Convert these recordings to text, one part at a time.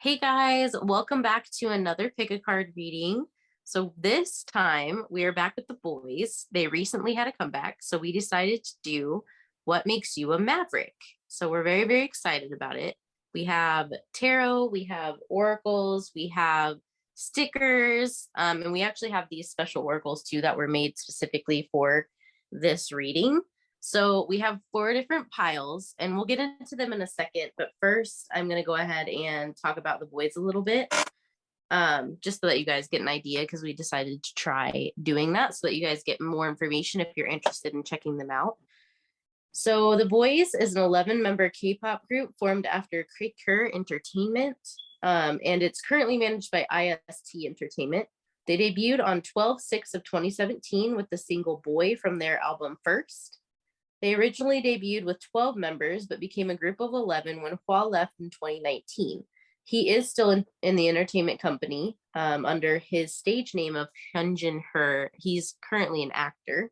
Hey guys, welcome back to another pick a card reading. So this time we are back with the boys. They recently had a comeback, so we decided to do what makes you a maverick. So we're very, very excited about it. We have tarot, we have oracles, we have stickers, and we actually have these special oracles too that were made specifically for this reading. So we have 4 different piles and we'll get into them in a second. But first, I'm going to go ahead and talk about the boys a little bit, just so that you guys get an idea, because we decided to try doing that so that you guys get more information if you're interested in checking them out. So the Boyz is an 11-member K-pop group formed after Bekah Entertainment, and it's currently managed by IST Entertainment. They debuted on 12/6 of 2017 with the single Boy from their album First. They originally debuted with 12 members, but became a group of 11 when Hua left in 2019. He is still in the entertainment company under his stage name of Hyunjin Her. He's currently an actor.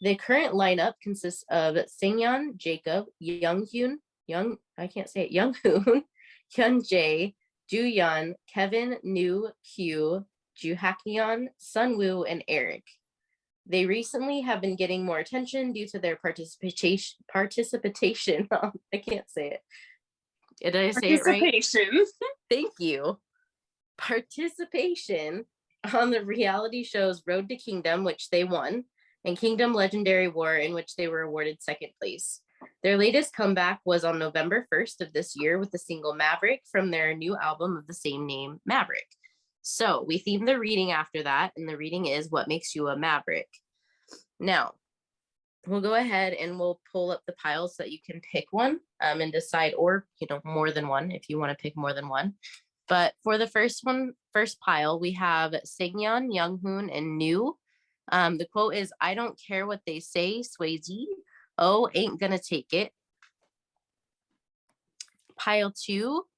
The current lineup consists of Sangyeon, Jacob, Younghoon, Hyunjae, Juyeon, Kevin, Nu, Q, Juhakyeon, Sunwoo, and Eric. They recently have been getting more attention due to their participation. I can't say it. Did I say it right? Participation. Thank you. Participation on the reality shows Road to Kingdom, which they won, and Kingdom Legendary War, in which they were awarded 2nd place. Their latest comeback was on November 1st of this year with the single Maverick from their new album of the same name, Maverick. So we themed the reading after that, and the reading is What Makes You a Maverick. Now, we'll go ahead and we'll pull up the piles so that you can pick one and decide, or, more than one if you want to pick more than one. But for the first pile, we have Sangyeon, Younghoon, and Nu. The quote is, "I don't care what they say, Swayze. Oh, ain't gonna take it." Pile 2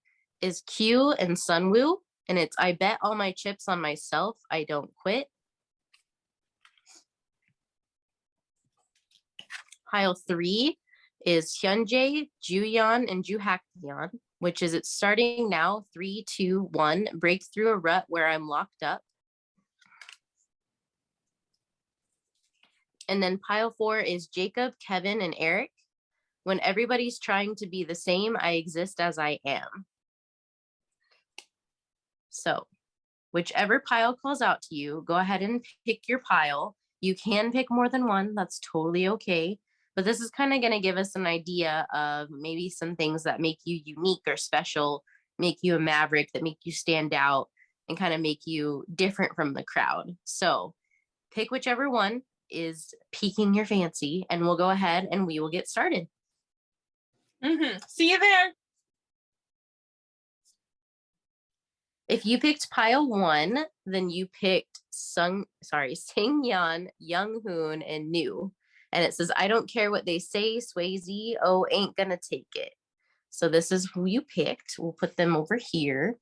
is Q and Sunwoo, and it's, "I bet all my chips on myself. I don't quit." Pile 3 is Hyunjae, Juyeon, and Juhakyeon, which is "It's starting now, 3, 2, 1, break through a rut where I'm locked up." And then pile 4 is Jacob, Kevin, and Eric. "When everybody's trying to be the same, I exist as I am." So whichever pile calls out to you, go ahead and pick your pile. You can pick more than one. That's totally okay. But this is kind of going to give us an idea of maybe some things that make you unique or special, make you a maverick, that make you stand out, and kind of make you different from the crowd. So pick whichever one is piquing your fancy, and we'll go ahead and we will get started. See you there. If you picked pile 1, then you picked Sangyeon, Younghoon, and Nu. And it says, "I don't care what they say, Swayze. Oh, ain't gonna take it." So this is who you picked. We'll put them over here.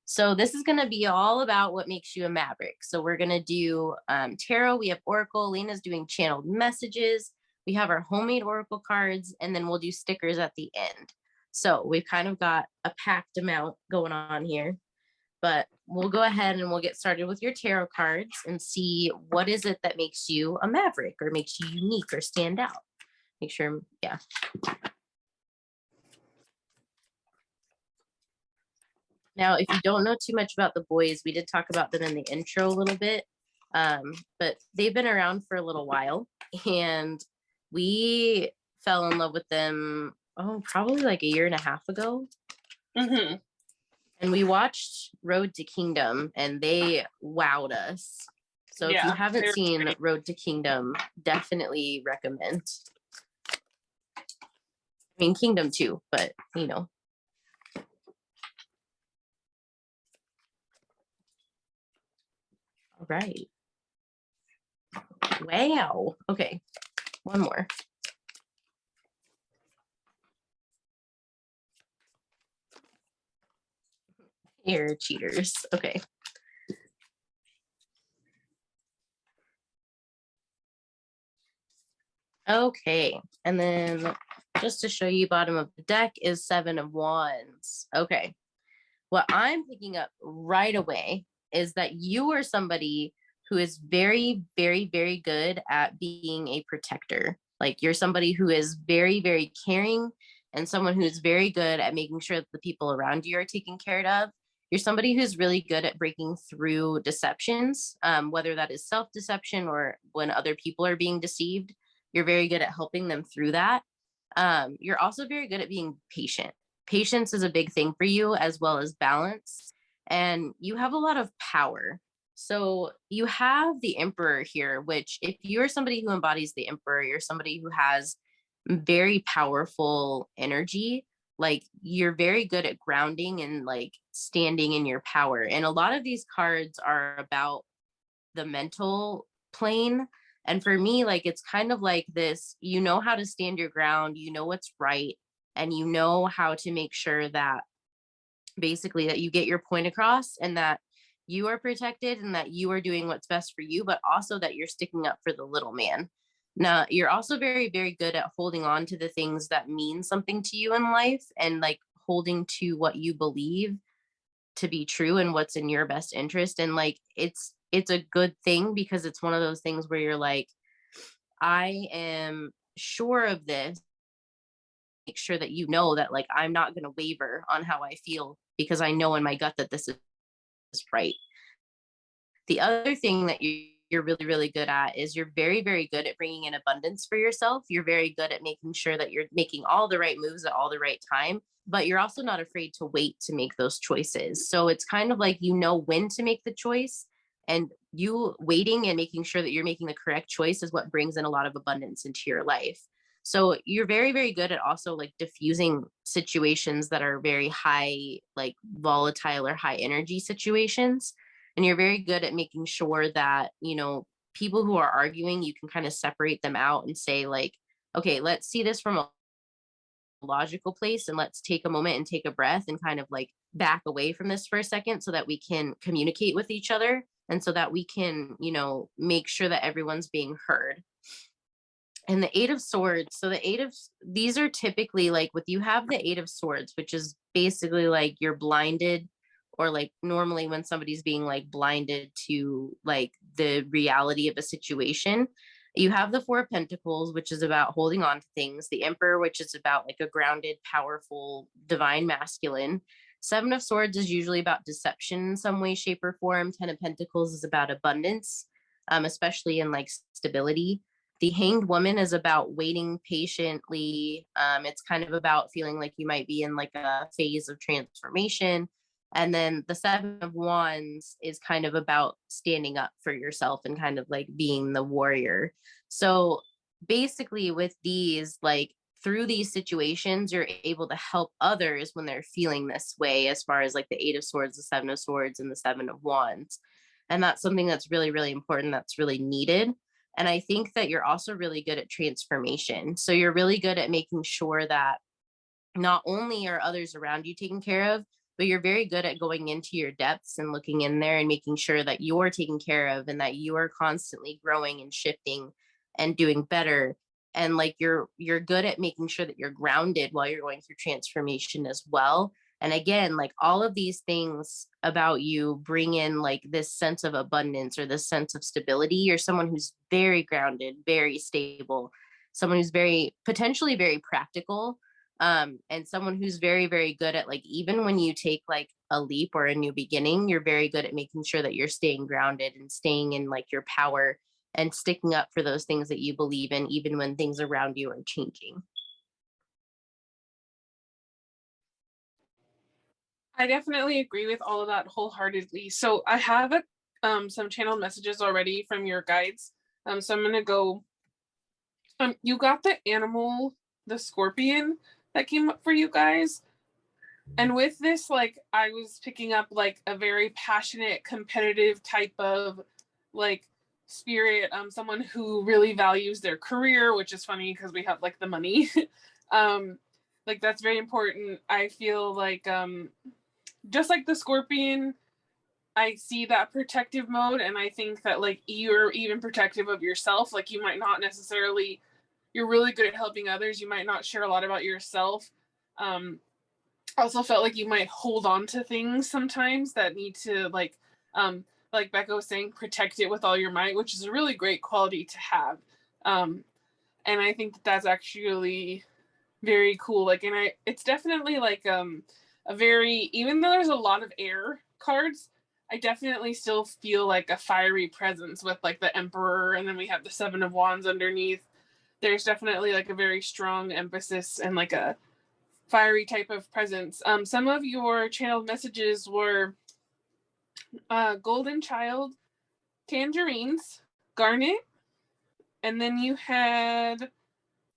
So this is going to be all about what makes you a maverick. So we're going to do tarot. We have oracle. Laina's doing channeled messages. We have our homemade oracle cards, and then we'll do stickers at the end. So we've kind of got a packed amount going on here. But we'll go ahead and we'll get started with your tarot cards and see what is it that makes you a maverick or makes you unique or stand out. Make sure, yeah. Now, if you don't know too much about the Boyz, we did talk about them in the intro a little bit, but they've been around for a little while, and we fell in love with them, probably like 1.5 years ago. And we watched Road to Kingdom, and they wowed us. So if you haven't seen Road to Kingdom, definitely recommend. I mean, Kingdom too, but All right. Wow. Okay. One more. You're cheaters. Okay. Okay. And then just to show you, bottom of the deck is 7 of Wands. Okay. what I'm picking up right away is that you are somebody who is very, very, very good at being a protector. Like you're somebody who is very, very caring and someone who is very good at making sure that the people around you are taken care of. You're somebody who's really good at breaking through deceptions, whether that is self-deception or when other people are being deceived. You're very good at helping them through that. You're also very good at being patient. Patience is a big thing for you, as well as balance. And you have a lot of power. So you have the Emperor here, which, if you're somebody who embodies the Emperor, you're somebody who has very powerful energy. Like you're very good at grounding and like standing in your power. And a lot of these cards are about the mental plane. And for me, like it's kind of like this, you know how to stand your ground, you know what's right, and you know how to make sure that basically that you get your point across and that you are protected and that you are doing what's best for you, but also that you're sticking up for the little man. Now, you're also very, very good at holding on to the things that mean something to you in life and like holding to what you believe to be true and what's in your best interest. And like it's a good thing because it's one of those things where you're like, I am sure of this. Make sure that you know that like I'm not going to waver on how I feel because I know in my gut that this is right. The other thing that you're really, really good at is you're very, very good at bringing in abundance for yourself. You're very good at making sure that you're making all the right moves at all the right time, but you're also not afraid to wait to make those choices. So it's kind of like you know when to make the choice, and you waiting and making sure that you're making the correct choice is what brings in a lot of abundance into your life. So you're very, very good at also like diffusing situations that are very high, like volatile or high energy situations. And you're very good at making sure that, you know, people who are arguing, you can kind of separate them out and say like, okay, let's see this from a logical place and let's take a moment and take a breath and kind of like back away from this for a second so that we can communicate with each other and so that we can, you know, make sure that everyone's being heard. And the Eight of Swords, so the eight of these are typically like with you have the Eight of Swords, which is basically like you're blinded, or like normally when somebody's being like blinded to like the reality of a situation. You have the Four of Pentacles, which is about holding on to things, the Emperor, which is about like a grounded, powerful, divine masculine. Seven of Swords is usually about deception in some way, shape, or form. Ten of Pentacles is about abundance, especially in like stability. The Hanged Woman is about waiting patiently. It's kind of about feeling like you might be in like a phase of transformation. And then the Seven of Wands is kind of about standing up for yourself and kind of like being the warrior. So basically, with these, like through these situations, you're able to help others when they're feeling this way, as far as like the Eight of Swords, the Seven of Swords, and the Seven of Wands. And that's something that's really, really important, that's really needed. And I think that you're also really good at transformation. So you're really good at making sure that not only are others around you taken care of, but you're very good at going into your depths and looking in there and making sure that you're taken care of and that you are constantly growing and shifting and doing better. And like you're good at making sure that you're grounded while you're going through transformation as well. And again, like all of these things about you bring in like this sense of abundance or this sense of stability. You're someone who's very grounded, very stable, someone who's very potentially very practical, and someone who's very, very good at like, even when you take like a leap or a new beginning, you're very good at making sure that you're staying grounded and staying in like your power and sticking up for those things that you believe in, even when things around you are changing. I definitely agree with all of that wholeheartedly. So I have some channeled messages already from your guides. So I'm gonna go. You got the animal, the scorpion that came up for you guys. And with this, like I was picking up like a very passionate, competitive type of like spirit. Someone who really values their career, which is funny because we have like the money. um, like that's very important. I feel like just like the scorpion, I see that protective mode, and I think that like you're even protective of yourself. Like you might not necessarily, you're really good at helping others. You might not share a lot about yourself. Um, also felt like you might hold on to things sometimes that need to like Bekah was saying, protect it with all your might, which is a really great quality to have. And I think that that's actually very cool. Like, and it's definitely like a very, even though there's a lot of air cards, I definitely still feel like a fiery presence with like the Emperor, and then we have the Seven of Wands underneath. There's definitely like a very strong emphasis and like a fiery type of presence. Some of your channeled messages were Golden Child, Tangerines, Garnet, and then you had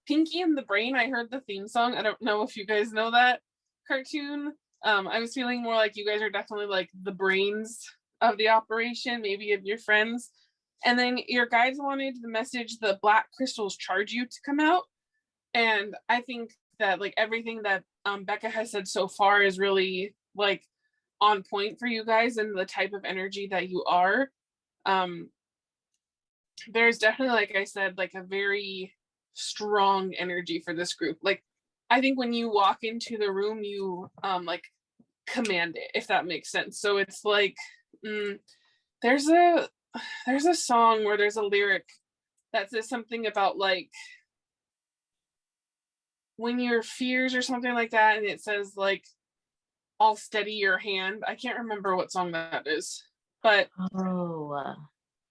Pinky and the Brain. I heard the theme song. I don't know if you guys know that cartoon. I was feeling more like you guys are definitely like the brains of the operation, maybe of your friends. And then your guides wanted the message, the black crystals charge you, to come out. And I think that like everything that Bekah has said so far is really like on point for you guys and the type of energy that you are. There's definitely, like I said, like a very strong energy for this group. Like I think when you walk into the room, you like command it, if that makes sense. So it's like there's a song where there's a lyric that says something about like when your fears or something like that, and it says like I'll steady your hand. I can't remember what song that is, but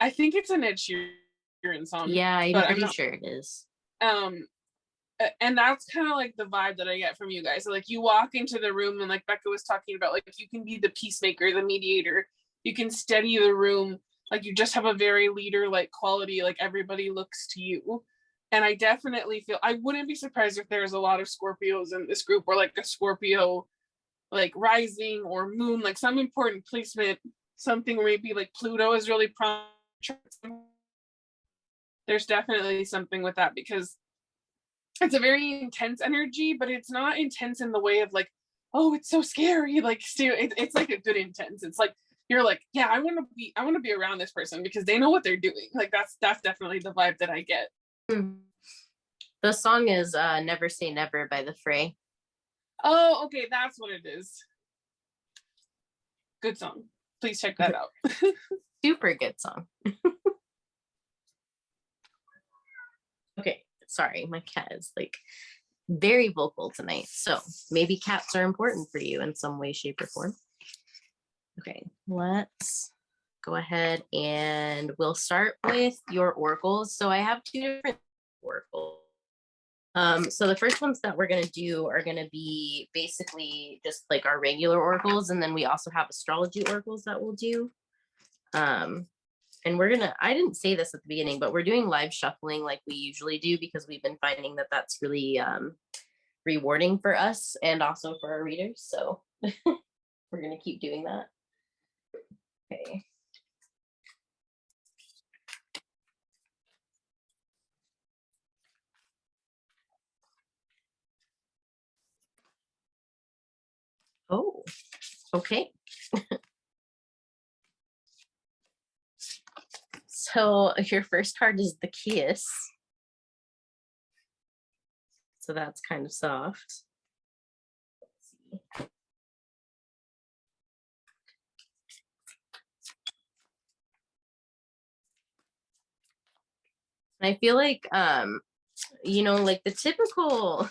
I think it's an Ed Sheeran song. Yeah, I'm pretty sure it is. And that's kind of like the vibe that I get from you guys. So, like you walk into the room and like Bekah was talking about, like you can be the peacemaker, the mediator, you can steady the room, like you just have a very leader like quality, like everybody looks to you. And I definitely feel, I wouldn't be surprised if there's a lot of Scorpios in this group, or like a Scorpio like rising or moon, like some important placement, something where maybe like Pluto is really prominent. There's definitely something with that, because it's a very intense energy, but it's not intense in the way of like, oh, it's so scary. Like, it's like a good intense. It's like you're like, yeah, I want to be around this person because they know what they're doing. Like that's definitely the vibe that I get. The song is "Never Say Never" by The Fray. Oh, okay, that's what it is. Good song. Please check that out. Super good song. Okay, sorry, my cat is like very vocal tonight, so maybe cats are important for you in some way, shape, or form. Okay, let's go ahead and we'll start with your oracles. So I have two different oracles. So the first ones that we're going to do are going to be basically just like our regular oracles, and then we also have astrology oracles that we'll do. And we're gonna, I didn't say this at the beginning, but we're doing live shuffling like we usually do, because we've been finding that that's really rewarding for us and also for our readers. So we're gonna keep doing that. Okay. Oh, okay. So your first card is the kiss. So that's kind of soft. Let's see. I feel like you know, like the typical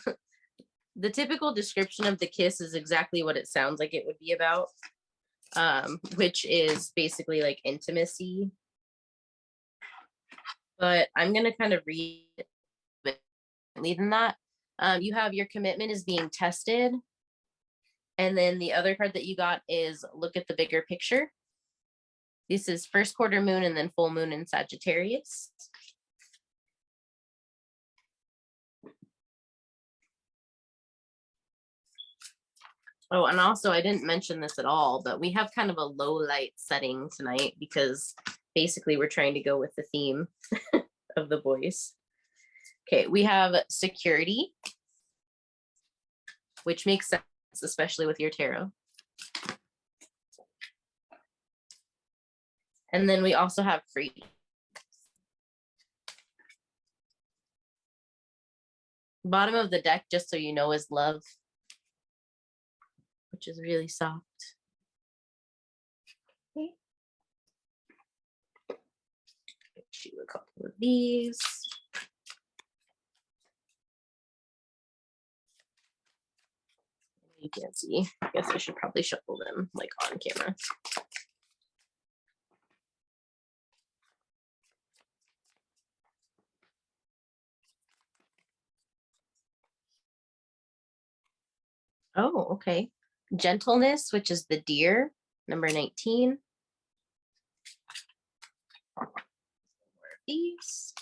description of the kiss is exactly what it sounds like it would be about, which is basically like intimacy. But I'm gonna kind of read it differently than that. You have your commitment is being tested, and then the other card that you got is look at the bigger picture. This is first quarter moon and then full moon in Sagittarius. Oh, and also I didn't mention this at all, but we have kind of a low light setting tonight because basically we're trying to go with the theme of the Boyz. Okay, we have security, which makes sense, especially with your tarot. And then we also have freedom. Bottom of the deck, just so you know, is love. which is really soft. Okay. Get you a couple of these. You can't see. I guess I should probably shuffle them like on camera. Oh, okay. Gentleness, which is the deer, number 19. These.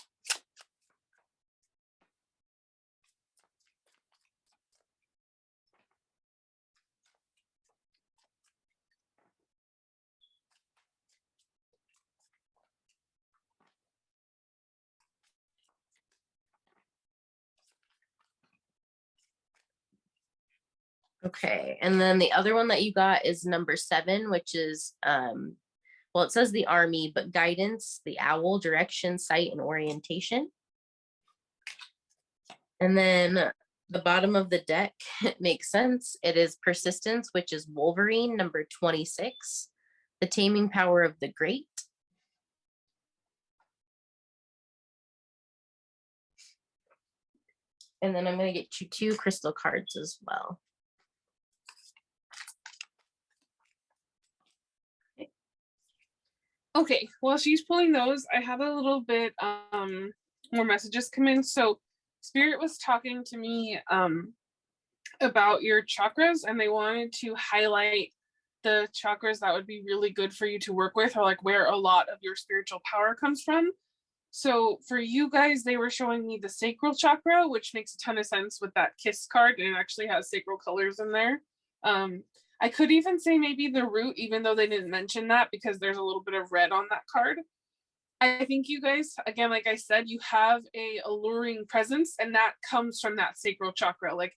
Okay, and then the other one that you got is number 7, which is well, it says the army, but guidance, the owl, direction, sight, and orientation. And then the bottom of the deck, it makes sense. It is persistence, which is Wolverine, number 26. The taming power of the great. And then I'm going to get you 2 crystal cards as well. Okay, while she's pulling those, I have a little bit more messages come in. So Spirit was talking to me about your chakras, and they wanted to highlight the chakras that would be really good for you to work with, or like where a lot of your spiritual power comes from. So for you guys, they were showing me the sacral chakra, which makes a ton of sense with that kiss card, and it actually has sacral colors in there. I could even say maybe the root, even though they didn't mention that, because there's a little bit of red on that card. I think you guys, again, like I said, you have a alluring presence, and that comes from that sacral chakra. Like,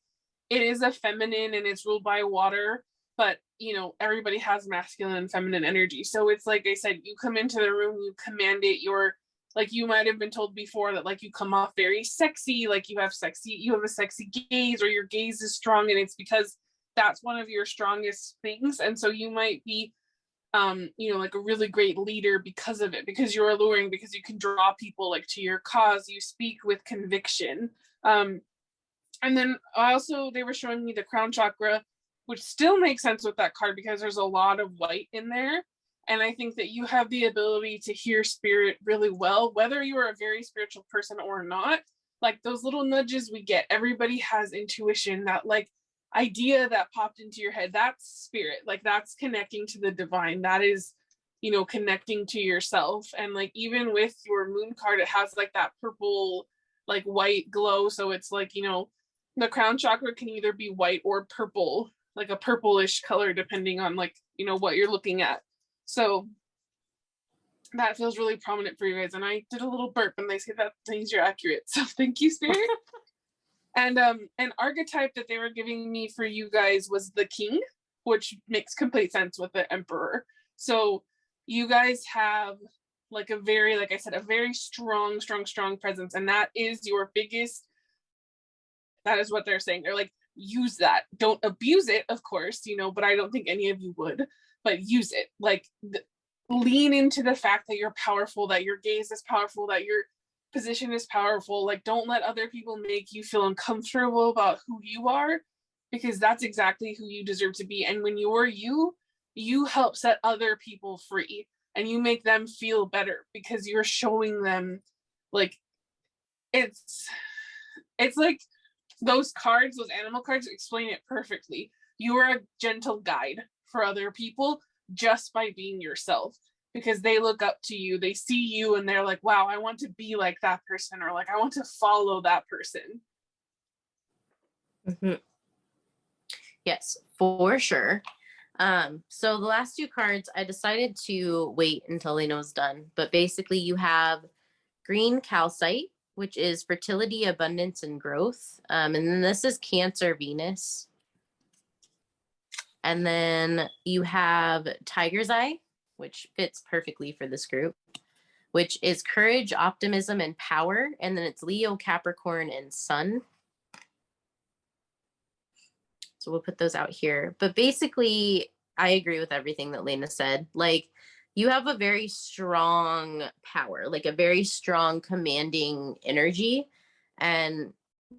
it is a feminine and it's ruled by water, but you know, everybody has masculine and feminine energy. So it's like I said, you come into the room, you command it. You're like, you might have been told before that like you come off very sexy, like you have a sexy gaze, or your gaze is strong, and it's because that's one of your strongest things. And so you might be you know, like a really great leader because of it, because you're alluring, because you can draw people like to your cause, you speak with conviction. And then also they were showing me the crown chakra, which still makes sense with that card because there's a lot of white in there. And I think that you have the ability to hear spirit really well, whether you are a very spiritual person or not. Like those little nudges we get, everybody has intuition, that like idea that popped into your head, that's spirit. Like that's connecting to the divine. That is, you know, connecting to yourself. And like even with your moon card, it has like that purple, like white glow. So it's like, you know, the crown chakra can either be white or purple, like a purplish color, depending on like, you know, what you're looking at. So that feels really prominent for you guys. And I did a little burp and they say that means you're accurate. So thank you, spirit. And an archetype that they were giving me for you guys was the king, which makes complete sense with the emperor. So you guys have like a very, like I said, a very strong presence. And that is your biggest, that is what they're saying. They're like, use that. Don't abuse it, of course, you know, but I don't think any of you would, but use it. Like lean into the fact that you're powerful, that your gaze is powerful, that your position is powerful. Like don't let other people make you feel uncomfortable about who you are, because that's exactly who you deserve to be. And when you're you help set other people free, and you make them feel better because you're showing them like it's like those cards, those animal cards explain it perfectly. You are a gentle guide for other people just by being yourself, because they look up to you, they see you, and they're like, wow, I want to be like that person, or like I want to follow that person. Mm-hmm. Yes, for sure. So the last 2 cards, I decided to wait until Leno's done, but basically you have green calcite, which is fertility, abundance, and growth. And then this is Cancer Venus. And then you have Tiger's Eye, which fits perfectly for this group, which is courage, optimism, and power. And then it's Leo, Capricorn, and Sun. So we'll put those out here. But basically, I agree with everything that Laina said. Like, you have a very strong power, like a very strong commanding energy. And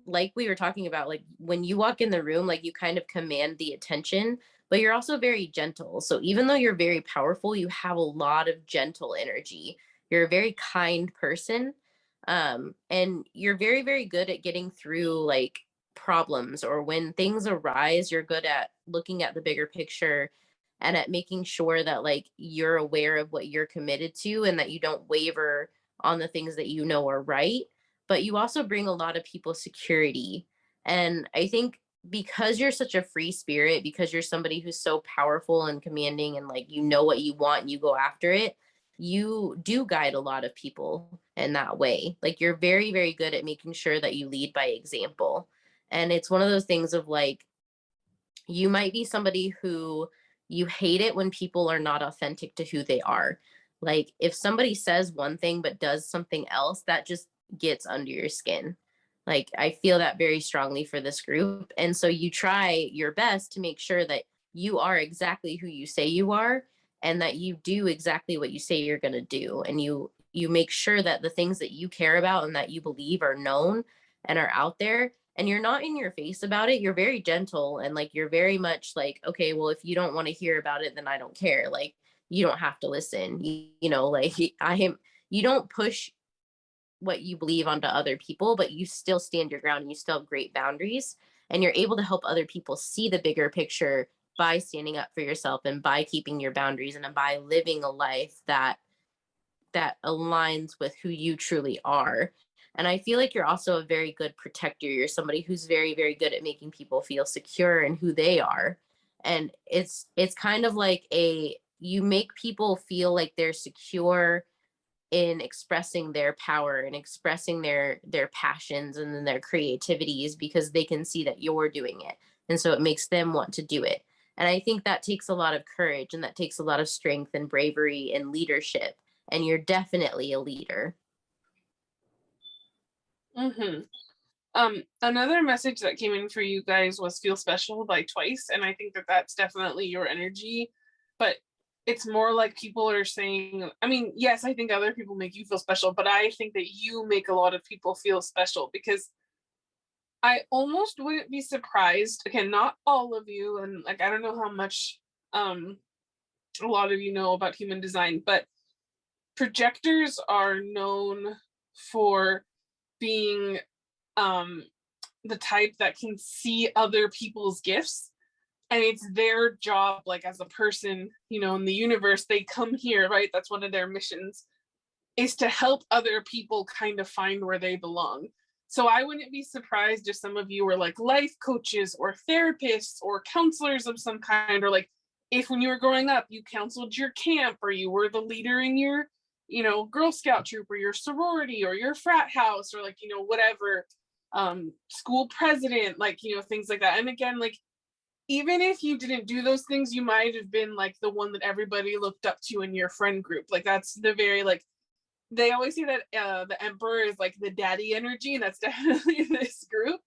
like we were talking about, like when you walk in the room, like you kind of command the attention, but you're also very gentle. So even though you're very powerful, you have a lot of gentle energy. You're a very kind person. And you're very, very good at getting through like problems, or when things arise, you're good at looking at the bigger picture and at making sure that like you're aware of what you're committed to and that you don't waver on the things that you know are right. But you also bring a lot of people security. And I think because you're such a free spirit, because you're somebody who's so powerful and commanding, and like you know what you want and you go after it, you do guide a lot of people in that way. Like you're very, very good at making sure that you lead by example. And it's one of those things of like, you might be somebody who you hate it when people are not authentic to who they are. Like if somebody says one thing but does something else, that just gets under your skin. Like I feel that very strongly for this group. And so you try your best to make sure that you are exactly who you say you are, and that you do exactly what you say you're going to do, and you make sure that the things that you care about and that you believe are known and are out there, and you're not in your face about it. You're very gentle, and like you're very much like, okay, well, if you don't want to hear about it, then I don't care. Like you don't have to listen. You know, like I am. You don't push what you believe onto other people, but you still stand your ground and you still have great boundaries, and you're able to help other people see the bigger picture by standing up for yourself and by keeping your boundaries and by living a life that aligns with who you truly are. And I feel like you're also a very good protector. You're somebody who's very, very good at making people feel secure in who they are. And it's kind of like a you make people feel like they're secure in expressing their power and expressing their passions and then their creativities, because they can see that you're doing it. And so it makes them want to do it. And I think that takes a lot of courage, and that takes a lot of strength and bravery and leadership. And you're definitely a leader. Mm-hmm. Another message that came in for you guys was feel special by Twice, and I think that that's definitely your energy, but it's more like people are saying, I mean, yes, I think other people make you feel special, but I think that you make a lot of people feel special, because I almost wouldn't be surprised, again, not all of you, and like I don't know how much a lot of you know about human design, but projectors are known for being um the type that can see other people's gifts, and it's their job, like as a person, you know, in the universe, they come here, right? That's one of their missions, is to help other people kind of find where they belong. So I wouldn't be surprised if some of you were like life coaches or therapists or counselors of some kind, or like if when you were growing up you counseled your camp, or you were the leader in your, you know, Girl Scout troop or your sorority or your frat house, or like, you know, whatever, school president, like, you know, things like that. And again, like even if you didn't do those things, you might have been like the one that everybody looked up to in your friend group. Like that's the very, like, they always say that the emperor is like the daddy energy, and that's definitely this group.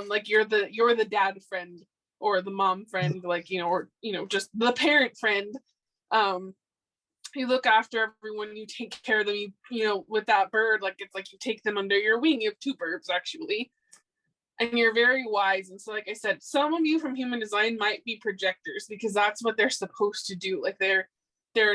Like you're the dad friend or the mom friend, like, you know, or, you know, just the parent friend. You look after everyone, you take care of them, you know, with that bird, like it's like you take them under your wing. You have two birds actually, and you're very wise. And so like I said, some of you from human design might be projectors, because that's what they're supposed to do. Like their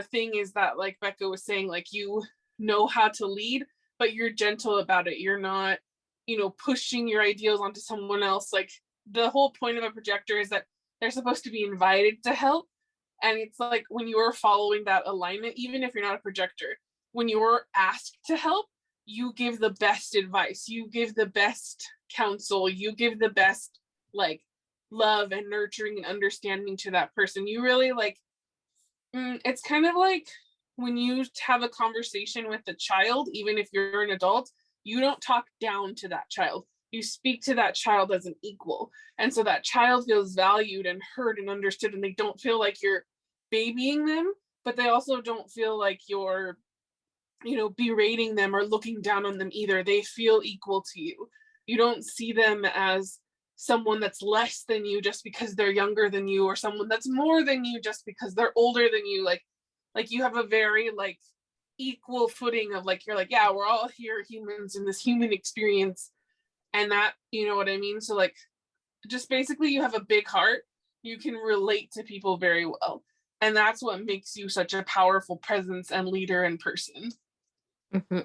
thing is that, like Bekah was saying, like you know how to lead, but you're gentle about it. You're not, you know, pushing your ideals onto someone else. Like the whole point of a projector is that they're supposed to be invited to help. And it's like when you're following that alignment, even if you're not a projector, when you're asked to help, you give the best advice, you give the best counsel, you give the best like love and nurturing and understanding to that person. You really like, it's kind of like when you have a conversation with a child, even if you're an adult, you don't talk down to that child. You speak to that child as an equal. And so that child feels valued and heard and understood, and they don't feel like you're babying them, but they also don't feel like you're, you know, berating them or looking down on them either. They feel equal to you. You don't see them as someone that's less than you just because they're younger than you, or someone that's more than you just because they're older than you. Like you have a very like equal footing of like, you're like, yeah, we're all here humans in this human experience, and that, you know what I mean? So like, just basically you have a big heart, you can relate to people very well, and that's what makes you such a powerful presence and leader in person. Mm-hmm.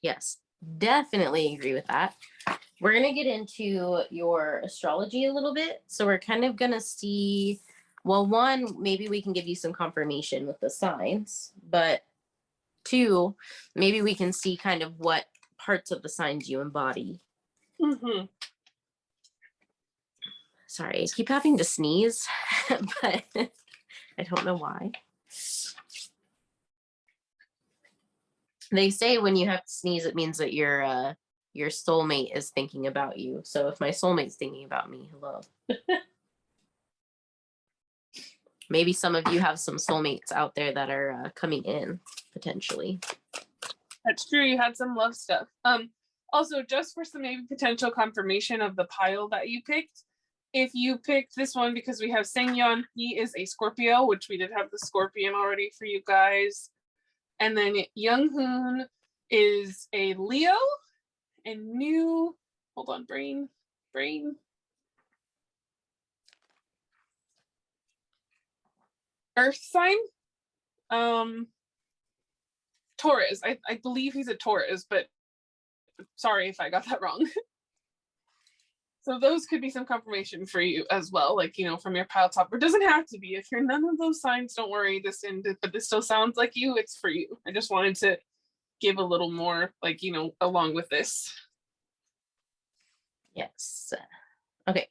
Yes, definitely agree with that. We're going to get into your astrology a little bit. So we're kind of going to see, well, one, maybe we can give you some confirmation with the signs, but two, maybe we can see kind of what parts of the signs you embody. Mm-hmm. Sorry, I keep having to sneeze, but I don't know why. They say when you have to sneeze, it means that your soulmate is thinking about you. So if my soulmate's thinking about me, hello. Maybe some of you have some soulmates out there that are coming in potentially. That's true. You had some love stuff. Also, just for some maybe potential confirmation of the pile that you picked, if you picked this one because we have Sengyeon, he is a Scorpio, which we did have the Scorpion already for you guys. And then Younghoon is a Leo, and new, hold on, brain. Earth sign. Taurus. I believe he's a Taurus, but sorry if I got that wrong. So those could be some confirmation for you as well, like, you know, from your pile topper. It doesn't have to be. If you're none of those signs, don't worry. But this still sounds like you. It's for you. I just wanted to give a little more, like, you know, along with this. Yes. Okay.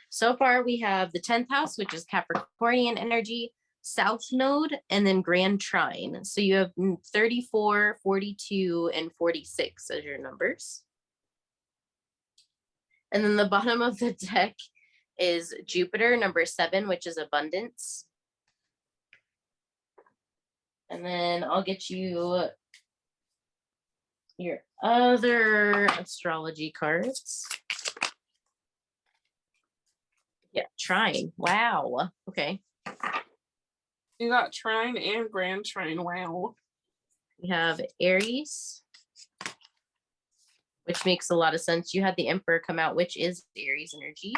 So far we have the 10th house, which is Capricornian energy, South Node, and then Grand Trine. So you have 34, 42, and 46 as your numbers. And then the bottom of the deck is Jupiter, number 7, which is abundance. And then I'll get you your other astrology cards. Yeah, Trine. Wow. Okay. You got Trine and Grand Trine. Wow. We have Aries, which makes a lot of sense. You had the Emperor come out, which is Aries energy.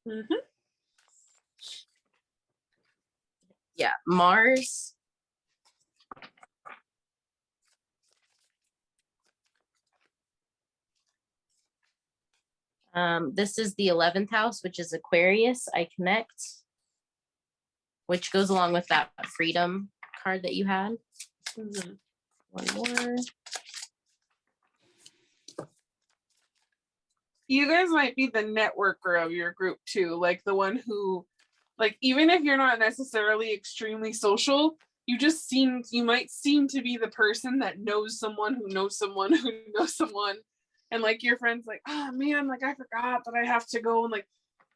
Mm-hmm. Yeah, Mars. This is the 11th house, which is Aquarius. I connect, which goes along with that freedom card that you had. Mm-hmm. One more. You guys might be the networker of your group too, like the one who, like, even if you're not necessarily extremely social, you might seem to be the person that knows someone who knows someone who knows someone. And like your friend's like, oh man, like I forgot that I have to go and like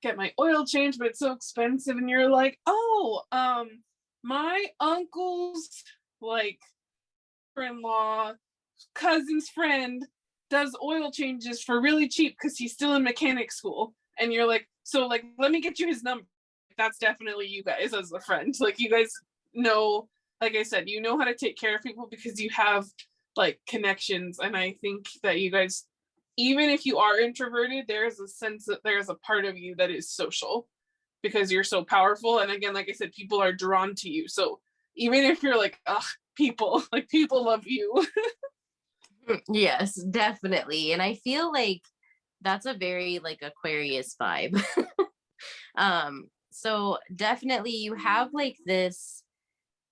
get my oil changed, but it's so expensive. And you're like, oh, my uncle's like in-law cousin's friend does oil changes for really cheap because he's still in mechanic school. And you're like, so like, let me get you his number. That's definitely you guys as a friend. Like you guys know, like I said, you know how to take care of people because you have like connections. And I think that you guys, even if you are introverted, there's a sense that there's a part of you that is social because you're so powerful. And again, like I said, people are drawn to you. So even if you're like, ugh, people, like people love you. Yes, definitely. And I feel like that's a very like Aquarius vibe. So definitely you have like this,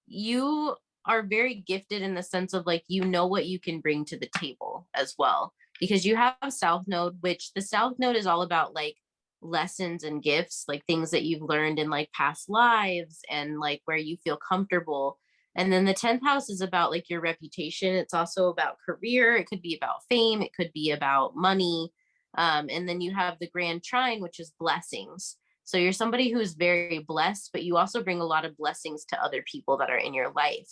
you are very gifted in the sense of like, you know what you can bring to the table as well, because you have South Node, which the South Node is all about like lessons and gifts, like things that you've learned in like past lives and like where you feel comfortable. And then the 10th house is about like your reputation. It's also about career. It could be about fame. It could be about money. And then you have the Grand Trine, which is blessings. So you're somebody who's very blessed, but you also bring a lot of blessings to other people that are in your life.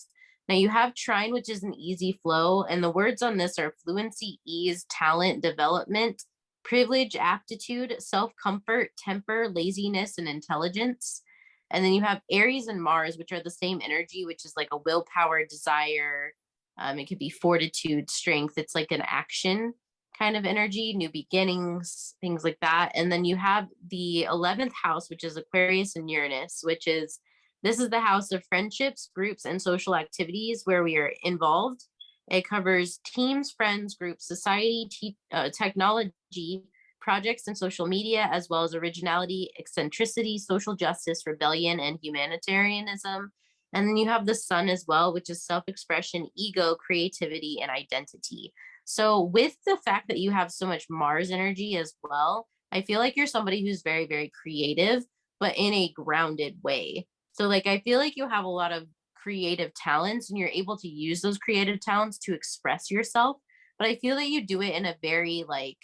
Now you have Trine, which is an easy flow. And the words on this are fluency, ease, talent, development, privilege, aptitude, self-comfort, temper, laziness, and intelligence. And then you have Aries and Mars, which are the same energy, which is like a willpower, desire. It could be fortitude, strength. It's like an action kind of energy, new beginnings, things like that. And then you have the 11th house, which is Aquarius and Uranus, which is this is the house of friendships, groups, and social activities where we are involved. It covers teams, friends, groups, society, technology, projects, and social media, as well as originality, eccentricity, social justice, rebellion, and humanitarianism. And then you have the sun as well, which is self-expression, ego, creativity, and identity. So with the fact that you have so much Mars energy as well, I feel like you're somebody who's very, very creative, but in a grounded way. So like, I feel like you have a lot of creative talents and you're able to use those creative talents to express yourself. But I feel that you do it in a very like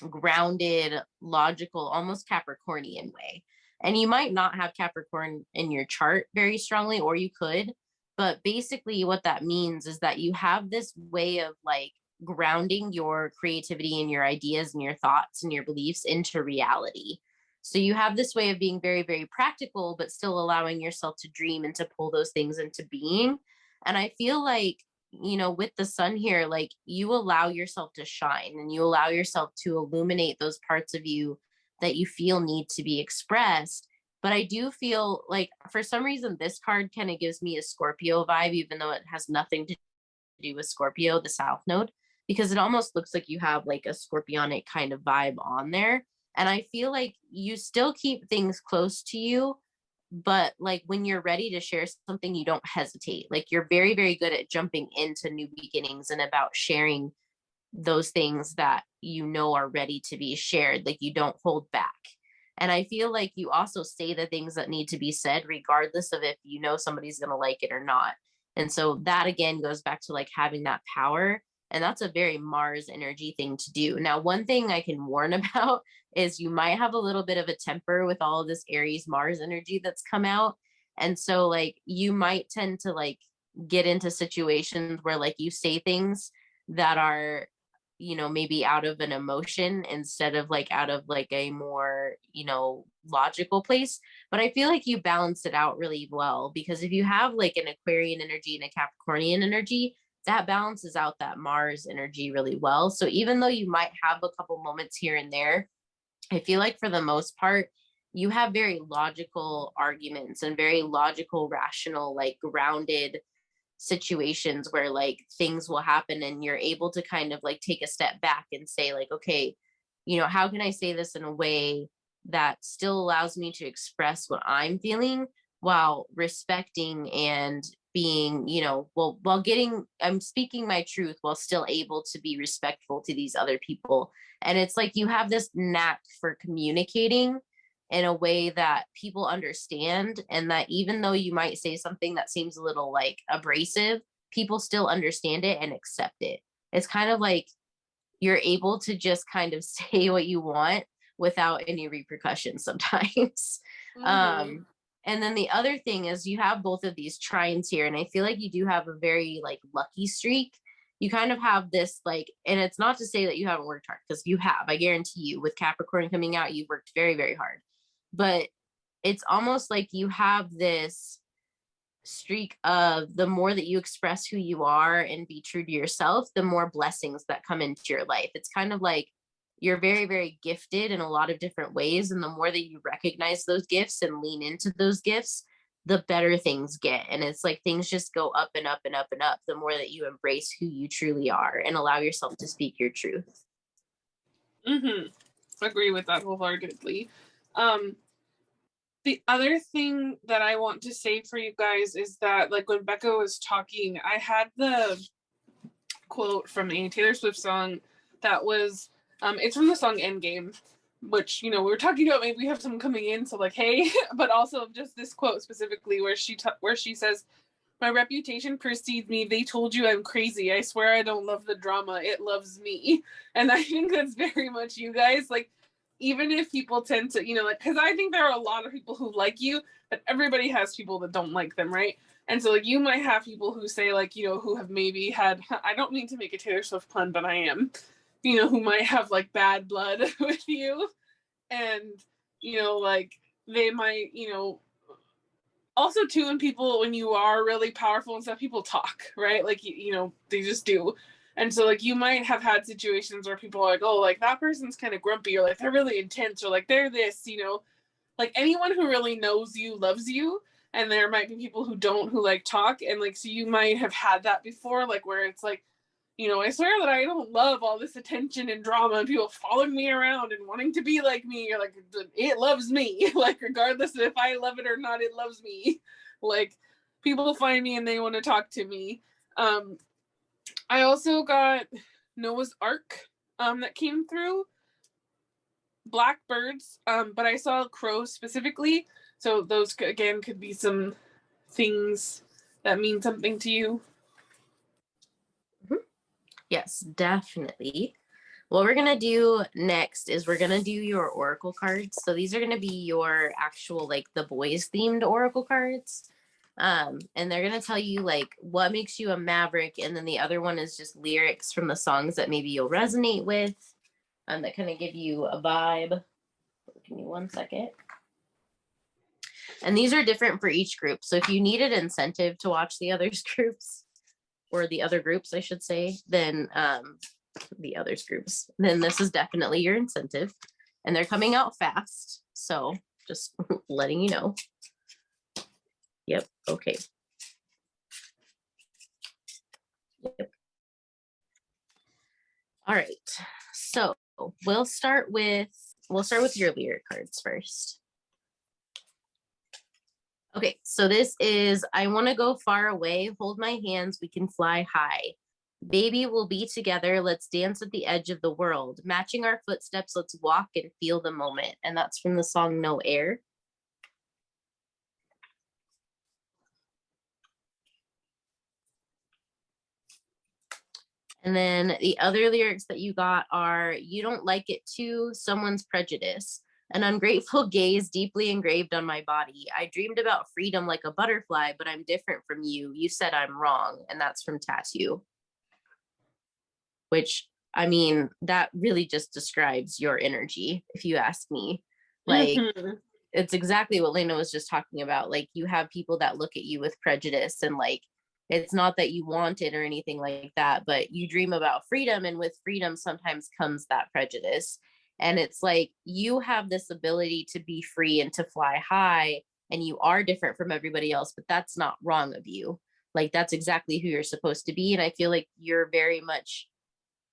grounded, logical, almost Capricornian way. And you might not have Capricorn in your chart very strongly, or you could. But basically, what that means is that you have this way of like grounding your creativity and your ideas and your thoughts and your beliefs into reality. So you have this way of being very, very practical, but still allowing yourself to dream and to pull those things into being. And I feel like, you know, with the sun here, like you allow yourself to shine and you allow yourself to illuminate those parts of you that you feel need to be expressed. But I do feel like for some reason, this card kind of gives me a Scorpio vibe, even though it has nothing to do with Scorpio, the South Node, because it almost looks like you have like a scorpionic kind of vibe on there. And I feel like you still keep things close to you, but like when you're ready to share something, you don't hesitate. Like you're very, very good at jumping into new beginnings and about sharing those things that you know are ready to be shared. Like you don't hold back. And I feel like you also say the things that need to be said, regardless of if you know somebody's going to like it or not. And so that again goes back to like having that power. And that's a very Mars energy thing to do. Now, one thing I can warn about is you might have a little bit of a temper with all of this Aries Mars energy that's come out. And so like you might tend to like get into situations where like you say things that are, you know, maybe out of an emotion instead of like out of like a more, you know, logical place. But I feel like you balance it out really well, because if you have like an Aquarian energy and a Capricornian energy, that balances out that Mars energy really well. So even though you might have a couple moments here and there, I feel like for the most part, you have very logical arguments and very logical, rational, like grounded situations where like things will happen and you're able to kind of like take a step back and say like, okay, you know, how can I say this in a way that still allows me to express what I'm feeling while respecting and being, you know, well, while getting, I'm speaking my truth while still able to be respectful to these other people. And it's like you have this knack for communicating in a way that people understand, and that even though you might say something that seems a little like abrasive, people still understand it and accept it. It's kind of like you're able to just kind of say what you want without any repercussions sometimes. Mm-hmm. And then the other thing is you have both of these trines here, and I feel like you do have a very like lucky streak. You kind of have this like, and it's not to say that you haven't worked hard, because you have. I guarantee you, with Capricorn coming out, you've worked very, very hard. But it's almost like you have this streak of the more that you express who you are and be true to yourself, the more blessings that come into your life. It's kind of like you're very, very gifted in a lot of different ways. And the more that you recognize those gifts and lean into those gifts, the better things get. And it's like things just go up and up and up and up the more that you embrace who you truly are and allow yourself to speak your truth. Mm-hmm. Agree with that wholeheartedly. The other thing that I want to say for you guys is that, like, when Bekah was talking, I had the quote from a Taylor Swift song that was, it's from the song Endgame, which, you know, we were talking about maybe we have some coming in, so like, hey, but also just this quote specifically where she says, "My reputation precedes me. They told you I'm crazy. I swear I don't love the drama. It loves me." And I think that's very much you guys. Like, even if people tend to, you know, like, because I think there are a lot of people who like you, but everybody has people that don't like them, right? And so, like, you might have people who say, like, you know, who have maybe had, I don't mean to make a Taylor Swift pun, but I am. who might have like bad blood with you. And, like they might, also too, when you are really powerful and stuff, people talk, right? Like, they just do. And so like you might have had situations where people are like, oh, like that person's kind of grumpy, or like they're really intense, or like they're this, like anyone who really knows you loves you. And there might be people who don't, who like talk. And like, so you might have had that before, like where it's like, I swear that I don't love all this attention and drama and people following me around and wanting to be like me. Or like, it loves me. Like, regardless of if I love it or not, it loves me. Like, people find me and they want to talk to me. I also got Noah's Ark that came through. Blackbirds, but I saw crows specifically. So those, again, could be some things that mean something to you. Yes, definitely. What we're going to do next is we're going to do your oracle cards. So these are going to be your actual, like the Boyz themed oracle cards. And they're going to tell you like what makes you a maverick. And then the other one is just lyrics from the songs that maybe you'll resonate with. That kind of give you a vibe. Give me 1 second. And these are different for each group. So if you need an incentive to watch the others groups, or the other groups, I should say, then the others groups, then this is definitely your incentive. And they're coming out fast. So just letting you know. Yep. Okay. Yep. All right. So we'll start with your lyric cards first. Okay, so this is, I want to go far away, hold my hands, we can fly high. Baby, we'll be together, let's dance at the edge of the world. Matching our footsteps, let's walk and feel the moment. And that's from the song No Air. And then the other lyrics that you got are, you don't like it too, someone's prejudice. An ungrateful gaze deeply engraved on my body. I dreamed about freedom like a butterfly, but I'm different from you. You said I'm wrong. And that's from Tattoo. Which, I mean, that really just describes your energy, if you ask me. Like, it's exactly what Laina was just talking about. Like, you have people that look at you with prejudice, and like, it's not that you want it or anything like that, but you dream about freedom, and with freedom sometimes comes that prejudice. And it's like, you have this ability to be free and to fly high, and you are different from everybody else, but that's not wrong of you. Like, that's exactly who you're supposed to be. And I feel like you're very much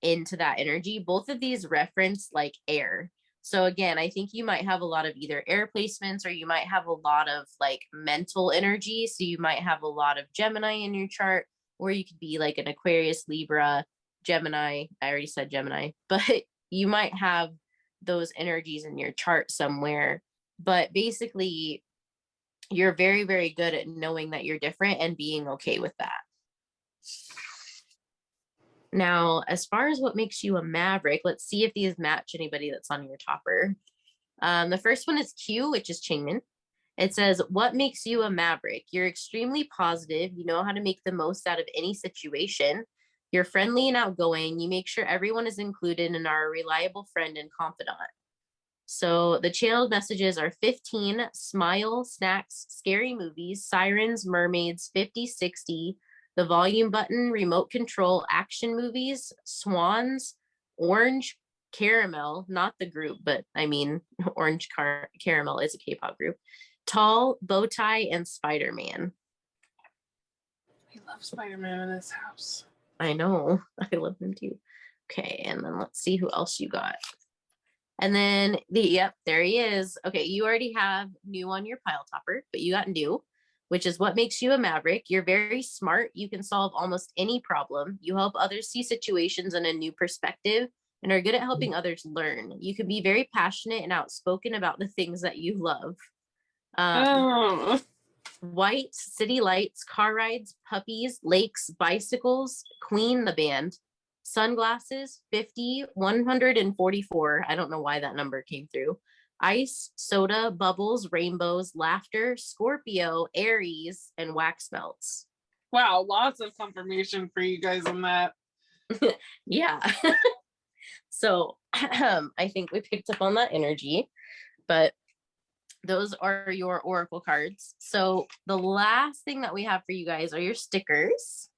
into that energy. Both of these reference like air. So again, I think you might have a lot of either air placements, or you might have a lot of like mental energy. So you might have a lot of Gemini in your chart, or you could be like an Aquarius, Libra, Gemini. I already said Gemini, but you might have those energies in your chart somewhere. But basically, you're very, very good at knowing that you're different and being okay with that. Now, as far as what makes you a maverick, let's see if these match anybody that's on your topper. The first one is Q, which is Chingman. It says, what makes you a maverick? You're extremely positive. You know how to make the most out of any situation. You're friendly and outgoing. You make sure everyone is included and are a reliable friend and confidant. So the channeled messages are 15, smile, snacks, scary movies, sirens, mermaids, 50, 60, the volume button, remote control, action movies, swans, orange caramel, not the group, but I mean, orange caramel is a K-pop group, tall, bow tie, and Spider-Man. I love Spider-Man in this house. I know. I love him too. Okay, and then let's see who else you got. And then yep, there he is. Okay, you already have new on your pile topper, but you got new, which is what makes you a maverick. You're very smart. You can solve almost any problem. You help others see situations in a new perspective and are good at helping others learn. You can be very passionate and outspoken about the things that you love. White, city lights, car rides, puppies, lakes, bicycles, Queen, the band, sunglasses, 50, 144. I don't know why that number came through. Ice, soda, bubbles, rainbows, laughter, Scorpio, Aries, and wax melts. Wow, lots of confirmation for you guys on that. Yeah. So I think we picked up on that energy, but those are your oracle cards. So the last thing that we have for you guys are your stickers.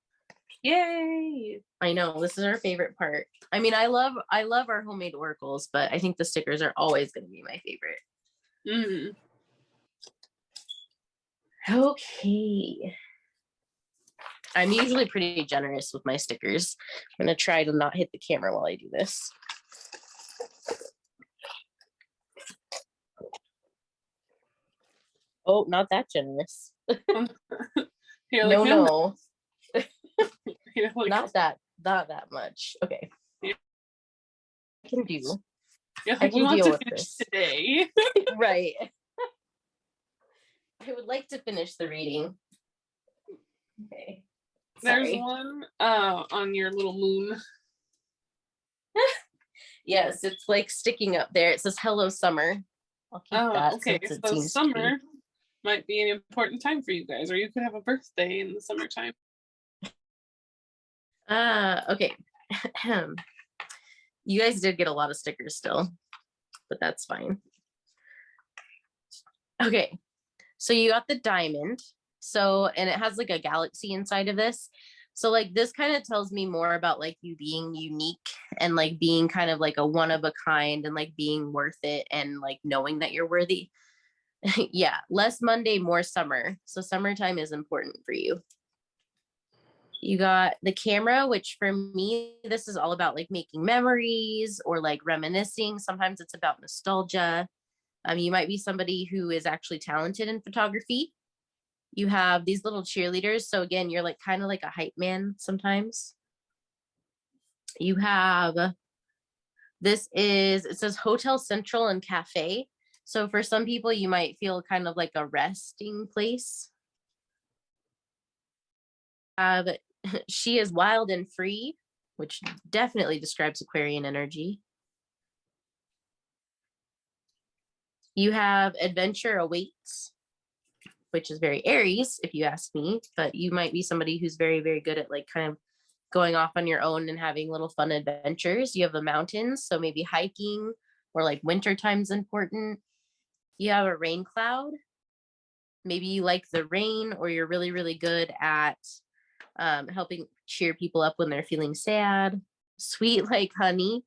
Yay! I know this is our favorite part. I mean, I love our homemade oracles, but I think the stickers are always going to be my favorite. Mm. Okay. I'm usually pretty generous with my stickers. I'm going to try to not hit the camera while I do this. Oh, not that generous. You're No, like, no. You're like, Not that much. Okay. Yeah. I can do. You're I like, we can want deal to with finish this. today. Right. I would like to finish the reading. Okay. There's Sorry. one on your little moon. Yes, it's like sticking up there. It says "Hello, Summer." I'll keep that Okay, since it so seems to be. summer might be an important time for you guys, or you could have a birthday in the summertime. Okay. You guys did get a lot of stickers still, but that's fine. Okay. So you got the diamond. So, and it has like a galaxy inside of this. So like this kind of tells me more about like you being unique and like being kind of like a one of a kind and like being worth it and like knowing that you're worthy. Yeah, less Monday, more summer. So summertime is important for you. You got the camera, which for me, this is all about like making memories or like reminiscing. Sometimes it's about nostalgia. You might be somebody who is actually talented in photography. You have these little cheerleaders. So again, you're like kind of like a hype man sometimes. You have it says Hotel Central and Cafe. So for some people, you might feel kind of like a resting place. She is wild and free, which definitely describes Aquarian energy. You have adventure awaits, which is very Aries, if you ask me, but you might be somebody who's very, very good at like kind of going off on your own and having little fun adventures. You have the mountains, so maybe hiking or like winter time's important. You have a rain cloud. Maybe you like the rain or you're really, really good at helping cheer people up when they're feeling sad. Sweet like honey.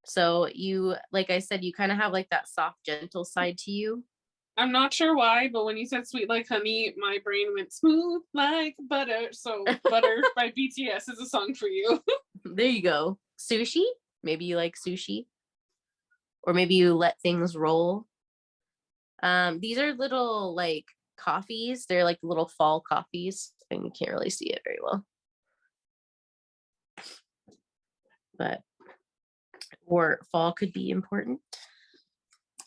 So you, like I said, you kind of have like that soft, gentle side to you. I'm not sure why, but when you said sweet like honey, my brain went smooth like butter. So Butter by BTS is a song for you. There you go. Sushi. Maybe you like sushi. Or maybe you let things roll. These are little like coffees. They're like little fall coffees. And you can't really see it very well. But or fall could be important.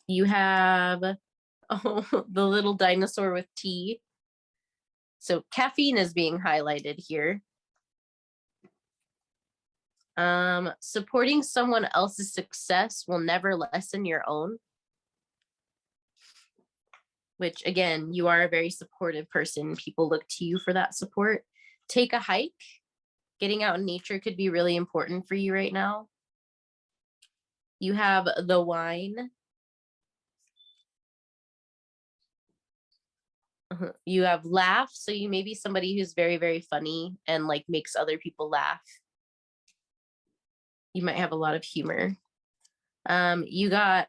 You have the little dinosaur with tea. So caffeine is being highlighted here. Supporting someone else's success will never lessen your own. Which again, you are a very supportive person. People look to you for that support. Take a hike. Getting out in nature could be really important for you right now. You have the wine. You have laugh. So you may be somebody who's very, very funny and like makes other people laugh. You might have a lot of humor. You got,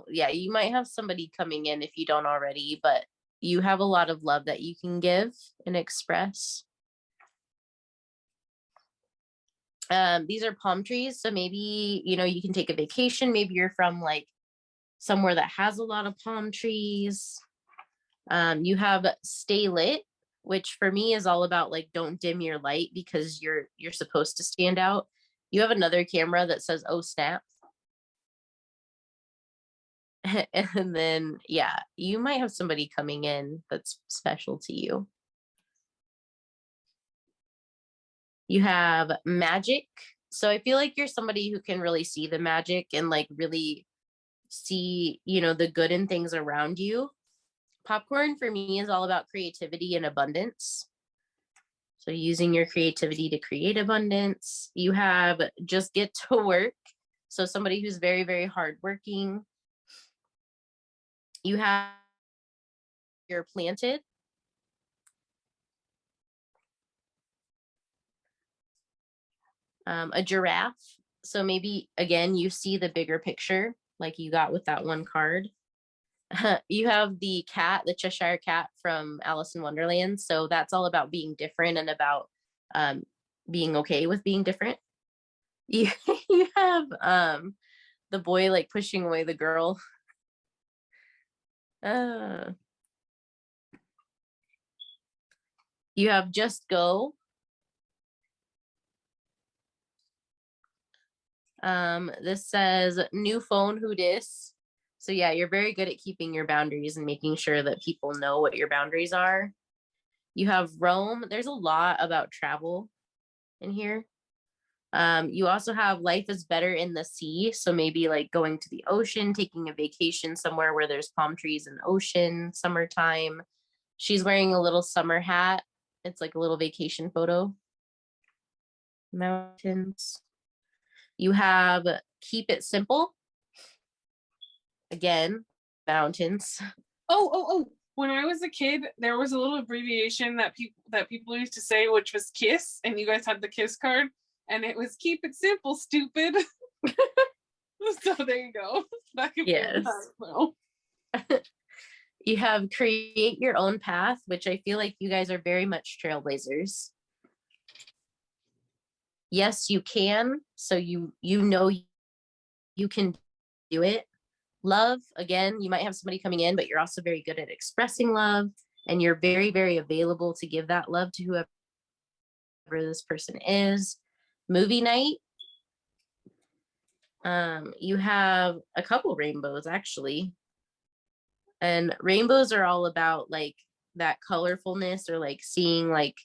you might have somebody coming in if you don't already, but you have a lot of love that you can give and express. These are palm trees. So maybe, you can take a vacation. Maybe you're from like somewhere that has a lot of palm trees. You have stay lit, which for me is all about like, don't dim your light because you're supposed to stand out. You have another camera that says, oh, snap. And then, yeah, you might have somebody coming in that's special to you. You have magic. So I feel like you're somebody who can really see the magic and like really see, the good in things around you. Popcorn for me is all about creativity and abundance. So using your creativity to create abundance. You have just get to work. So somebody who's very, very hardworking. You have you're planted. A giraffe. So maybe again, you see the bigger picture like you got with that one card. You have the cat, the Cheshire cat from Alice in Wonderland. So that's all about being different and about being okay with being different. You, you have the boy like pushing away the girl. You have just go. This says new phone, who dis? So yeah, you're very good at keeping your boundaries and making sure that people know what your boundaries are. You have Rome. There's a lot about travel in here. You also have life is better in the sea. So maybe like going to the ocean, taking a vacation somewhere where there's palm trees and ocean, summertime. She's wearing a little summer hat. It's like a little vacation photo. Mountains. You have keep it simple. Again, mountains. Oh. When I was a kid, there was a little abbreviation that people used to say, which was KISS, and you guys had the KISS card, and it was keep it simple, stupid. So there you go. That could yes. Be You have create your own path, which I feel like you guys are very much trailblazers. Yes, you can. So you know you can do it. Love, again, you might have somebody coming in, but you're also very good at expressing love, and you're very, very available to give that love to whoever this person is. Movie night. You have a couple rainbows actually, and rainbows are all about like that colorfulness or like seeing like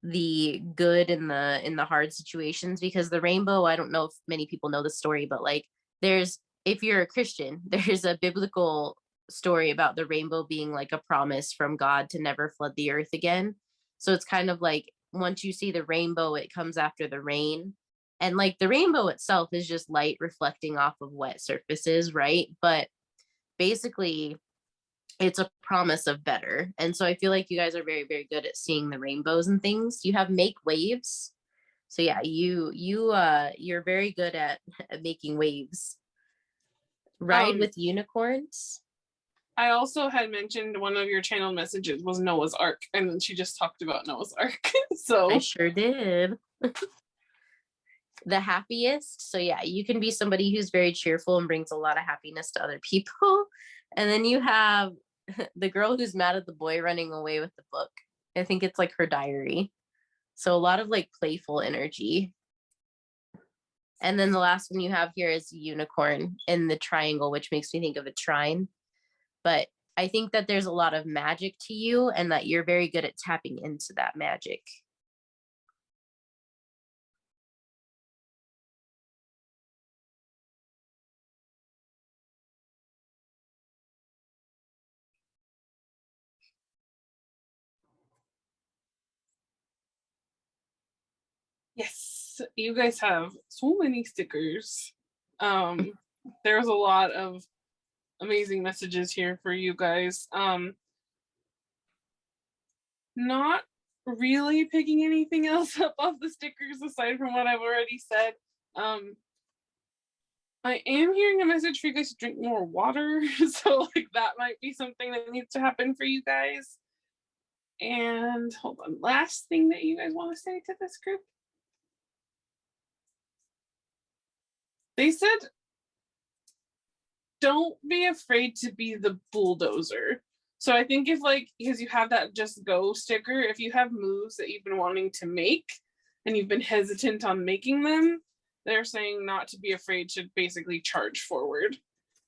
the good in the hard situations, because the rainbow, I don't know if many people know the story, but like there's, if you're a Christian, there's a biblical story about the rainbow being like a promise from God to never flood the earth again. So it's kind of like once you see the rainbow, it comes after the rain. And like the rainbow itself is just light reflecting off of wet surfaces, right? But basically, it's a promise of better. And so I feel like you guys are very, very good at seeing the rainbows and things. You have make waves. So yeah, you're very good at making waves. Ride with unicorns. I also had mentioned one of your channel messages was Noah's Ark, and then she just talked about Noah's Ark. So I sure did. The happiest. So yeah, you can be somebody who's very cheerful and brings a lot of happiness to other people. And then you have the girl who's mad at the boy running away with the book. I think it's like her diary. So a lot of like playful energy. And then the last one you have here is unicorn in the triangle, which makes me think of a trine. But I think that there's a lot of magic to you and that you're very good at tapping into that magic. Yes, you guys have so many stickers. There's a lot of amazing messages here for you guys. Not really picking anything else up off the stickers aside from what I've already said. I am hearing a message for you guys to drink more water. So like that might be something that needs to happen for you guys. And hold on, last thing that you guys want to say to this group? They said, don't be afraid to be the bulldozer. So I think if like, because you have that just go sticker, if you have moves that you've been wanting to make and you've been hesitant on making them, they're saying not to be afraid to basically charge forward.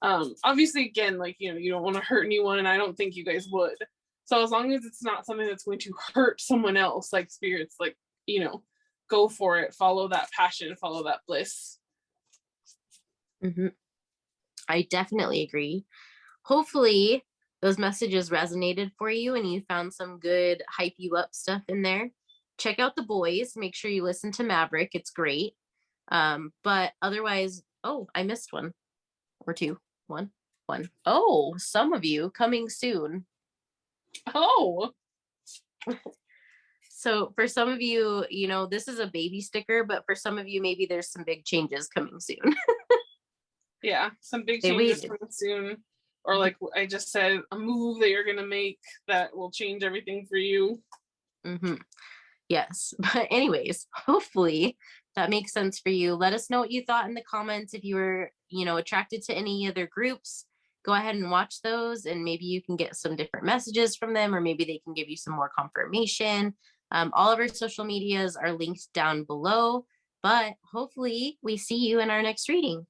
Obviously, again, like, you know, you don't want to hurt anyone, and I don't think you guys would. So as long as it's not something that's going to hurt someone else, like spirits, like, you know, go for it, follow that passion, follow that bliss. Mm-hmm. I definitely agree. Hopefully those messages resonated for you and you found some good hype you up stuff in there. check out the Boyz. Make sure you listen to Maverick. It's great. But otherwise, oh, I missed one or two. One. Oh, some of you coming soon. Oh. So for some of you, you know, this is a baby sticker, but for some of you, maybe there's some big changes coming soon. Yeah, some big They changes waited. coming soon. Or like I just said, a move that you're gonna make that will change everything for you. Mm-hmm. Yes. But anyways, hopefully that makes sense for you. Let us know what you thought in the comments. If you were, you know, attracted to any other groups, go ahead and watch those and maybe you can get some different messages from them, or maybe they can give you some more confirmation. All of our social medias are linked down below, but hopefully we see you in our next reading.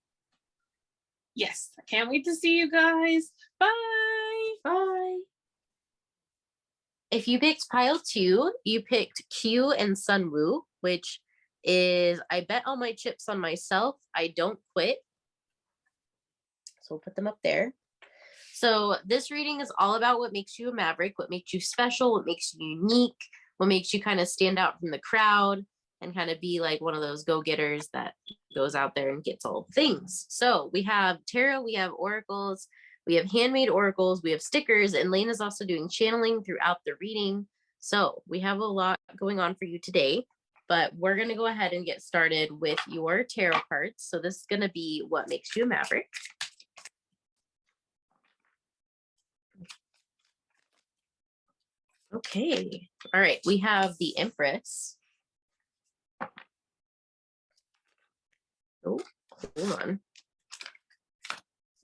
Yes, I can't wait to see you guys. Bye. Bye. If you picked pile 2, you picked Q and Sunwoo, which is I bet all my chips on myself. I don't quit. So we'll put them up there. So this reading is all about what makes you a maverick, what makes you special, what makes you unique, what makes you kind of stand out from the crowd and kind of be like one of those go-getters that goes out there and gets all things. So we have tarot, we have oracles, we have handmade oracles, we have stickers, and Laina's also doing channeling throughout the reading. So we have a lot going on for you today, but we're going to go ahead and get started with your tarot cards. So this is going to be what makes you a maverick. Okay. All right. We have the Empress. Oh, hold on.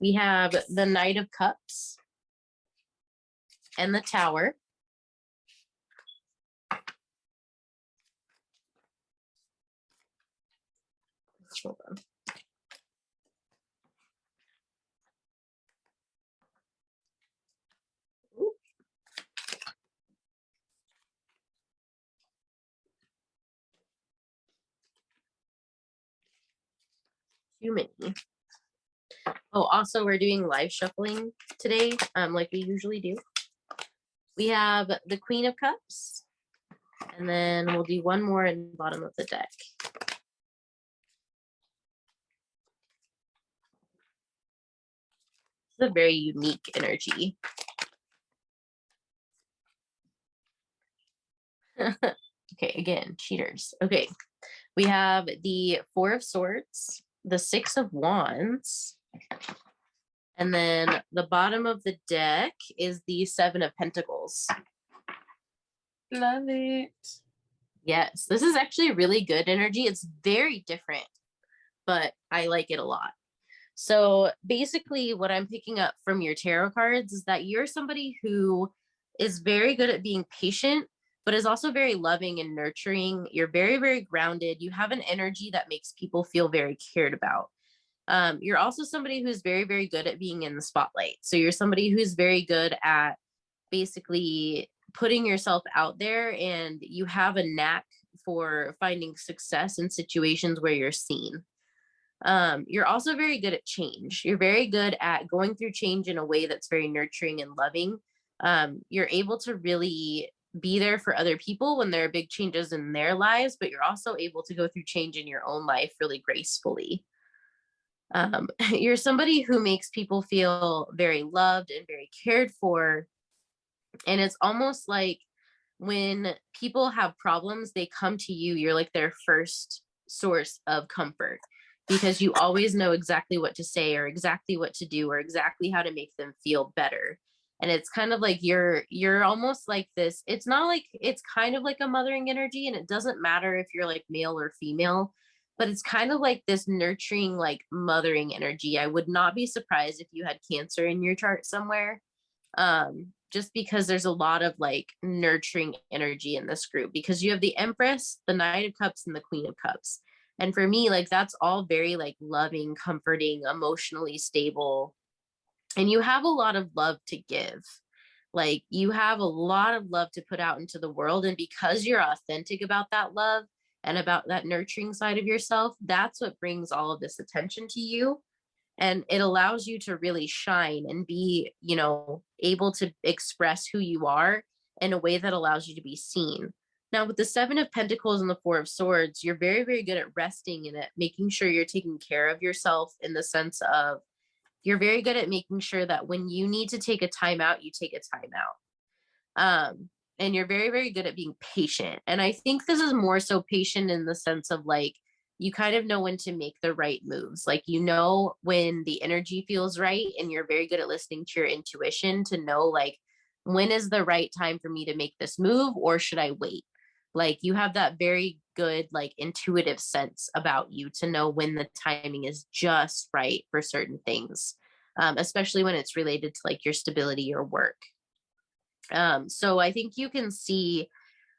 We have the Knight of Cups and the Tower. Hold on. Ooh. Too many. Oh, also we're doing live shuffling today, like we usually do. We have the Queen of Cups, and then we'll do one more in the bottom of the deck. It's a very unique energy. Okay, again, cheaters. Okay, we have the Four of Swords, the Six of Wands, and then the bottom of the deck is the Seven of Pentacles. Love it. Yes, this is actually really good energy. It's very different, but I like it a lot. So basically what I'm picking up from your tarot cards is that you're somebody who is very good at being patient, but is also very loving and nurturing. You're very, very grounded. You have an energy that makes people feel very cared about. You're also somebody who's very, very good at being in the spotlight. So you're somebody who's very good at basically putting yourself out there, and you have a knack for finding success in situations where you're seen. You're also very good at change. You're very good at going through change in a way that's very nurturing and loving. You're able to really be there for other people when there are big changes in their lives, but you're also able to go through change in your own life really gracefully. You're somebody who makes people feel very loved and very cared for. And it's almost like when people have problems, they come to you. You're like their first source of comfort because you always know exactly what to say or exactly what to do or exactly how to make them feel better. And it's kind of like you're almost like this. It's not like, it's kind of like a mothering energy, and it doesn't matter if you're like male or female, but it's kind of like this nurturing, like mothering energy. I would not be surprised if you had Cancer in your chart somewhere. Just because there's a lot of like nurturing energy in this group, because you have the Empress, the Knight of Cups, and the Queen of Cups. And for me, like that's all very like loving, comforting, emotionally stable. And you have a lot of love to give. Like you have a lot of love to put out into the world. And because you're authentic about that love and about that nurturing side of yourself, that's what brings all of this attention to you. And it allows you to really shine and be, you know, able to express who you are in a way that allows you to be seen. Now, with the Seven of Pentacles and the Four of Swords, you're very, very good at resting in it, making sure you're taking care of yourself in the sense of you're very good at making sure that when you need to take a time out, you take a time out. And you're very, very good at being patient. And I think this is more so patient in the sense of like, you kind of know when to make the right moves. Like, you know, when the energy feels right, and you're very good at listening to your intuition to know, like, when is the right time for me to make this move, or should I wait? Like, you have that very good, like, intuitive sense about you to know when the timing is just right for certain things, especially when it's related to like your stability or work. So I think you can see,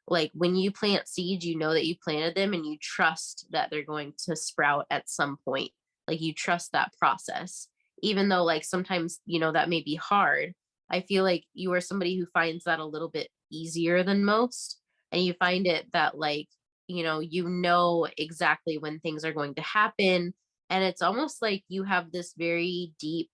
like, when you plant seeds, you know that you planted them and you trust that they're going to sprout at some point. Like, you trust that process, even though like sometimes, you know, that may be hard. I feel like you are somebody who finds that a little bit easier than most. And you find it that, like, you know exactly when things are going to happen. And it's almost like you have this very deep,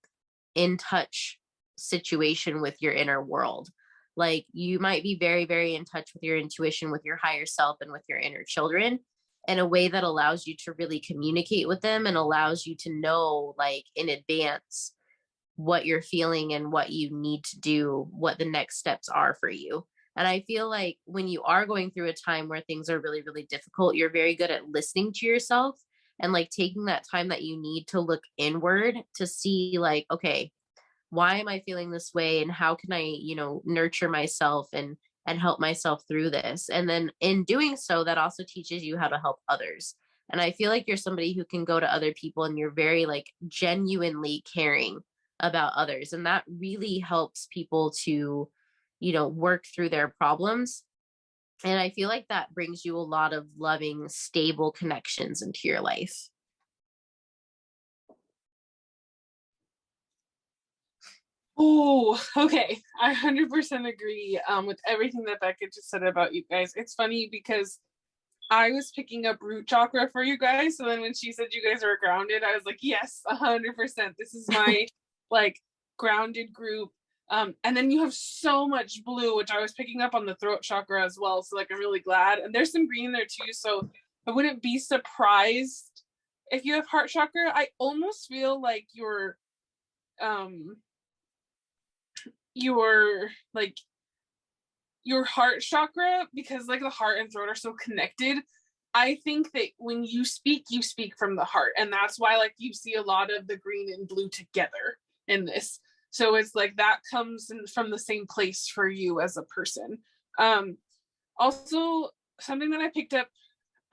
in touch situation with your inner world. Like, you might be very, very in touch with your intuition, with your higher self, and with your inner children in a way that allows you to really communicate with them and allows you to know, like, in advance what you're feeling and what you need to do, what the next steps are for you. And I feel like when you are going through a time where things are really, really difficult, you're very good at listening to yourself and like taking that time that you need to look inward to see, like, okay, why am I feeling this way, and how can I, nurture myself and help myself through this. And then in doing so, that also teaches you how to help others. And I feel like you're somebody who can go to other people and you're very, like, genuinely caring about others, and that really helps people to, work through their problems. And I feel like that brings you a lot of loving, stable connections into your life. Oh, okay. I 100% agree with everything that Bekah just said about you guys. It's funny because I was picking up root chakra for you guys. So then when she said you guys are grounded, I was like, yes, 100%. This is my like grounded group. And then you have so much blue, which I was picking up on the throat chakra as well. So like, I'm really glad. And there's some green there too. So I wouldn't be surprised if you have heart chakra. I almost feel like your like your heart chakra, because like the heart and throat are so connected. I think that when you speak from the heart, and that's why like you see a lot of the green and blue together in this. So it's like that comes from the same place for you as a person. Also, something that I picked up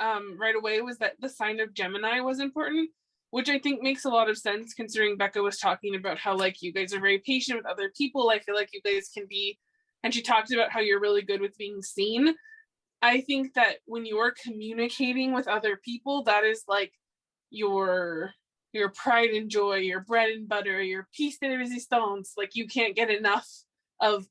right away was that the sign of Gemini was important, which I think makes a lot of sense considering Bekah was talking about how like you guys are very patient with other people. I feel like you guys can be, and she talked about how you're really good with being seen. I think that when you're communicating with other people, that is like your pride and joy, your bread and butter, your piece de resistance. Like, you can't get enough of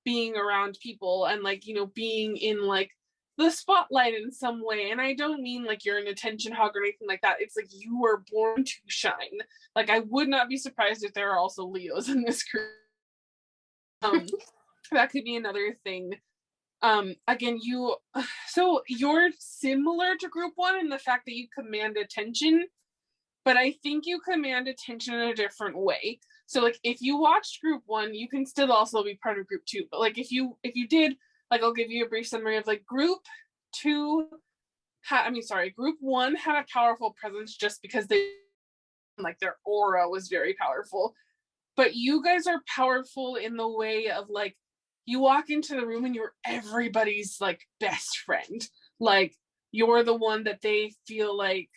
being around people and like, being in like the spotlight in some way. And I don't mean like you're an attention hog or anything like that. It's like you were born to shine. Like, I would not be surprised if there are also Leos in this group. That could be another thing. Again, so you're similar to group one in the fact that you command attention, but I think you command attention in a different way. So like, if you watched group one, you can still also be part of group two. But like, if you did, like, I'll give you a brief summary of like group one had a powerful presence just because they, like, their aura was very powerful. But you guys are powerful in the way of like, you walk into the room and you're everybody's like best friend. Like, you're the one that they feel like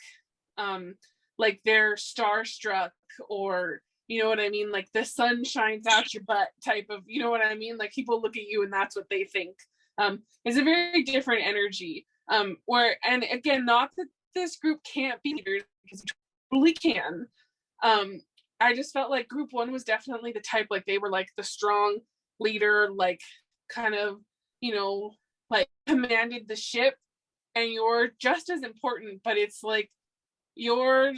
they're starstruck, or you know what I mean, like the sun shines out your butt type of, you know what I mean, like people look at you and that's what they think. It's a very different energy. And again, not that this group can't be leaders, because you totally can. I just felt like group one was definitely the type, like they were like the strong leader, like kind of, like commanded the ship, and you're just as important, but it's like you're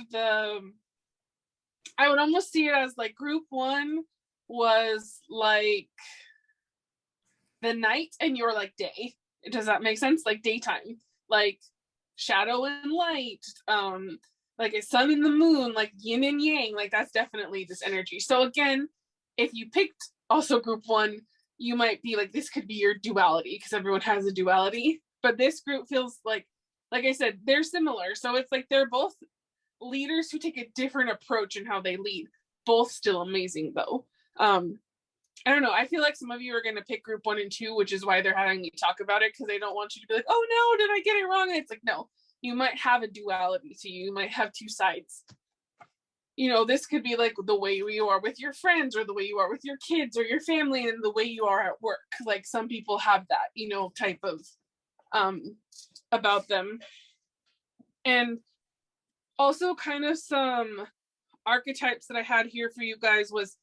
I would almost see it as like group one was like the night and you're like day. Does that make sense? Like daytime, like shadow and light, like a sun and the moon, like yin and yang, like that's definitely this energy. So again, if you picked also group one, you might be like, this could be your duality because everyone has a duality. But this group feels like I said, they're similar. So it's like they're both leaders who take a different approach in how they lead. Both still amazing though. I don't know. I feel like some of you are going to pick group 1 and 2, which is why they're having me talk about it, because they don't want you to be like, oh no, did I get it wrong? And it's like, no, you might have a duality to you. You might have two sides. You know, this could be like the way you are with your friends, or the way you are with your kids or your family, and the way you are at work. Like some people have that, you know, type of about them. And also kind of some archetypes that I had here for you guys was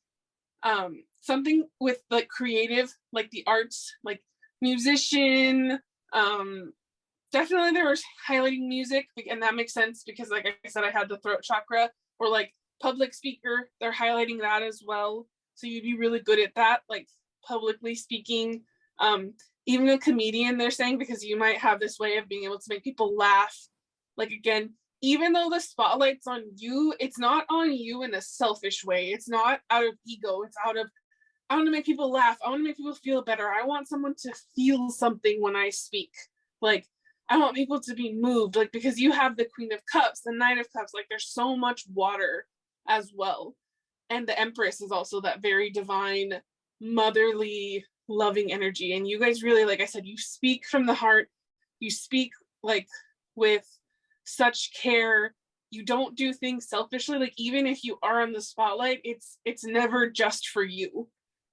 something with like creative, like the arts, like musician. Definitely there was highlighting music, and that makes sense because like I said, I had the throat chakra, or like public speaker, they're highlighting that as well. So you'd be really good at that, like publicly speaking. Even a comedian, they're saying, because you might have this way of being able to make people laugh. Like again, even though the spotlight's on you, it's not on you in a selfish way. It's not out of ego. It's out of, I want to make people laugh. I want to make people feel better. I want someone to feel something when I speak. Like, I want people to be moved. Like, because you have the Queen of Cups, the Knight of Cups, like there's so much water as well. And the Empress is also that very divine, motherly, loving energy. And you guys really, like I said, you speak from the heart. You speak like with such care. You don't do things selfishly. Like even if you are on the spotlight, it's never just for you.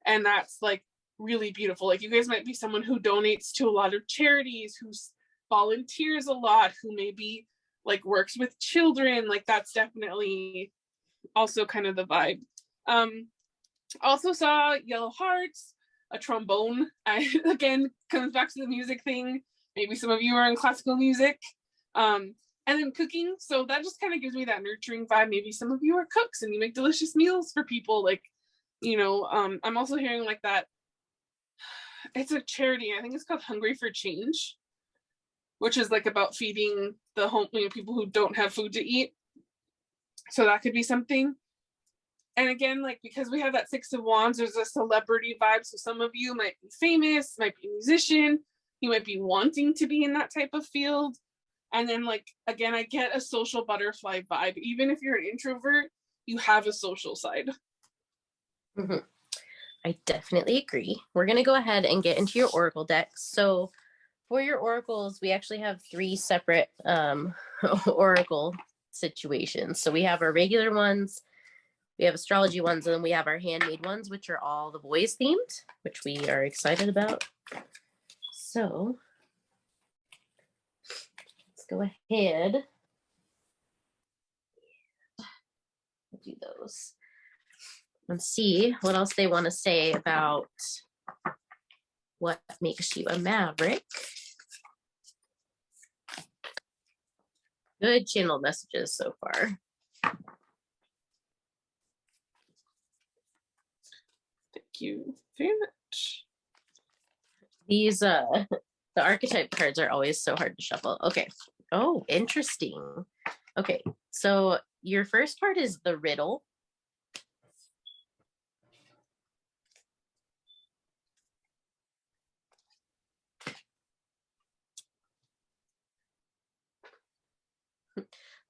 And that's like really beautiful. Like you guys might be someone who donates to a lot of charities, who volunteers a lot, who maybe like works with children. Like that's definitely also kind of the vibe. Also saw yellow hearts, a trombone. I again comes back to the music thing. Maybe some of you are in classical music. And then cooking. So that just kind of gives me that nurturing vibe. Maybe some of you are cooks and you make delicious meals for people. Like, you know, I'm also hearing like that. It's a charity. I think it's called Hungry for Change, which is like about feeding the home, you know, people who don't have food to eat. So that could be something. And again, like because we have that Six of Wands, there's a celebrity vibe. So some of you might be famous, might be a musician. You might be wanting to be in that type of field. And then like, again, I get a social butterfly vibe. Even if you're an introvert, you have a social side. Mm-hmm. I definitely agree. We're going to go ahead and get into your oracle decks. So for your oracles, we actually have 3 separate oracle situations. So we have our regular ones, we have astrology ones, and then we have our handmade ones, which are all the boys themed, which we are excited about. So let's go ahead and do those and see what else they want to say about what makes you a maverick. Good channel messages so far. Thank you very much. These the archetype cards are always so hard to shuffle. Okay. Oh, interesting. Okay, so your first card is the riddle.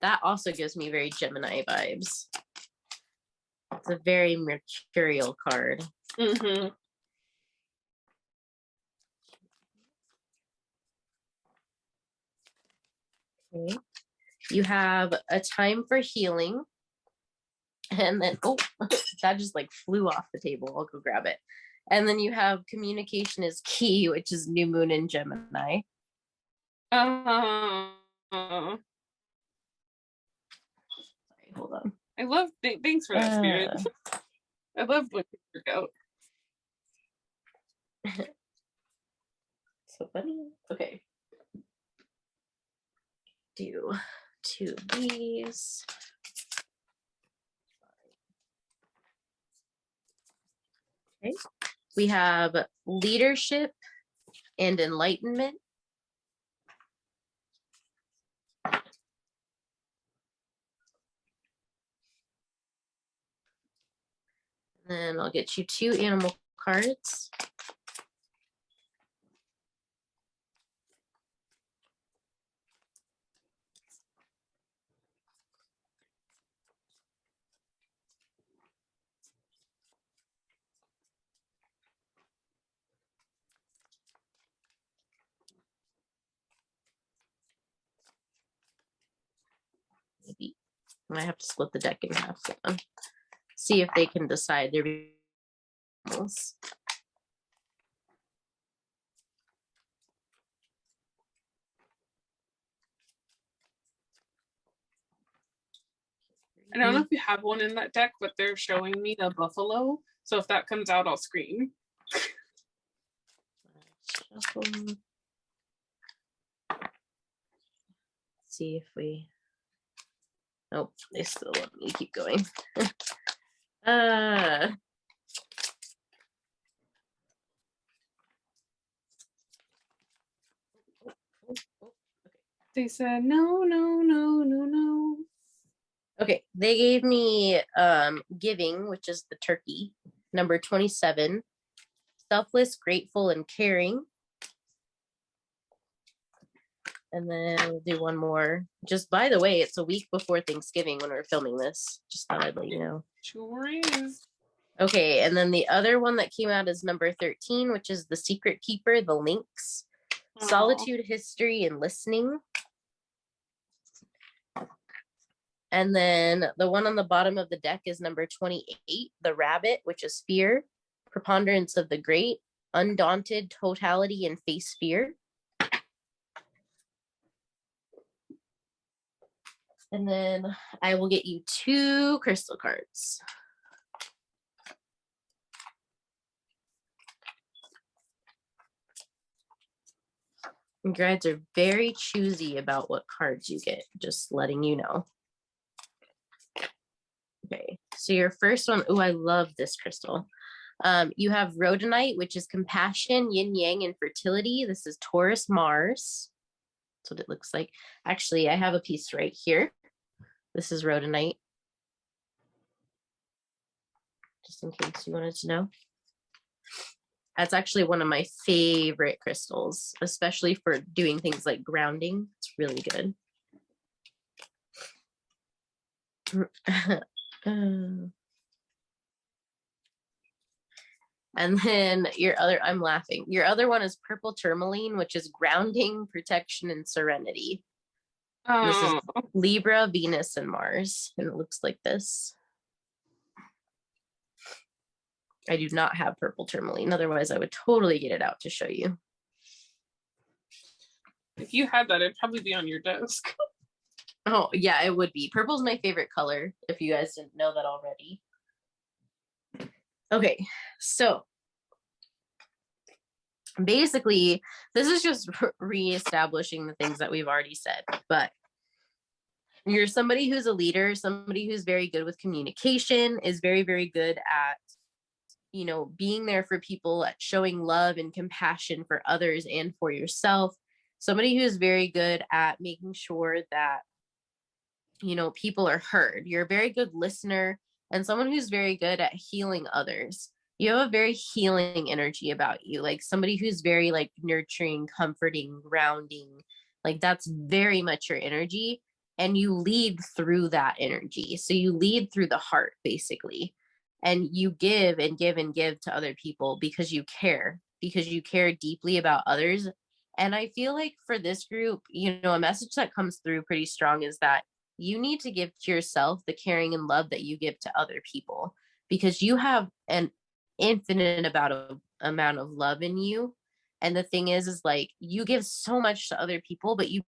That also gives me very Gemini vibes. It's a very mercurial card. Mm-hmm. Okay. You have a time for healing. And then, oh, that just like flew off the table. I'll go grab it. And then you have communication is key, which is new moon in Gemini. Sorry, hold on. I love, thanks for that, Spirit. I love when things work out. So funny. Okay. Do 2 of these. Okay. We have leadership and enlightenment. And I'll get you 2 animal cards. Maybe I might have to split the deck in half. So see if they can decide their animals. I don't know if you have one in that deck, but they're showing me a buffalo. So if that comes out, I'll scream. See if we. Nope, they still want me to keep going. They said no, no, no, no, no. Okay, they gave me giving, which is the turkey, number 27, selfless, grateful, and caring. And then we'll do one more. Just by the way, it's a week before Thanksgiving when we're filming this. Just thought I'd let you know. Sure is. Okay, and then the other one that came out is number 13, which is the secret keeper, the lynx. Aww. Solitude, history, and listening. And then the one on the bottom of the deck is number 28, the rabbit, which is fear, preponderance of the great, undaunted, totality, and face fear. And then I will get you 2 crystal cards. And guides are very choosy about what cards you get, just letting you know. Okay, so your first one, oh, I love this crystal. You have rhodonite, which is compassion, yin yang, and fertility. This is Taurus Mars. That's what it looks like. Actually, I have a piece right here. This is rhodonite. Just in case you wanted to know. That's actually one of my favorite crystals, especially for doing things like grounding. It's really good. And then your other, I'm laughing. Your other one is purple tourmaline, which is grounding, protection, and serenity. And this is Libra, Venus, and Mars. And it looks like this. I do not have purple tourmaline. Otherwise, I would totally get it out to show you. If you had that, it'd probably be on your desk. Oh, yeah, it would be. Purple's my favorite color, if you guys didn't know that already. Okay, so basically, this is just reestablishing the things that we've already said, but you're somebody who's a leader, somebody who's very good with communication, is very, very good at, you know, being there for people, at showing love and compassion for others and for yourself. Somebody who's very good at making sure that, you know, people are heard. You're a very good listener and someone who's very good at healing others. You have a very healing energy about you, like somebody who's very like nurturing, comforting, grounding. Like that's very much your energy. And you lead through that energy. So you lead through the heart, basically. And you give and give and give to other people because you care deeply about others. And I feel like for this group, you know, a message that comes through pretty strong is that you need to give to yourself the caring and love that you give to other people, because you have an infinite amount of love in you. And the thing is like you give so much to other people, but you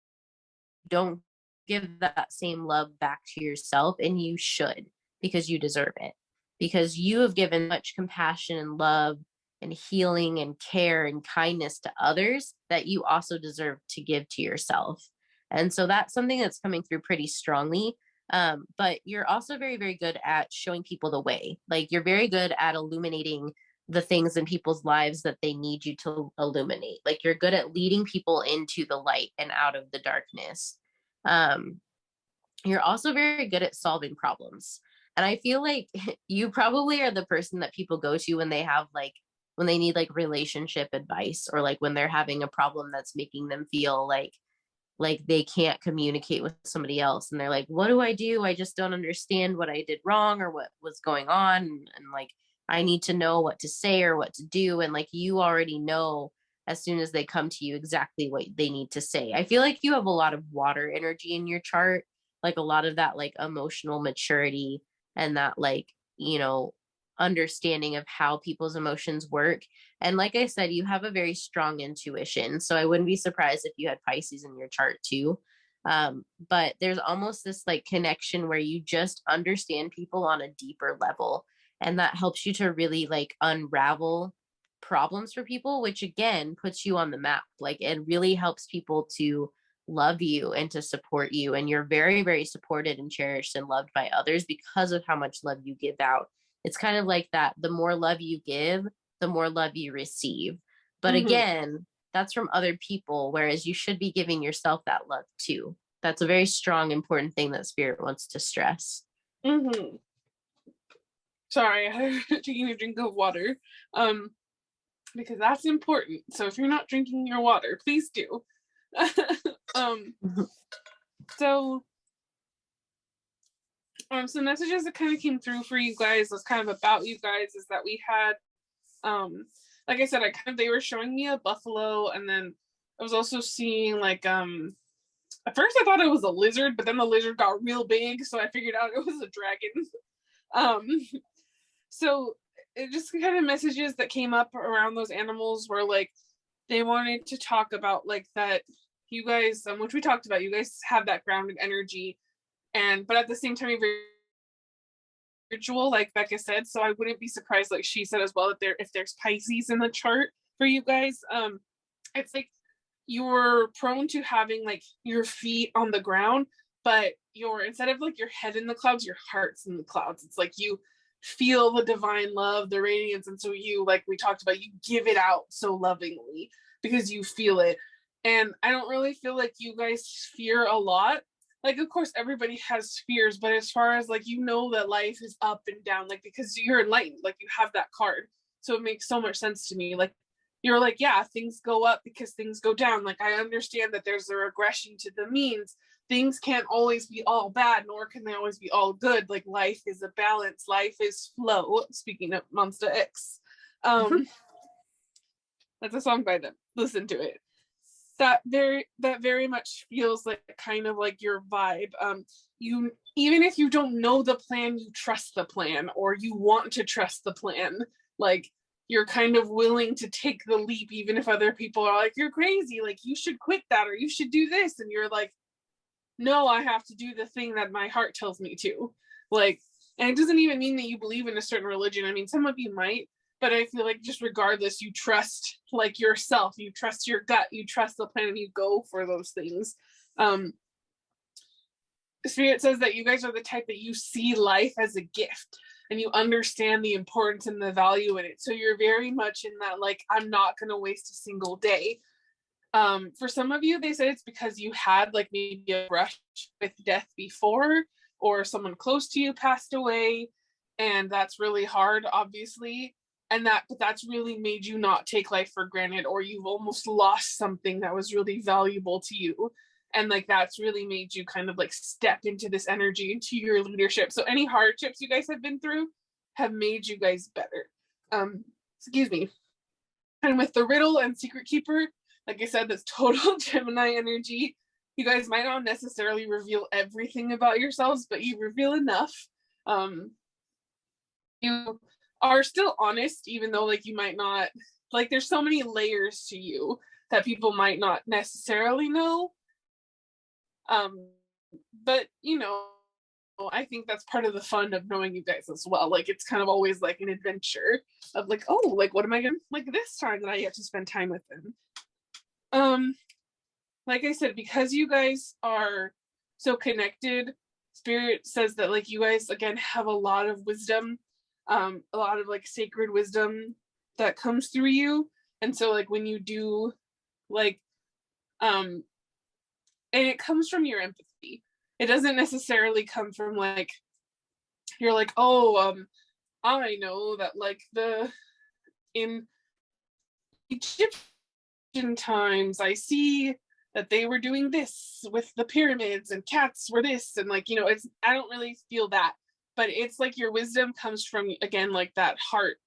don't give that same love back to yourself, and you should, because you deserve it, because you have given much compassion and love and healing and care and kindness to others that you also deserve to give to yourself. And so that's something that's coming through pretty strongly. But you're also very, very good at showing people the way. Like you're very good at illuminating the things in people's lives that they need you to illuminate. Like you're good at leading people into the light and out of the darkness. You're also very good at solving problems. And I feel like you probably are the person that people go to when they have like, when they need like relationship advice, or like when they're having a problem that's making them feel like they can't communicate with somebody else, and they're like, what do I do? I just don't understand what I did wrong or what was going on, and like I need to know what to say or what to do. And like you already know as soon as they come to you exactly what they need to say. I feel like you have a lot of water energy in your chart, like a lot of that like emotional maturity, and that like, you know, understanding of how people's emotions work. And like I said, you have a very strong intuition. So I wouldn't be surprised if you had Pisces in your chart too. But there's almost this like connection where you just understand people on a deeper level. And that helps you to really like unravel problems for people, which again puts you on the map. Like it really helps people to love you and to support you. And you're very, very supported and cherished and loved by others because of how much love you give out. It's kind of like that. The more love you give, the more love you receive. But Mm-hmm. again, that's from other people, whereas you should be giving yourself that love too. That's a very strong, important thing that Spirit wants to stress. Mm-hmm. Sorry, I'm taking a drink of water. Because that's important. So if you're not drinking your water, please do. So some messages that kind of came through for you guys was kind of about you guys is that we had like I said, they were showing me a buffalo, and then I was also seeing like at first I thought it was a lizard, but then the lizard got real big, so I figured out it was a dragon. So it just kind of messages that came up around those animals were like they wanted to talk about like that you guys, which we talked about, you guys have that grounded energy, and but at the same time you're very spiritual, like Bekah said. So I wouldn't be surprised, like she said as well, that if there's Pisces in the chart for you guys, it's like you're prone to having like your feet on the ground, but you're instead of like your head in the clouds, your heart's in the clouds. It's like you feel the divine love, the radiance, and so you, like we talked about, you give it out so lovingly because you feel it. And I don't really feel like you guys fear a lot. Like, of course, everybody has fears, but as far as like, you know that life is up and down, like because you're enlightened, like you have that card. So it makes so much sense to me. Like you're like, yeah, things go up because things go down. Like I understand that there's a regression to the means. Things can't always be all bad, nor can they always be all good. Like life is a balance. Life is flow. Speaking of Monster X. That's a song by them. Listen to it. That very much feels like kind of like your vibe. You, even if you don't know the plan, you trust the plan, or you want to trust the plan. Like you're kind of willing to take the leap, even if other people are like, you're crazy, like you should quit that, or you should do this, and you're like, no, I have to do the thing that my heart tells me to. Like, and it doesn't even mean that you believe in a certain religion. I mean, some of you might, but I feel like just regardless, you trust like yourself, you trust your gut, you trust the plan, and you go for those things. Spirit says that you guys are the type that you see life as a gift, and you understand the importance and the value in it. So you're very much in that, like, I'm not going to waste a single day. For some of you, they said it's because you had like maybe a brush with death before, or someone close to you passed away, and that's really hard, obviously. And that's really made you not take life for granted, or you've almost lost something that was really valuable to you. And like that's really made you kind of like step into this energy, into your leadership. So any hardships you guys have been through have made you guys better. Excuse me. And with the riddle and secret keeper, like I said, that's total Gemini energy. You guys might not necessarily reveal everything about yourselves, but you reveal enough. You are still honest, even though like you might not, like there's so many layers to you that people might not necessarily know. But you know, I think that's part of the fun of knowing you guys as well. Like it's kind of always like an adventure of like, oh, like what am I gonna like this time that I get to spend time with them. Like I said, because you guys are so connected, Spirit says that like you guys again have a lot of wisdom, a lot of like sacred wisdom that comes through you. And so like when you do like and it comes from your empathy. It doesn't necessarily come from like you're like, oh, I know that like in Egyptian times, I see that they were doing this with the pyramids and cats were this, and like, it's, I don't really feel that, but it's like your wisdom comes from, again, like that heart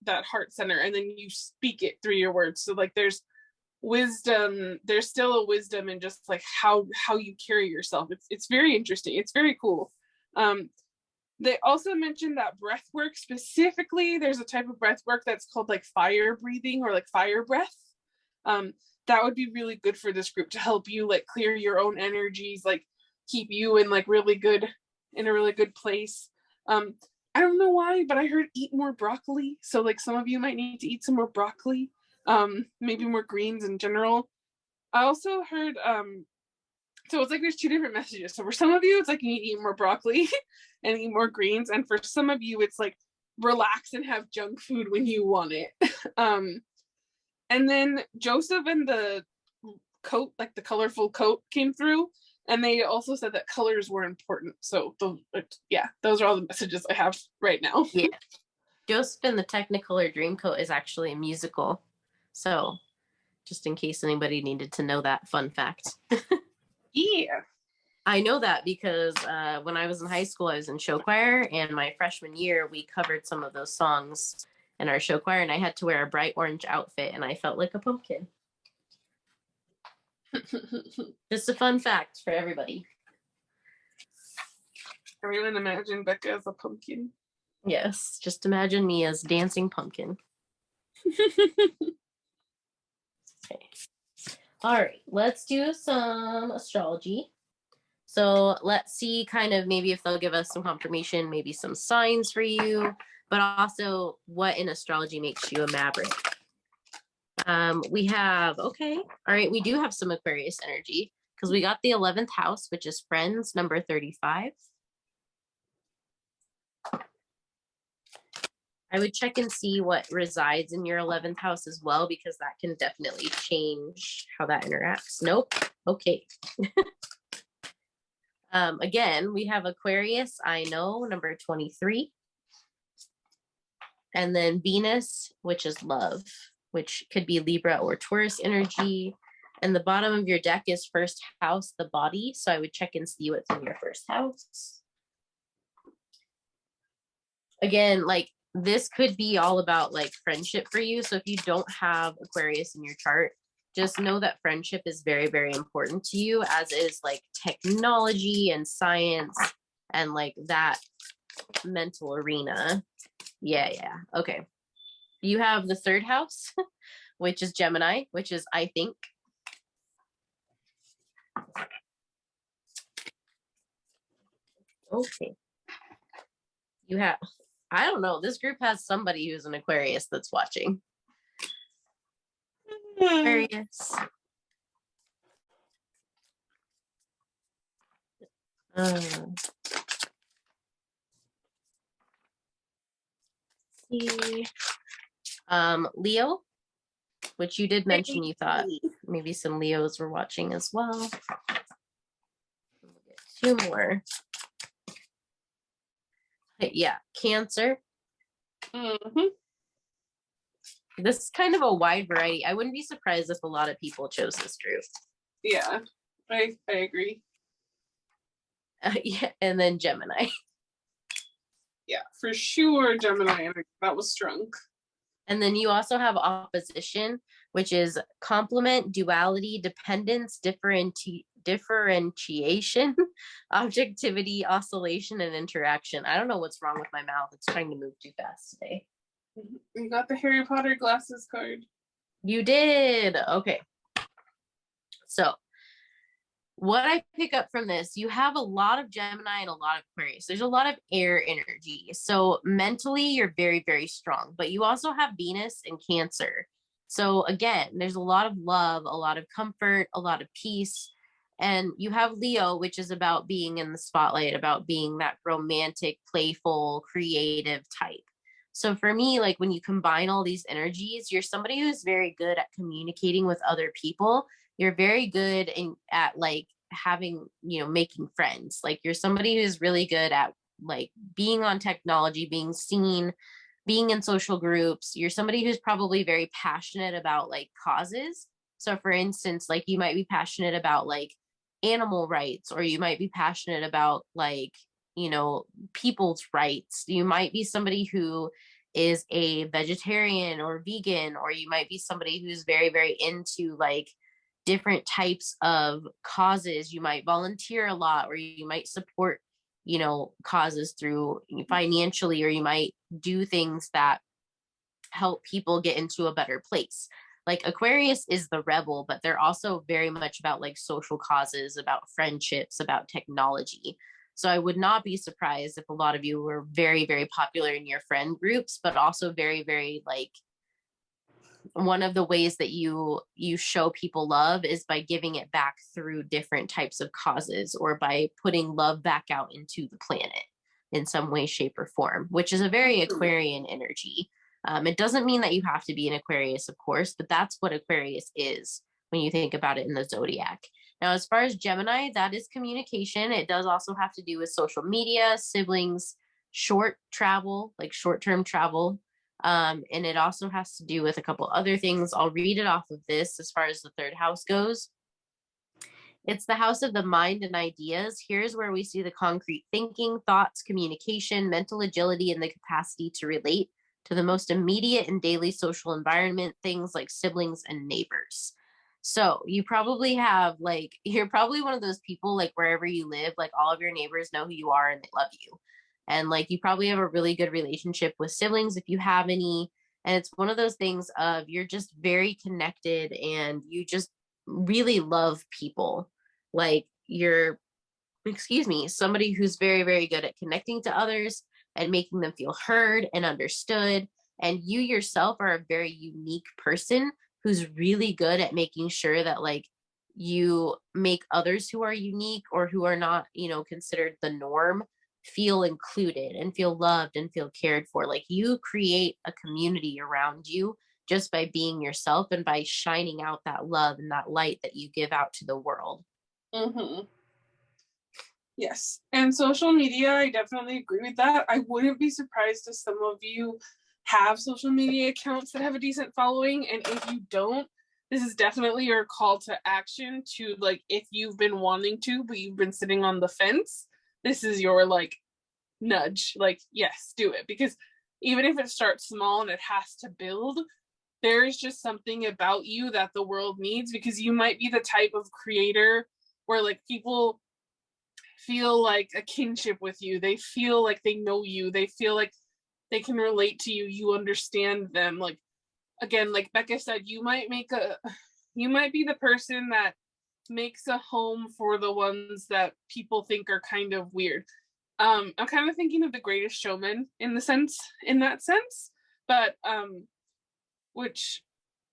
center, and then you speak it through your words. So like there's wisdom, there's still a wisdom in just like how you carry yourself. It's very interesting, it's very cool. They also mentioned that breath work specifically, there's a type of breath work that's called like fire breathing or like fire breath. That would be really good for this group to help you like clear your own energies, like keep you in like in a really good place. I don't know why, but I heard eat more broccoli. So like some of you might need to eat some more broccoli, maybe more greens in general. I also heard so it's like there's two different messages. So for some of you, it's like you need to eat more broccoli and eat more greens. And for some of you, it's like relax and have junk food when you want it. And then Joseph and the coat, like the colorful coat, came through. And they also said that colors were important. So those are all the messages I have right now. Yeah. Joseph and the Technicolor Dreamcoat is actually a musical. So just in case anybody needed to know that fun fact. Yeah. I know that because when I was in high school, I was in show choir, and my freshman year, we covered some of those songs in our show choir, and I had to wear a bright orange outfit, and I felt like a pumpkin. Just a fun fact for everybody. Everyone imagine Bekah as a pumpkin. Yes, just imagine me as dancing pumpkin. Okay. All right, let's do some astrology. So let's see kind of maybe if they'll give us some confirmation, maybe some signs for you, but also what in astrology makes you a maverick. We have, okay, all right, we do have some Aquarius energy because we got the 11th house, which is friends, number 35. I would check and see what resides in your 11th house as well, because that can definitely change how that interacts. Nope. Okay. Again, we have Aquarius, I know, number 23. And then Venus, which is love, which could be Libra or Taurus energy. And the bottom of your deck is first house, the body. So I would check and see what's in your first house. Again, like this could be all about like friendship for you. So if you don't have Aquarius in your chart, just know that friendship is very, very important to you, as is like technology and science and like that mental arena. Yeah. Okay. You have the third house, which is Gemini, which is I think. Okay. You have, I don't know, this group has somebody who's an Aquarius that's watching. Aquarius. See. Leo, which you did mention you thought maybe some Leos were watching as well. We'll get 2 more. Yeah, Cancer. Mm-hmm. This is kind of a wide variety. I wouldn't be surprised if a lot of people chose this group. Yeah, I agree. Yeah, and then Gemini. Yeah, for sure, Gemini. That was strong. And then you also have opposition, which is complement, duality, dependence, differentiation, objectivity, oscillation, and interaction. I don't know what's wrong with my mouth. It's trying to move too fast today. You got the Harry Potter glasses card. You did. Okay. So what I pick up from this, you have a lot of Gemini and a lot of Aquarius. There's a lot of air energy. So mentally, you're very, very strong, but you also have Venus and Cancer. So again, there's a lot of love, a lot of comfort, a lot of peace. And you have Leo, which is about being in the spotlight, about being that romantic, playful, creative type. So for me, like when you combine all these energies, you're somebody who's very good at communicating with other people. You're very good at like having, making friends. Like you're somebody who's really good at like being on technology, being seen, being in social groups. You're somebody who's probably very passionate about like causes. So for instance, like you might be passionate about like animal rights, or you might be passionate about like, you know, people's rights. You might be somebody who is a vegetarian or vegan, or you might be somebody who's very, very into like different types of causes. You might volunteer a lot, or you might support, you know, causes through financially, or you might do things that help people get into a better place. Like Aquarius is the rebel, but they're also very much about like social causes, about friendships, about technology. So I would not be surprised if a lot of you were very, very popular in your friend groups, but also very, very like, one of the ways that you show people love is by giving it back through different types of causes, or by putting love back out into the planet in some way, shape, or form, which is a very Aquarian energy. It doesn't mean that you have to be an Aquarius, of course, but that's what Aquarius is when you think about it in the zodiac. Now, as far as Gemini, that is communication. It does also have to do with social media, siblings, short travel, like short-term travel. And it also has to do with a couple other things. I'll read it off of this as far as the third house goes. It's the house of the mind and ideas. Here's where we see the concrete thinking, thoughts, communication, mental agility, and the capacity to relate to the most immediate and daily social environment, things like siblings and neighbors. So you probably have like, you're probably one of those people, like wherever you live, like all of your neighbors know who you are and they love you. And like you probably have a really good relationship with siblings if you have any. And it's one of those things of you're just very connected and you just really love people. Like you're, excuse me, somebody who's very, very good at connecting to others and making them feel heard and understood. And you yourself are a very unique person who's really good at making sure that like you make others who are unique or who are not, you know, considered the norm feel included and feel loved and feel cared for. Like you create a community around you just by being yourself and by shining out that love and that light that you give out to the world. Mm-hmm. Yes. And social media, I definitely agree with that. I wouldn't be surprised if some of you have social media accounts that have a decent following. And if you don't, this is definitely your call to action to like, if you've been wanting to, but you've been sitting on the fence, this is your like nudge. Like, yes, do it. Because even if it starts small and it has to build, there's just something about you that the world needs, because you might be the type of creator where like people feel like a kinship with you. They feel like they know you. They feel like they can relate to you. You understand them. Like, again, like Bekah said, you might be the person that makes a home for the ones that people think are kind of weird. I'm kind of thinking of The Greatest Showman in that sense, but which,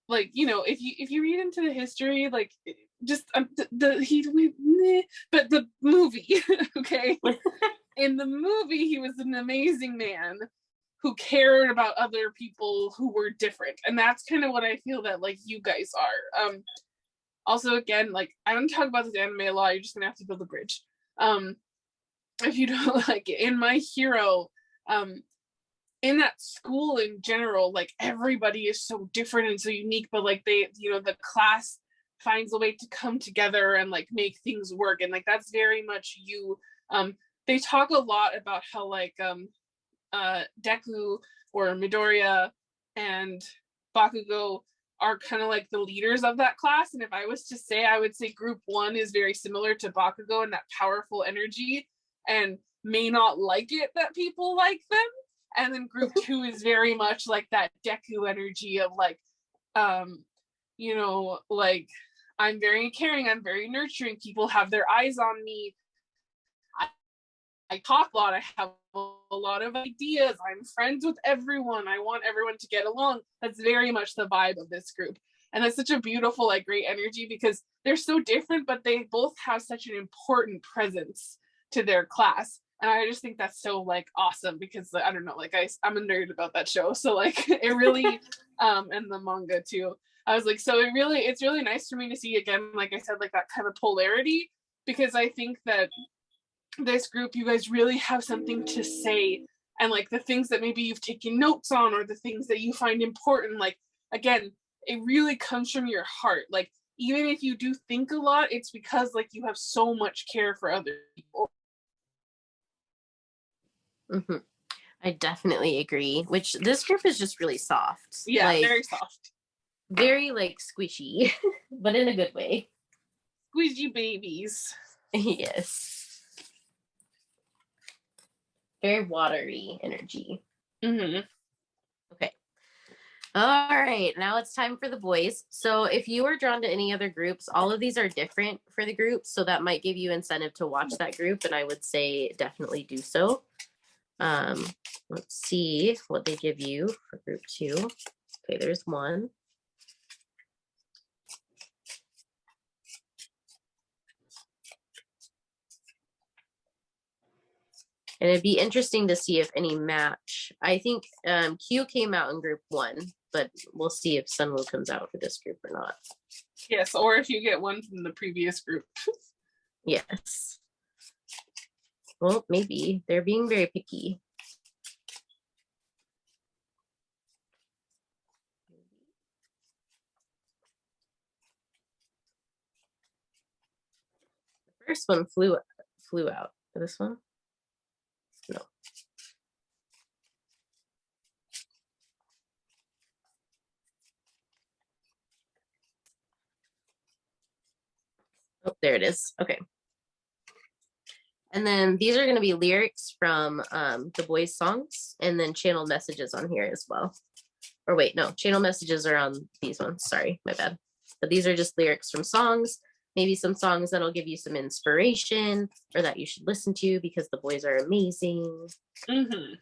like, you know, if you read into the history, like just but the movie, okay, in the movie he was an amazing man who cared about other people who were different, and that's kind of what I feel that like you guys are. Also, again, like I don't talk about this anime a lot. You're just gonna have to build a bridge. If you don't like it. In My Hero, in that school in general, like everybody is so different and so unique, but like they, you know, the class finds a way to come together and like make things work, and like that's very much you. They talk a lot about how like Deku or Midoriya and Bakugo are kind of like the leaders of that class, and if I was to say, I would say group 1 is very similar to Bakugo and that powerful energy, and may not like it that people like them. And then group 2 is very much like that Deku energy of like, you know, like I'm very caring, I'm very nurturing, people have their eyes on me, I talk a lot, I have a lot of ideas, I'm friends with everyone, I want everyone to get along. That's very much the vibe of this group. And it's such a beautiful, like great energy, because they're so different, but they both have such an important presence to their class. And I just think that's so like awesome, because I don't know, like I'm a nerd about that show. So like it really, and the manga too. I was like, so it's really nice for me to see again, like I said, like that kind of polarity, because I think that this group, you guys really have something to say, and like the things that maybe you've taken notes on, or the things that you find important, like again, it really comes from your heart. Like even if you do think a lot, it's because like you have so much care for other people. Mm-hmm. I definitely agree. Which this group is just really soft. Yeah, like, very soft. Very like squishy, but in a good way. Squeegee babies. Yes. Very watery energy. Mm-hmm. Okay. All right, now it's time for the boys. So if you are drawn to any other groups, all of these are different for the groups, so that might give you incentive to watch that group, and I would say definitely do so. Let's see what they give you for group 2. Okay, there's one. And it'd be interesting to see if any match. I think Q came out in group 1, but we'll see if Sunwoo comes out for this group or not. Yes, or if you get one from the previous group. Yes. Well, maybe. They're being very picky. The first one flew out. This one? No. Oh, there it is. Okay. And then these are going to be lyrics from the Boyz songs, and then channel messages on here as well. Or wait, no, channel messages are on these ones. Sorry, my bad. But these are just lyrics from songs, maybe some songs that'll give you some inspiration or that you should listen to because the Boyz are amazing. Mm-hmm.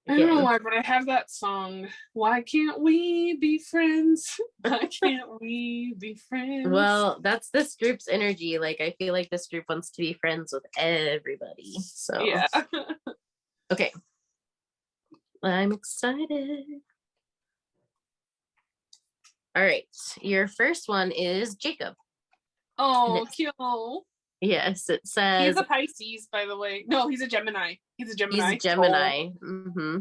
I don't know why, but I have that song. Why can't we be friends? Why can't we be friends? Well, that's this group's energy. Like, I feel like this group wants to be friends with everybody. So, yeah. Okay. I'm excited. All right. Your first one is Jacob. Oh, cute. Yes, it says. He's a Pisces, by the way. No, he's a Gemini. He's a Gemini. He's Gemini. Oh. Mm-hmm.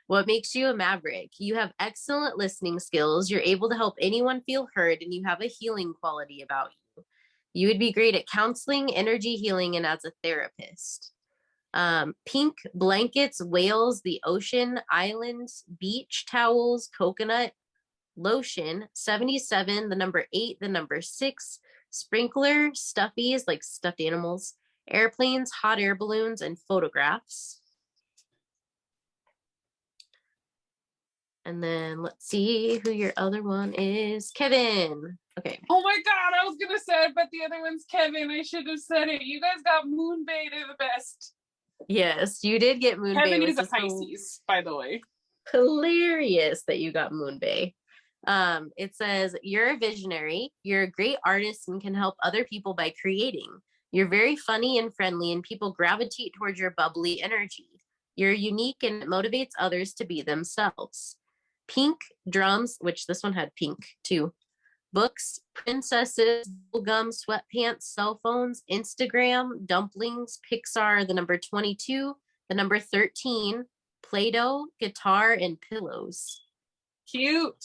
What makes you a maverick? You have excellent listening skills. You're able to help anyone feel heard, and you have a healing quality about you. You would be great at counseling, energy healing, and as a therapist. Pink blankets, whales, the ocean, islands, beach towels, coconut, lotion, 77, the number 8, the number 6, sprinkler, stuffies, like stuffed animals, airplanes, hot air balloons, and photographs. And then let's see who your other one is. Kevin. Okay. Oh my God, I was going to say, but the other one's Kevin. I should have said it. You guys got Moonbay. They're the best. Yes, you did get Moonbay. Kevin is a Pisces, by the way. Hilarious that you got Moonbay. It says, you're a visionary. You're a great artist and can help other people by creating. You're very funny and friendly, and people gravitate towards your bubbly energy. You're unique and it motivates others to be themselves. Pink drums, which this one had pink too. Books, princesses, gum, sweatpants, cell phones, Instagram, dumplings, Pixar, the number 22, the number 13, Play-Doh, guitar, and pillows. Cute.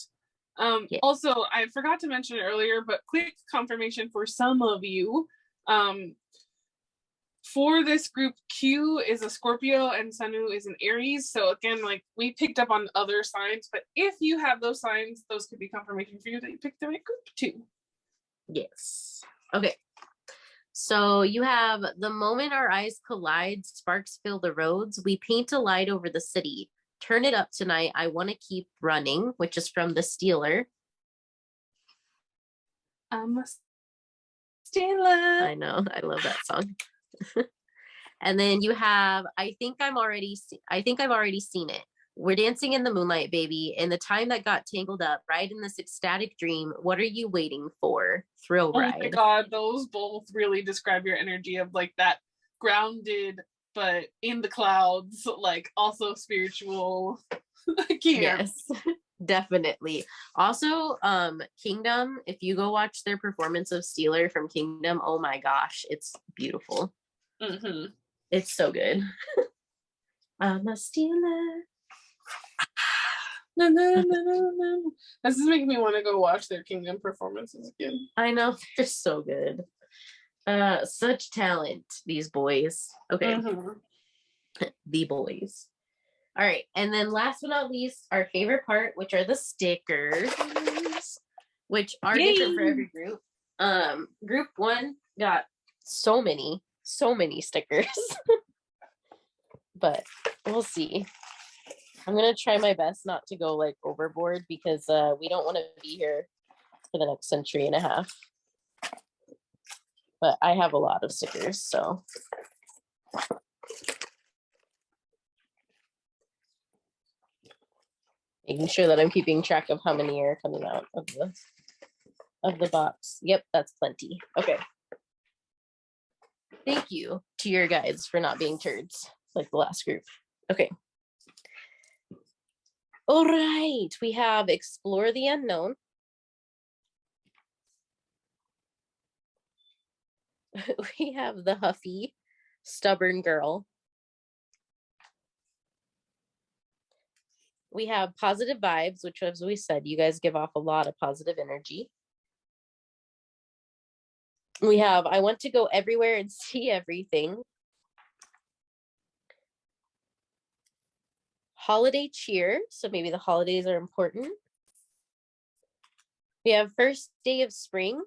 Yeah. Also, I forgot to mention it earlier, but quick confirmation for some of you. For this group, Q is a Scorpio and Sunwoo is an Aries. So again, like we picked up on other signs, but if you have those signs, those could be confirmation for you that you picked the right group too. Yes. Okay. So you have the moment our eyes collide, sparks fill the roads. We paint a light over the city. Turn it up tonight. I want to keep running, which is from the Stealer. I'm a Stealer. I know. I love that song. And then you have I think I've already seen it. We're dancing in the moonlight, baby. In the time that got tangled up, right in this ecstatic dream. What are you waiting for? Thrill ride. Oh my God, those both really describe your energy of like that grounded, but in the clouds, like also spiritual. I can't. Yes. Definitely. Also, Kingdom, if you go watch their performance of Stealer from Kingdom, oh my gosh, it's beautiful. Mm-hmm. It's so good. I'm a stealer. This is making me want to go watch their Kingdom performances again. I know, they're so good. Such talent, these boys. Okay. The boys. All right, and then last but not least, our favorite part, which are the stickers, which are different for every group. Group 1 got so many stickers. But we'll see. I'm gonna try my best not to go like overboard because we don't want to be here for the next century and a half. But I have a lot of stickers, so making sure that I'm keeping track of how many are coming out of the box. Yep, that's plenty. Okay. Thank you to your guides for not being turds like the last group. Okay. All right, we have Explore the Unknown. We have the Huffy, Stubborn Girl. We have Positive Vibes, which, as we said, you guys give off a lot of positive energy. We have I Want to Go Everywhere and See Everything. Holiday Cheer, so maybe the holidays are important. We have First Day of Spring.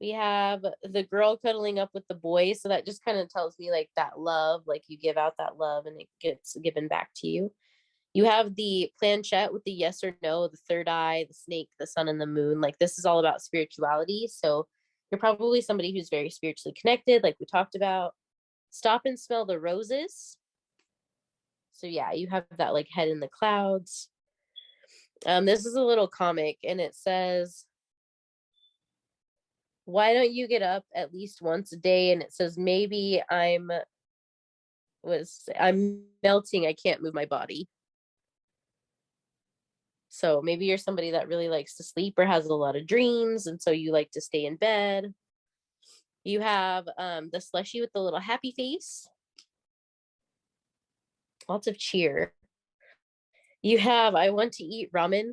We have the girl cuddling up with the boy, so that just kind of tells me like that love, like you give out that love and it gets given back to you. You have the planchette with the yes or no, the third eye, the snake, the sun, and the moon. Like this is all about spirituality. So you're probably somebody who's very spiritually connected, like we talked about. Stop and Smell the Roses. So yeah, you have that like head in the clouds. This is a little comic and it says, why don't you get up at least once a day? And it says, maybe I'm melting. I can't move my body. So maybe you're somebody that really likes to sleep or has a lot of dreams. And so you like to stay in bed. You have the slushy with the little happy face. Lots of cheer. You have I Want to Eat Ramen.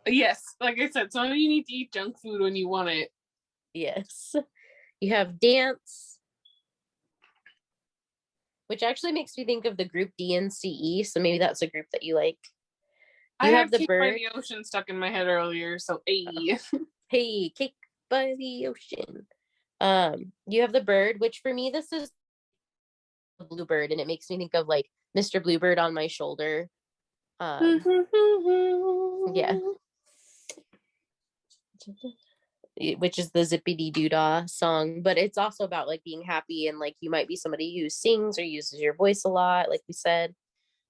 Yes, like I said, some of you need to eat junk food when you want it. Yes. You have Dance, which actually makes me think of the group DNCE. So maybe that's a group that you like. I have the Cake by the Ocean stuck in my head earlier, so hey. Hey, Cake by the Ocean. You have the Bird, which for me, this is the Bluebird, and it makes me think of like Mr. Bluebird on my shoulder. Yeah. Which is the Zippity Doodah song, but it's also about like being happy and like you might be somebody who sings or uses your voice a lot, like we said.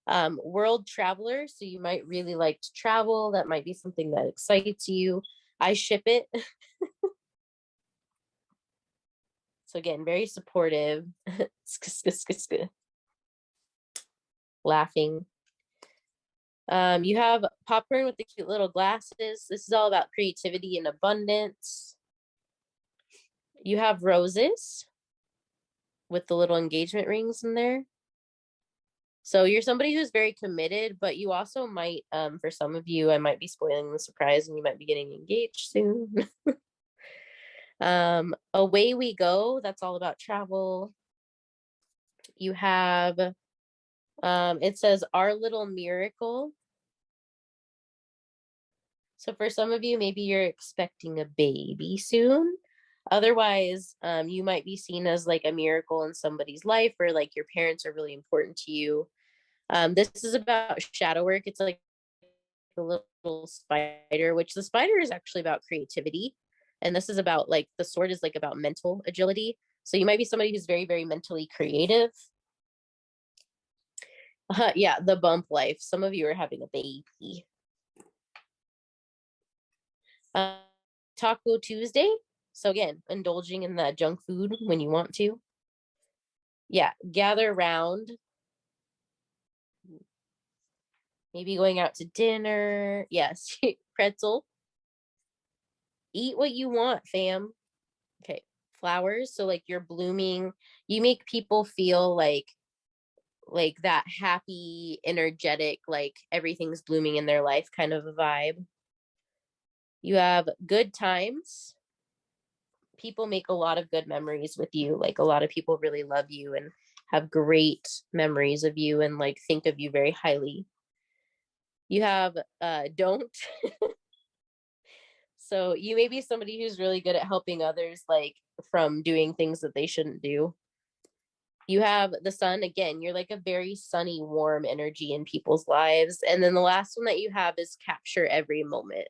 World Traveler, so you might really like to travel. That might be something that excites you. I ship it. So again, very supportive. Laughing. You have Popcorn with the cute little glasses. This is all about creativity and abundance. You have Roses with the little engagement rings in there. So you're somebody who's very committed, but you also might, for some of you, I might be spoiling the surprise and you might be getting engaged soon. Away We Go. That's all about travel. You have, it says Our Little Miracle. So for some of you, maybe you're expecting a baby soon. Otherwise, you might be seen as like a miracle in somebody's life, or like your parents are really important to you. This is about shadow work. It's like the little spider, which the spider is actually about creativity. And this is about like the sword is like about mental agility. So you might be somebody who's very, very mentally creative. Yeah, the bump life. Some of you are having a baby. Taco Tuesday. So again, indulging in that junk food when you want to. Yeah, Gather Round. Maybe going out to dinner. Yes, pretzel. Eat what you want, fam. Okay, flowers. So like you're blooming. You make people feel like that happy, energetic, like everything's blooming in their life kind of a vibe. You have good times. People make a lot of good memories with you. Like a lot of people really love you and have great memories of you and like think of you very highly. You have don't. So you may be somebody who's really good at helping others, like from doing things that they shouldn't do. You have the sun. Again, you're like a very sunny, warm energy in people's lives. And then the last one that you have is capture every moment.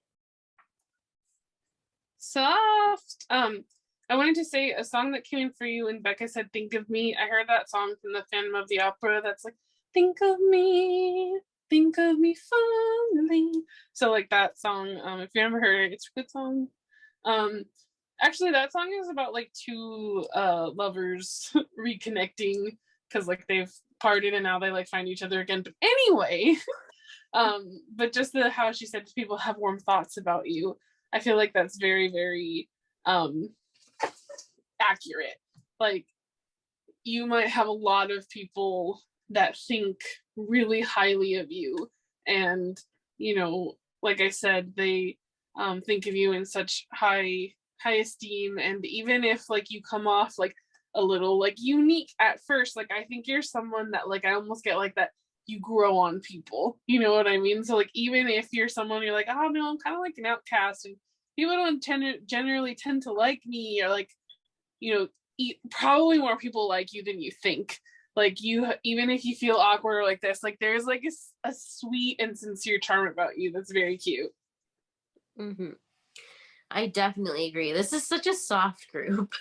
Soft. I wanted to say a song that came in for you and Bekah said think of me. I heard that song from the Phantom of the Opera that's like think of me fondly. So like that song, if you ever heard it, it's a good song. Actually that song is about like two lovers reconnecting because like they've parted and now they like find each other again. But anyway, but just the how she said people have warm thoughts about you. I feel like that's very, very accurate. Like you might have a lot of people that think really highly of you, and you know, like I said, they think of you in such high esteem. And even if like you come off like a little like unique at first, like I think you're someone that like I almost get like that you grow on people, you know what I mean? So like even if you're someone you're like, oh no, I'm kind of like an outcast and people don't generally tend to like me, or like, you know, probably more people like you than you think. Like you, even if you feel awkward or like this, like there's like a sweet and sincere charm about you that's very cute. Mm-hmm. I definitely agree. This is such a soft group.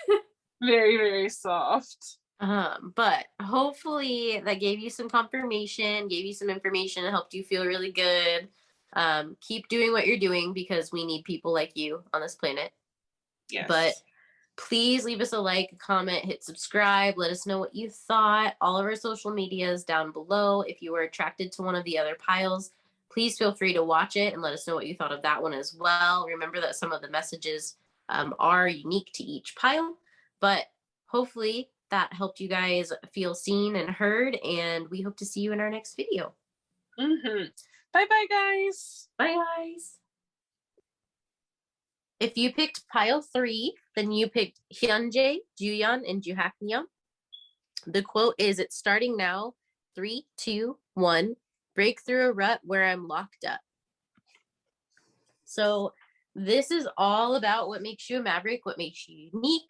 Very, very soft. But hopefully that gave you some confirmation, gave you some information, and helped you feel really good. Keep doing what you're doing because we need people like you on this planet. Yes. But please leave us a like, a comment, hit subscribe. Let us know what you thought. All of our social media is down below. If you were attracted to one of the other piles, please feel free to watch it and let us know what you thought of that one as well. Remember that some of the messages are unique to each pile, but hopefully that helped you guys feel seen and heard, and we hope to see you in our next video. Bye-bye, guys. Bye, guys. If you picked pile 3, then you picked Hyunjae, Juyeon, and Joohakyeon. The quote is, it's starting now. 3, 2, 1. Break through a rut where I'm locked up. So this is all about what makes you a maverick, what makes you unique,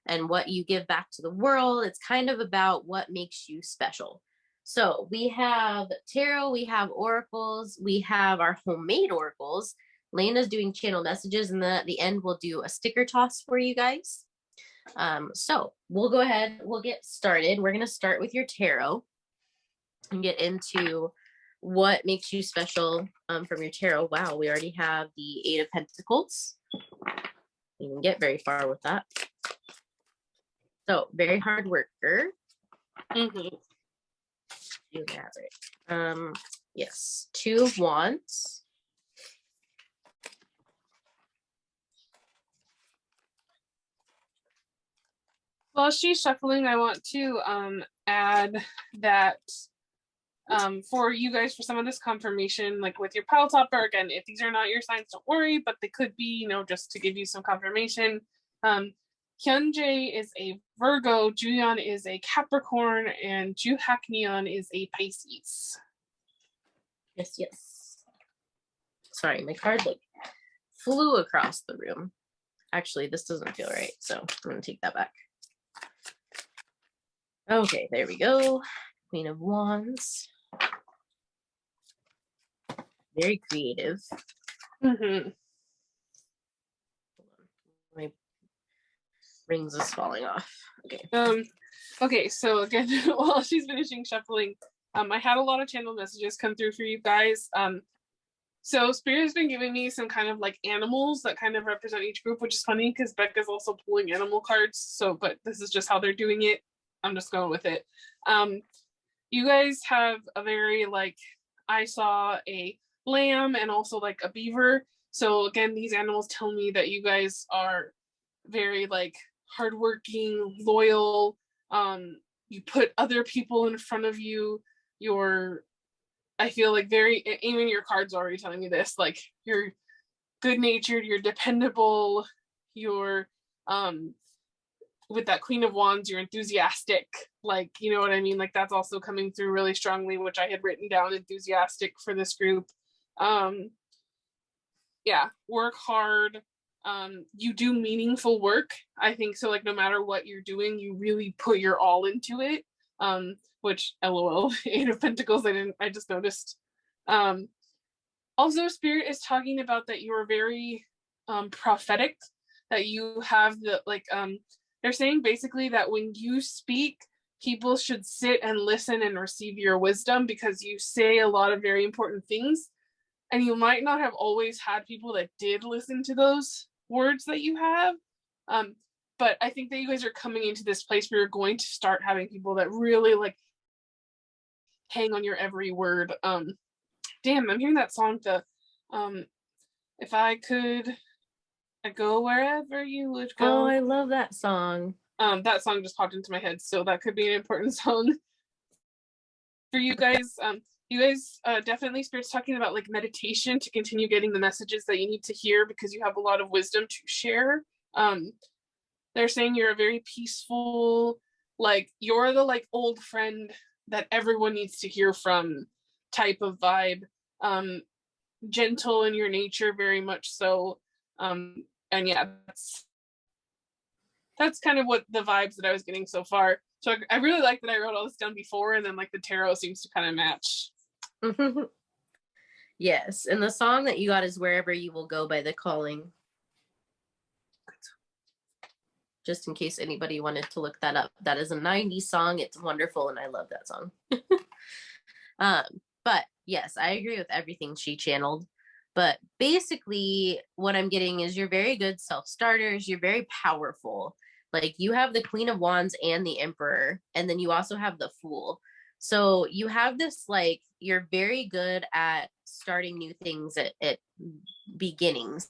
and what you give back to the world. It's kind of about what makes you special. So we have tarot, we have oracles, we have our homemade oracles. Laina's doing channel messages, and then at the end we'll do a sticker toss for you guys. So we'll go ahead, we'll get started. We're going to start with your tarot and get into what makes you special from your tarot. Wow, we already have the 8 of Pentacles. You can get very far with that. So very hard worker. Maverick. Yes, 2 of Wands. While she's shuffling, I want to add that for you guys, for some of this confirmation, like with your pile topper, again, if these are not your signs, don't worry, but they could be, you know, just to give you some confirmation. Hyunjae is a Virgo, Juyeon is a Capricorn, and Joohakyeon is a Pisces. Yes, yes. Sorry, my card like flew across the room. Actually, this doesn't feel right, so I'm going to take that back. Okay, there we go. Queen of Wands. Very creative. My rings is falling off. Okay. Okay, so again, while she's finishing shuffling, I had a lot of channel messages come through for you guys. So Spirit has been giving me some kind of like animals that kind of represent each group, which is funny because Bekah's also pulling animal cards. So, but this is just how they're doing it. I'm just going with it. You guys have a very like I saw a lamb and also like a beaver. So again, these animals tell me that you guys are very like hardworking, loyal. You put other people in front of you. You're, I feel like very, even your cards already telling me this, like you're good natured, you're dependable, you're with that Queen of Wands, you're enthusiastic, like, you know what I mean? Like that's also coming through really strongly, which I had written down enthusiastic for this group. Um, yeah, work hard. You do meaningful work. I think so, like no matter what you're doing, you really put your all into it. Which LOL, Eight of Pentacles, I just noticed. Also, Spirit is talking about that you are very prophetic, that you have the like they're saying basically that when you speak, people should sit and listen and receive your wisdom because you say a lot of very important things. And you might not have always had people that did listen to those words that you have. But I think that you guys are coming into this place where you're going to start having people that really like hang on your every word. Damn, I'm hearing that song, the if I could I go wherever you would go. Oh, I love that song. That song just popped into my head, so that could be an important song for you guys. You guys definitely, Spirit's talking about like meditation to continue getting the messages that you need to hear because you have a lot of wisdom to share. They're saying you're a very peaceful, like you're the like old friend that everyone needs to hear from type of vibe. Gentle in your nature, very much so. And yeah, that's kind of what the vibes that I was getting so far. So I really like that I wrote all this down before, and then like the tarot seems to kind of match. Yes, and the song that you got is Wherever You Will Go by The Calling. Just in case anybody wanted to look that up. That is a 90s song. It's wonderful, and I love that song. But yes, I agree with everything she channeled. But basically, what I'm getting is you're very good self-starters. You're very powerful. Like you have the Queen of Wands and the Emperor, and then you also have the Fool. So you have this, like, you're very good at starting new things at beginnings.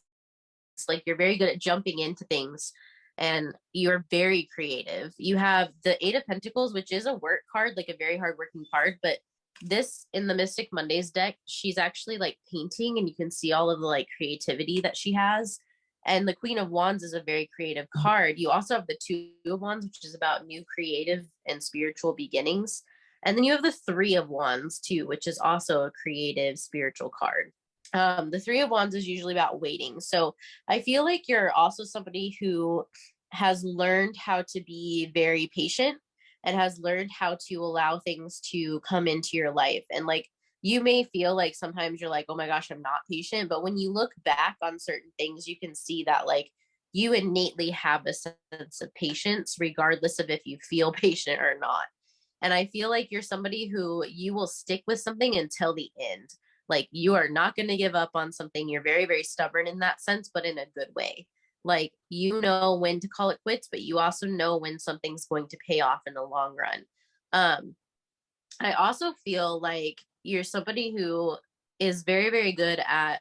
It's like you're very good at jumping into things and you're very creative. You have the Eight of Pentacles, which is a work card, like a very hardworking card, but this in the Mystic Mondays deck, she's actually like painting and you can see all of the like creativity that she has. And the Queen of Wands is a very creative card. You also have the Two of Wands, which is about new creative and spiritual beginnings. And then you have the Three of Wands too, which is also a creative spiritual card. The Three of Wands is usually about waiting. So I feel like you're also somebody who has learned how to be very patient and has learned how to allow things to come into your life. And like, you may feel like sometimes you're like, oh my gosh, I'm not patient. But when you look back on certain things, you can see that like you innately have a sense of patience, regardless of if you feel patient or not. And I feel like you're somebody who you will stick with something until the end. Like you are not going to give up on something. You're very, very stubborn in that sense, but in a good way. Like you know when to call it quits, but you also know when something's going to pay off in the long run. I also feel like you're somebody who is very, very good at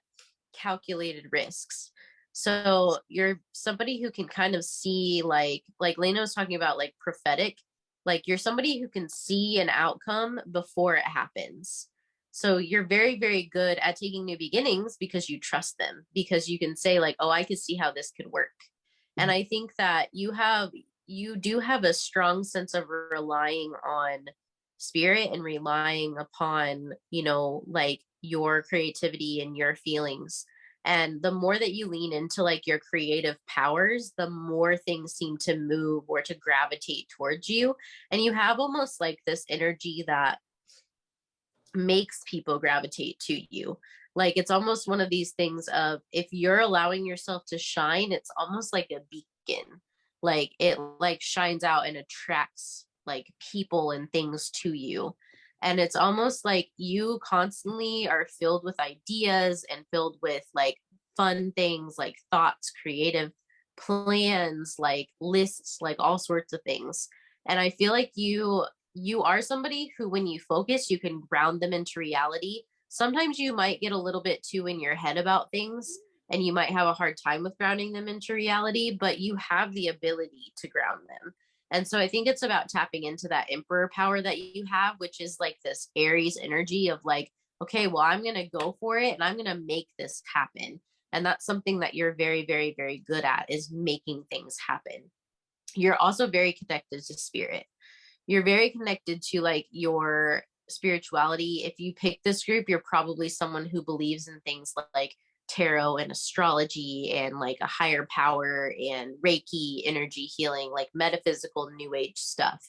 calculated risks. So you're somebody who can kind of see like Laina was talking about, like prophetic, like you're somebody who can see an outcome before it happens. So you're very, very good at taking new beginnings because you trust them, because you can say like, oh, I could see how this could work. And I think that you do have a strong sense of relying on spirit and relying upon, you know, like your creativity and your feelings. And the more that you lean into like your creative powers, the more things seem to move or to gravitate towards you. And you have almost like this energy that makes people gravitate to you. Like it's almost one of these things of if you're allowing yourself to shine, it's almost like a beacon. Like it like shines out and attracts like people and things to you. And it's almost like you constantly are filled with ideas and filled with like fun things, like thoughts, creative plans, like lists, like all sorts of things. And I feel like you are somebody who, when you focus, you can ground them into reality. sometimes you might get a little bit too in your head about things and you might have a hard time with grounding them into reality, but you have the ability to ground them. And so I think it's about tapping into that emperor power that you have, which is like this Aries energy of like, okay, well, I'm going to go for it and I'm going to make this happen. And that's something that you're very, very, very good at, is making things happen. You're also very connected to spirit. You're very connected to like your spirituality. If you pick this group, you're probably someone who believes in things like tarot and astrology and like a higher power and Reiki, energy healing, like metaphysical new age stuff.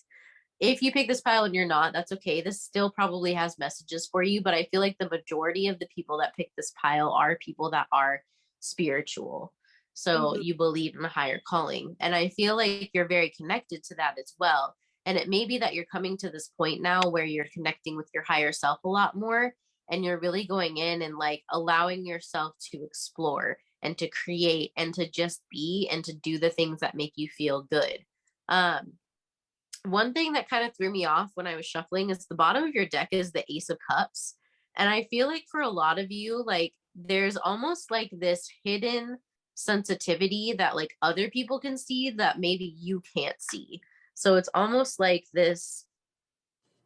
If you pick this pile and you're not, that's okay. This still probably has messages for you, but I feel like the majority of the people that pick this pile are people that are spiritual. So Mhm. you believe in a higher calling. And I feel like you're very connected to that as well. And it may be that you're coming to this point now where you're connecting with your higher self a lot more, and you're really going in and like allowing yourself to explore and to create and to just be and to do the things that make you feel good. Um, One thing that kind of threw me off when I was shuffling is the bottom of your deck is the Ace of Cups. And I feel like for a lot of you, like there's almost like this hidden sensitivity that like other people can see that maybe you can't see. So it's almost like this,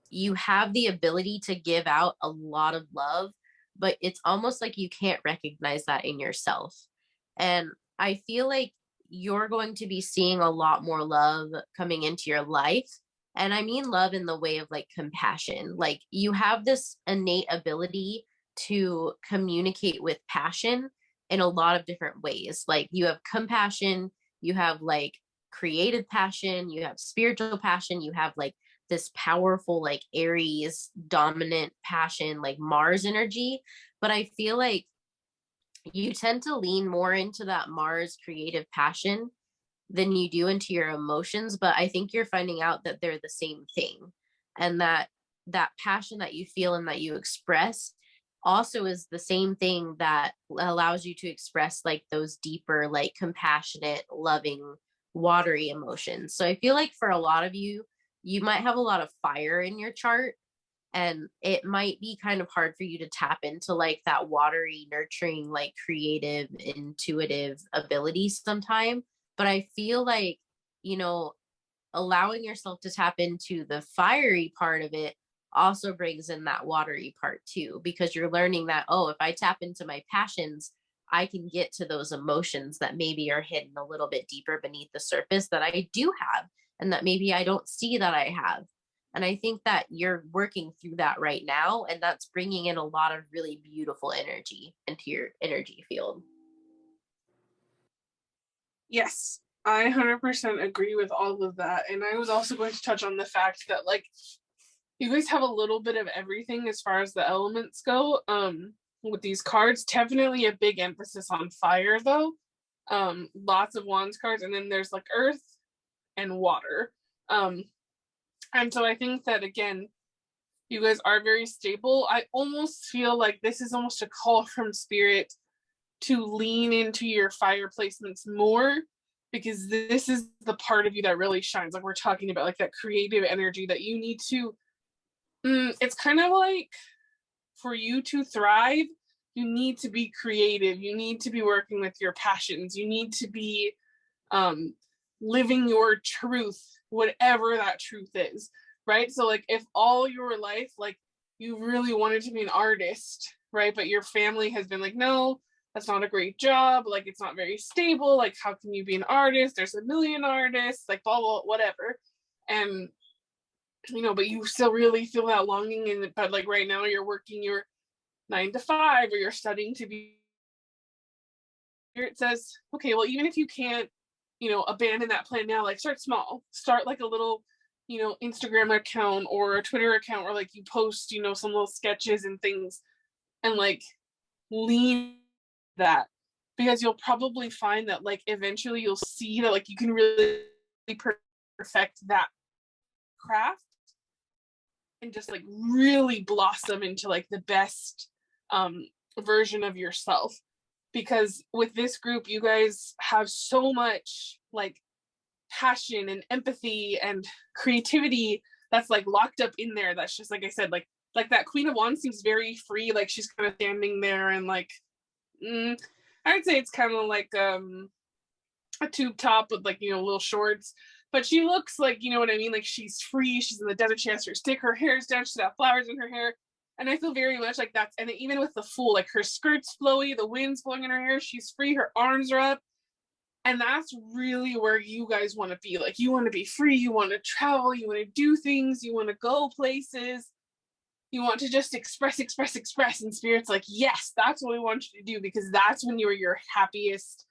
you have the ability to give out a lot of love, but it's almost like you can't recognize that in yourself. And I feel like you're going to be seeing a lot more love coming into your life. And I mean love in the way of like compassion. Like you have this innate ability to communicate with passion in a lot of different ways. Like you have compassion, you have like creative passion, you have spiritual passion, you have like this powerful like Aries dominant passion, like Mars energy. But I feel like you tend to lean more into that Mars creative passion than you do into your emotions. But I think you're finding out that they're the same thing, and that that passion that you feel and that you express also is the same thing that allows you to express like those deeper, like compassionate, loving, watery emotions. So I feel like for a lot of you, you might have a lot of fire in your chart, and it might be kind of hard for you to tap into like that watery, nurturing, like creative, intuitive abilities sometime. But I feel like, you know, allowing yourself to tap into the fiery part of it also brings in that watery part too, because you're learning that, oh, if I tap into my passions, I can get to those emotions that maybe are hidden a little bit deeper beneath the surface that I do have and that maybe I don't see that I have. And I think that you're working through that right now, and that's bringing in a lot of really beautiful energy into your energy field. Yes, I 100% agree with all of that. And I was also going to touch on the fact that, like, you guys have a little bit of everything as far as the elements go. With these cards, definitely a big emphasis on fire, though. Lots of wands cards, and then there's like earth and water. And so I think that, again, you guys are very stable. I almost feel like this is almost a call from spirit to lean into your fire placements more, because this is the part of you that really shines. Like we're talking about, like that creative energy that you need to, it's kind of like for you to thrive, you need to be creative. You need to be working with your passions. You need to be living your truth, whatever that truth is, right? So like if all your life, like you really wanted to be an artist, right? But your family has been like, no, that's not a great job. Like it's not very stable. Like how can you be an artist? There's a million artists, like blah, blah, whatever. And, you know, but you still really feel that longing. And but like right now you're working your 9 to 5 or you're studying to be, it says, okay, well, even if you can't, you know, abandon that plan now, like start small, start like a little, you know, Instagram account or a Twitter account where like you post, you know, some little sketches and things, and like lean that, because you'll probably find that like eventually you'll see that like you can really perfect that craft and just like really blossom into like the best version of yourself. Because with this group, you guys have so much like passion and empathy and creativity that's like locked up in there. That's just, like I said, like Like that Queen of Wands seems very free, like she's kind of standing there and like, I'd say it's kind of like a tube top with like, you know, little shorts. But she looks like, you know what I mean? Like she's free. She's in the desert. She has her stick. Her hair is down. She's got flowers in her hair. And I feel very much like that's, and even with the Fool, like her skirt's flowy, the wind's blowing in her hair. She's free. Her arms are up. And that's really where you guys want to be. Like you want to be free. You want to travel. You want to do things. You want to go places. You want to just express. And Spirit's like, yes, that's what we want you to do, because that's when you're your happiest,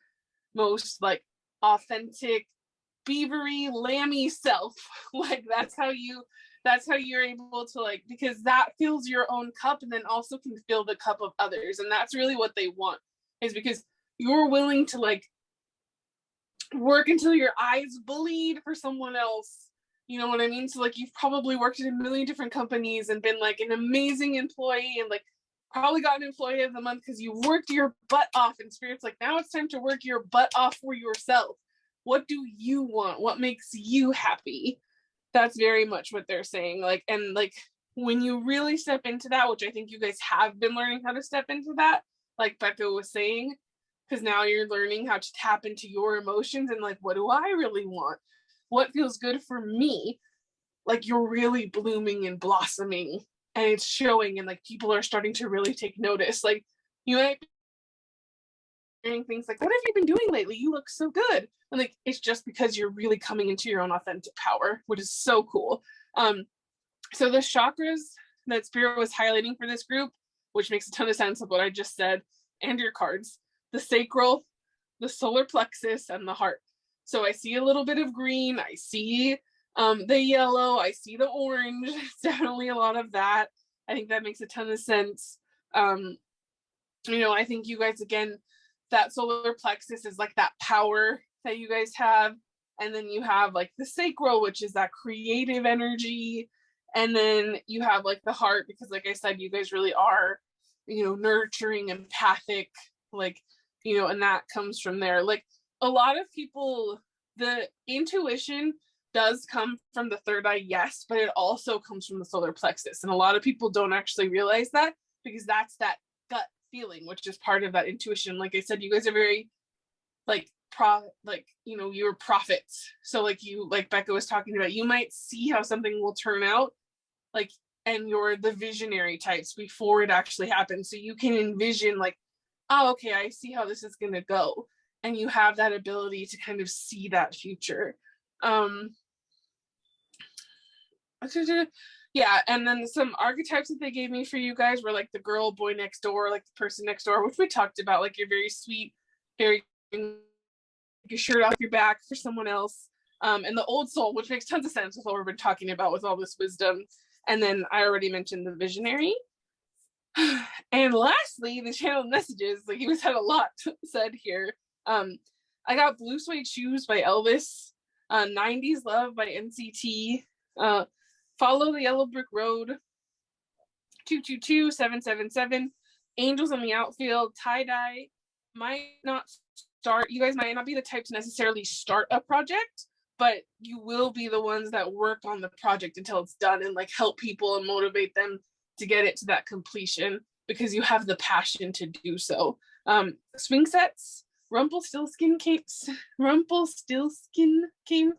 most like authentic, beavery, lammy self. Like that's how you're able to, like, because that fills your own cup and then also can fill the cup of others. And that's really what they want, is because you're willing to like work until your eyes bleed for someone else. You know what I mean? So like you've probably worked at a million different companies and been like an amazing employee and like probably got an employee of the month because you worked your butt off, and Spirit's like, now it's time to work your butt off for yourself. What do you want? What makes you happy? That's very much what they're saying. Like, and like when you really step into that, which I think you guys have been learning how to step into that, like Bekah was saying, because now you're learning how to tap into your emotions and like, what do I really want? What feels good for me? Like you're really blooming and blossoming, and it's showing, and like people are starting to really take notice. Like you might be hearing things like, what have you been doing lately? You look so good. And like it's just because you're really coming into your own authentic power, which is so cool. So the chakras that Spirit was highlighting for this group, which makes a ton of sense of what I just said, and your cards, the sacral, the solar plexus, and the heart. So I see a little bit of green, I see the yellow, I see the orange. It's definitely a lot of that. I think that makes a ton of sense. You know, I think you guys, again, that solar plexus is like that power that you guys have. And then you have like the sacral, which is that creative energy. And then you have like the heart, because like I said, you guys really are, you know, nurturing, empathic, like, you know, and that comes from there. Like a lot of people, the intuition does come from the third eye, yes, but it also comes from the solar plexus. And a lot of people don't actually realize that, because that's that gut feeling, which is part of that intuition. Like I said, you guys are very like you know, you're prophets. So like you, like Bekah was talking about, you might see how something will turn out, like, and you're the visionary types before it actually happens. So you can envision like, oh, okay, I see how this is gonna go. And you have that ability to kind of see that future. Yeah, and then some archetypes that they gave me for you guys were like the girl, boy next door, like the person next door, which we talked about. Like you're very sweet, very your shirt off your back for someone else. And the old soul, which makes tons of sense with what we've been talking about with all this wisdom. And then I already mentioned the visionary. And lastly, the channeled messages. Like he was had a lot said here. I got Blue Suede Shoes by Elvis, 90s Love by NCT, Follow the Yellow Brick Road, 222777, Angels in the Outfield, Tie Dye. Might not start, you guys might not be the type to necessarily start a project, but you will be the ones that work on the project until it's done and like help people and motivate them to get it to that completion, because you have the passion to do so. Swing sets, Rumpelstiltskin came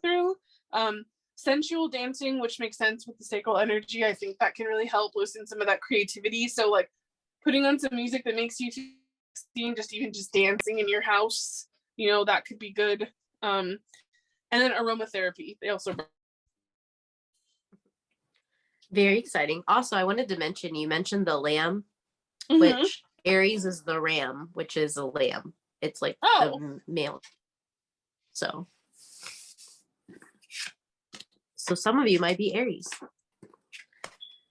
through. Sensual dancing, which makes sense with the sacral energy. I think that can really help loosen some of that creativity. So like putting on some music that makes you feel just even just dancing in your house, you know, that could be good. And then aromatherapy. They also Very exciting. Also, I wanted to mention, you mentioned the lamb, mm-hmm. which Aries is the ram, which is a lamb. It's like the male. So some of you might be Aries.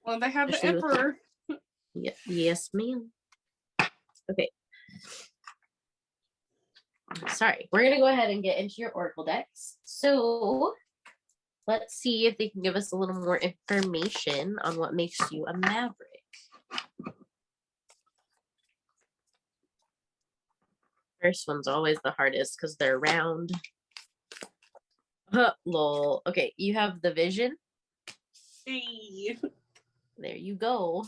Well, they have especially the emperor. Yes, ma'am. Okay. Sorry. We're going to go ahead and get into your oracle decks. So let's see if they can give us a little more information on what makes you a maverick. First one's always the hardest because they're round. Lol. Okay, you have the vision. Hey. There you go.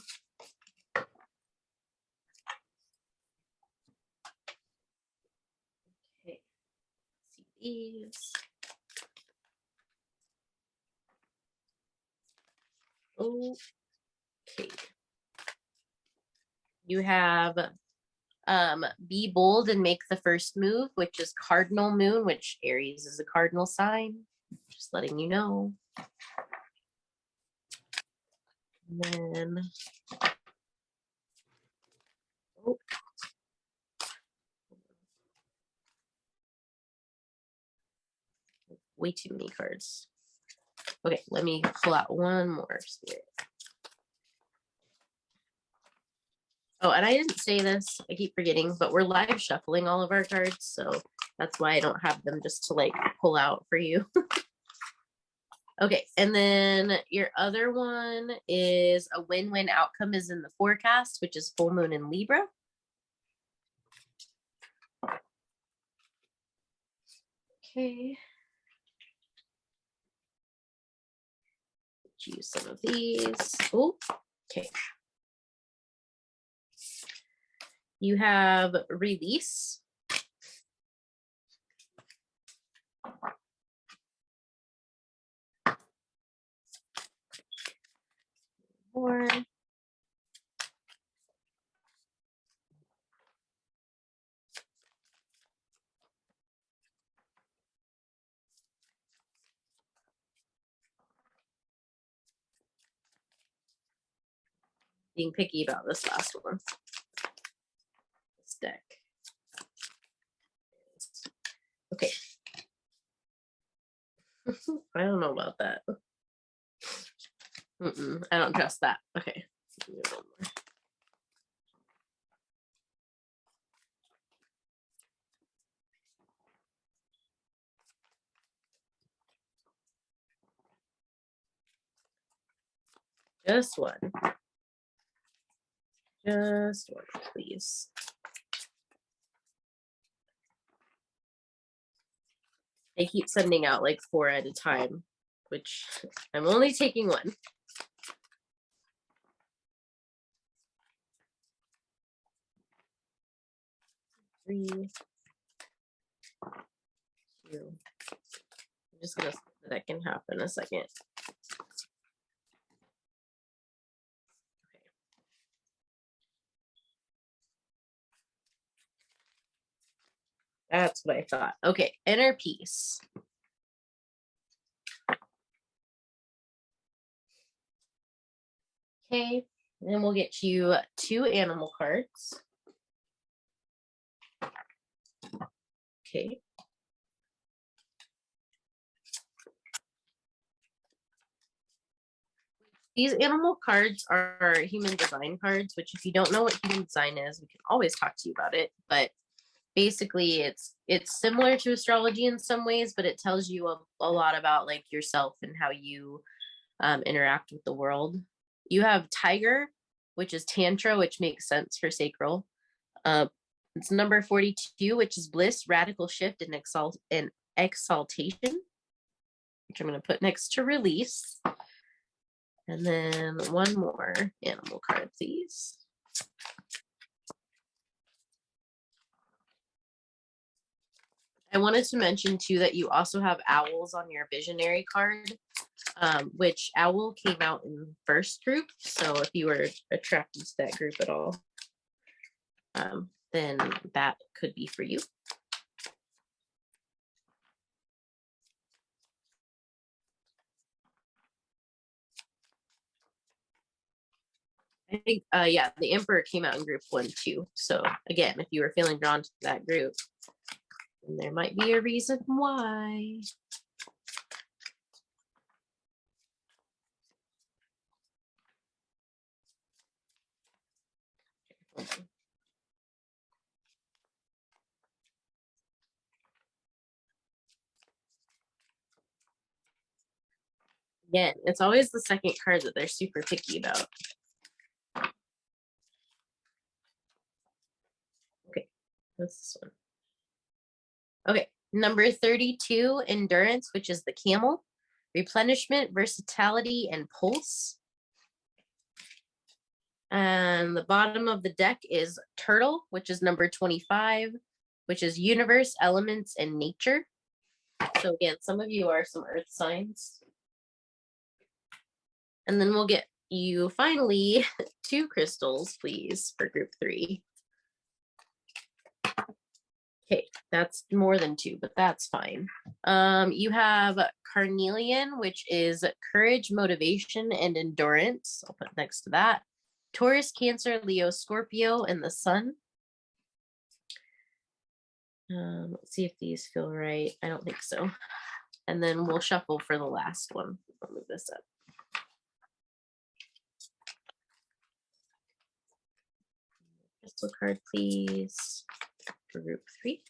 Okay. See these. Okay. You have be bold and make the first move, which is cardinal moon, which Aries is a cardinal sign. Just letting you know. And then way too many cards. Okay, let me pull out one more spirit. Oh, and I didn't say this, I keep forgetting, but we're live shuffling all of our cards, so that's why I don't have them just to like pull out for you. Okay, and then your other one is a win-win outcome is in the forecast, which is full moon in Libra. Okay. Use some of these. Oh, okay. You have release. More. Being picky about this last one. This deck. Okay. I don't know about that. I don't trust that. Okay. Just one. Just one, please. They keep sending out like 4 at a time, which I'm only taking one. Three, two. I'm just gonna split the deck in half in a second. That's what I thought. Okay, inner peace. Okay, then we'll get you 2 animal cards. Okay. These animal cards are human design cards, which if you don't know what human design is, we can always talk to you about it. But basically it's similar to astrology in some ways, but it tells you a lot about like yourself and how you interact with the world. You have tiger, which is tantra, which makes sense for sacral. It's number 42, which is bliss, radical shift, and exaltation, which I'm going to put next to release. And then one more animal card, please. I wanted to mention too that you also have owls on your visionary card, which owl came out in first group. So if you were attracted to that group at all, then that could be for you. I think, yeah, the Emperor came out in group 1 too. So again, if you were feeling drawn to that group, then there might be a reason why. Again, it's always the second card that they're super picky about. Okay, what's this one? Okay, number 32, endurance, which is the camel, replenishment, versatility, and pulse. And the bottom of the deck is Turtle, which is number 25, which is universe, elements, and nature. So again, some of you are some earth signs. And then we'll get you finally 2 crystals, please, for group 3. Okay, that's more than 2, but that's fine. You have Carnelian, which is courage, motivation, and endurance. I'll put next to that. Taurus, Cancer, Leo, Scorpio, and the Sun. Let's see if these feel right. I don't think so. And then we'll shuffle for the last one. I'll move this up. Crystal card, please, for group 3.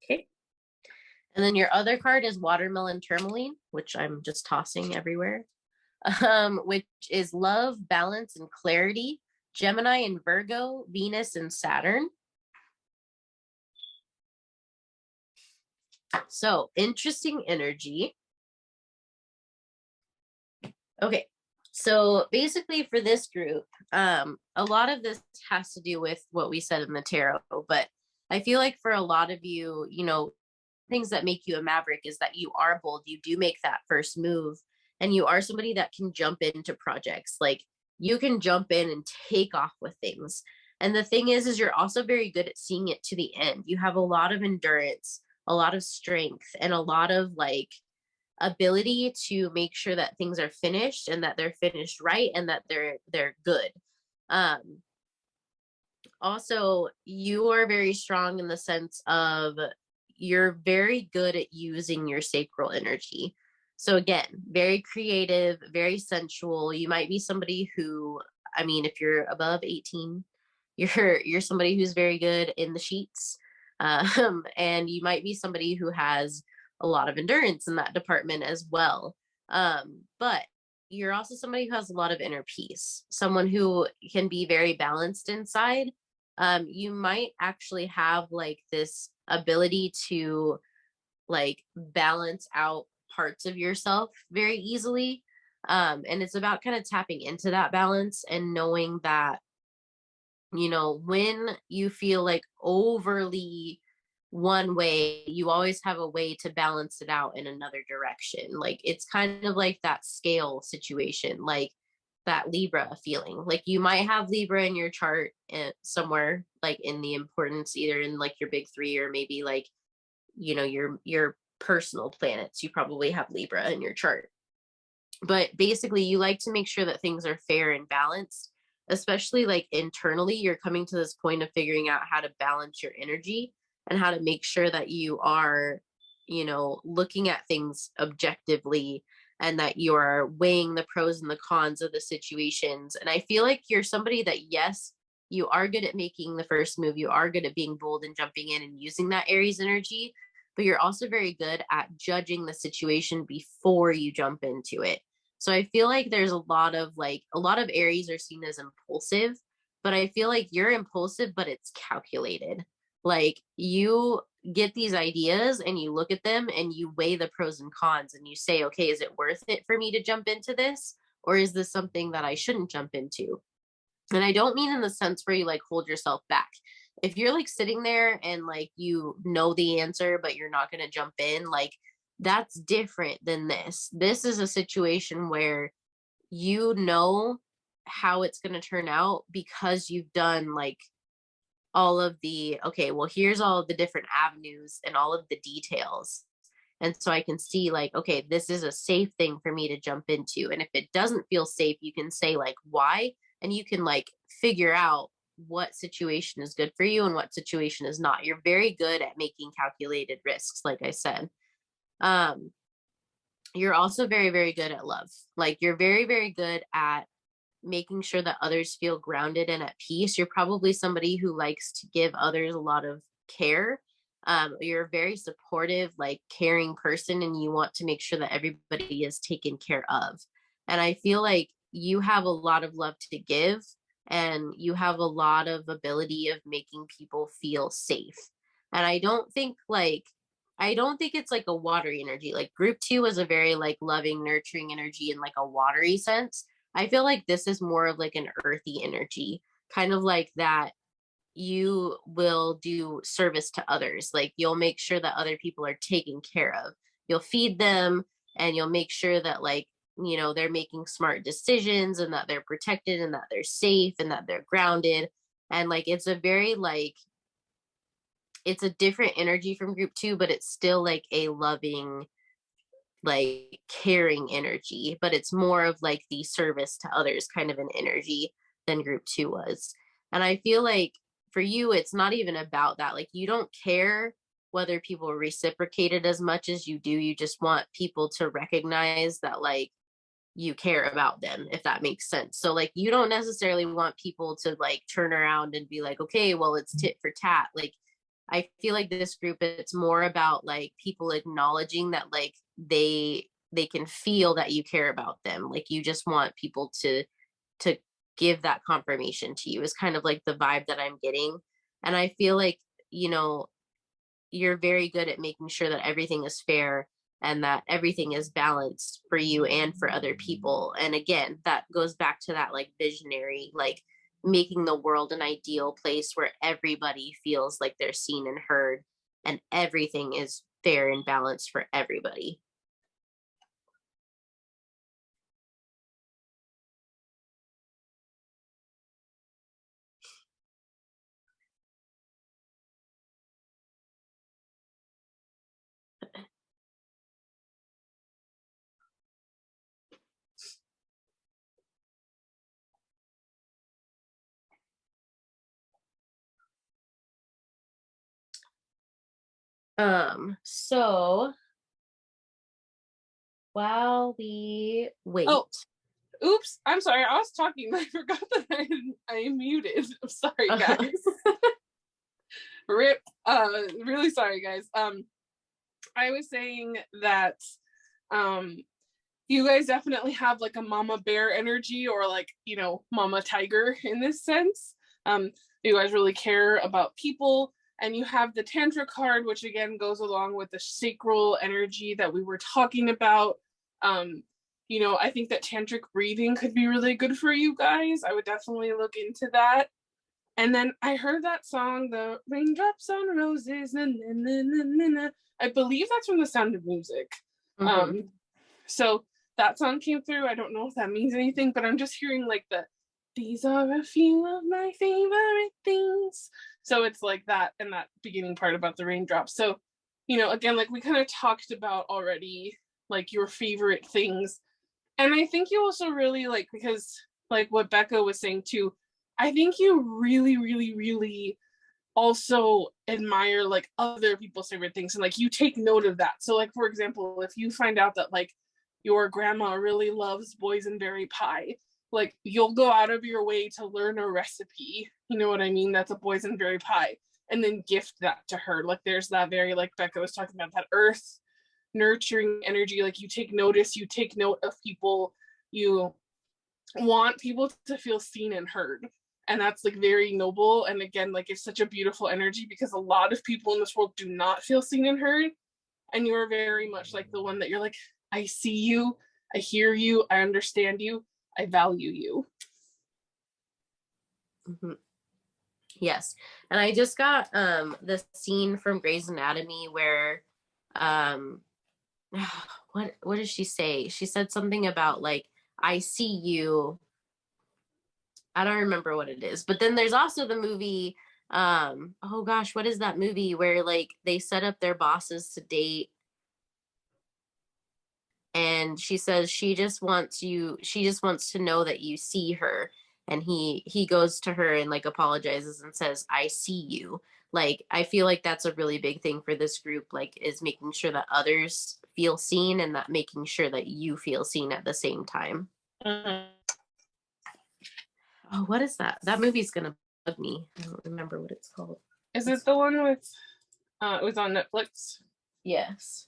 Okay. And then your other card is Watermelon Tourmaline, which I'm just tossing everywhere, which is love, balance, and clarity. Gemini and Virgo, Venus and Saturn. So interesting energy. Okay, so basically for this group, a lot of this has to do with what we said in the tarot, but I feel like for a lot of you, you know, things that make you a maverick is that you are bold, you do make that first move, and you are somebody that can jump into projects. Like you can jump in and take off with things. And the thing is you're also very good at seeing it to the end. You have a lot of endurance, a lot of strength, and a lot of like ability to make sure that things are finished and that they're finished right and that they're good. Also, you are very strong in the sense of you're very good at using your sacral energy. So again, very creative, very sensual. You might be somebody who, I mean, if you're above 18, you're somebody who's very good in the sheets. And you might be somebody who has a lot of endurance in that department as well. But you're also somebody who has a lot of inner peace, someone who can be very balanced inside. You might actually have like this ability to like balance out parts of yourself very easily. And it's about kind of tapping into that balance and knowing that, you know, when you feel like overly one way, you always have a way to balance it out in another direction. Like it's kind of like that scale situation, like that Libra feeling. Like you might have Libra in your chart somewhere, like in the importance, either in like your big 3 or maybe like, you know, your personal planets. You probably have Libra in your chart. But basically, you like to make sure that things are fair and balanced, especially like internally. You're coming to this point of figuring out how to balance your energy and how to make sure that you are, you know, looking at things objectively and that you are weighing the pros and the cons of the situations. And I feel like you're somebody that, yes, you are good at making the first move. You are good at being bold and jumping in and using that Aries energy, but you're also very good at judging the situation before you jump into it. So I feel like there's a lot of Aries are seen as impulsive, but I feel like you're impulsive, but it's calculated. Like you get these ideas and you look at them and you weigh the pros and cons and you say, okay, is it worth it for me to jump into this? Or is this something that I shouldn't jump into? And I don't mean in the sense where you like hold yourself back. If you're like sitting there and like you know the answer, but you're not going to jump in, like that's different than this. This is a situation where you know how it's going to turn out because you've done like all of the, okay, well, here's all of the different avenues and all of the details. And so I can see like, okay, this is a safe thing for me to jump into. And if it doesn't feel safe, you can say like, why? And you can like figure out what situation is good for you and what situation is not. You're very good at making calculated risks, like I said. You're also very, very good at love. Like you're very, very good at making sure that others feel grounded and at peace. You're probably somebody who likes to give others a lot of care. You're a very supportive, like caring person, and you want to make sure that everybody is taken care of. And I feel like you have a lot of love to give, and you have a lot of ability of making people feel safe. And I don't think it's like a watery energy. Like group 2 is a very like loving, nurturing energy in like a watery sense. I feel like this is more of like an earthy energy, kind of like that you will do service to others. Like you'll make sure that other people are taken care of. You'll feed them and you'll make sure that like, you know, they're making smart decisions and that they're protected and that they're safe and that they're grounded. And like it's a very like it's a different energy from group 2, but it's still like a loving, like caring energy, but it's more of like the service to others kind of an energy than group 2 was. And I feel like for you, it's not even about that. Like you don't care whether people reciprocate it as much as you do. You just want people to recognize that like you care about them, if that makes sense. So like you don't necessarily want people to like turn around and be like, okay, well, it's tit for tat. Like I feel like this group, it's more about like people acknowledging that like they can feel that you care about them. Like you just want people to give that confirmation to you, is kind of like the vibe that I'm getting. And I feel like, you know, you're very good at making sure that everything is fair and that everything is balanced for you and for other people. And again, that goes back to that like visionary, like making the world an ideal place where everybody feels like they're seen and heard and everything is fair and balanced for everybody. So while we wait. Oh, oops, I'm sorry, I was talking, I forgot that I muted. I'm sorry, guys. Rip. Really sorry, guys. I was saying that you guys definitely have like a mama bear energy, or like, you know, mama tiger in this sense. You guys really care about people, and you have the tantra card, which again goes along with the sacral energy that we were talking about. You know, I think that tantric breathing could be really good for you guys. I would definitely look into that. And then I heard that song, the raindrops on roses, na, na, na, na, na. I believe that's from The Sound of Music. Mm-hmm. So that song came through. I don't know if that means anything, but I'm just hearing like these are a few of my favorite things. So it's like that, and that beginning part about the raindrops. So, you know, again, like we kind of talked about already, like your favorite things. And I think you also really like, because like what Bekah was saying too, I think you really, really, really also admire like other people's favorite things, and like you take note of that. So like, for example, if you find out that like your grandma really loves boysenberry pie, like you'll go out of your way to learn a recipe, you know what I mean, that's a boysenberry pie, and then gift that to her. Like there's that very, like Bekah was talking about, that earth nurturing energy. Like you take notice, you take note of people, you want people to feel seen and heard. And that's like very noble. And again, like it's such a beautiful energy, because a lot of people in this world do not feel seen and heard. And you're very much like the one that you're like, I see you, I hear you, I understand you, I value you. Mm-hmm. Yes. And I just got the scene from Grey's Anatomy where what did she say? She said something about like, I see you. I don't remember what it is. But then there's also the movie, oh gosh, what is that movie where like they set up their bosses to date, and she says she just wants to know that you see her, and he goes to her and like apologizes and says, I see you. Like I feel like that's a really big thing for this group, like is making sure that others feel seen and that making sure that you feel seen at the same time. Mm-hmm. Oh, what is that? That movie's gonna bug me. I don't remember what it's called. Is it the one with it was on Netflix? Yes.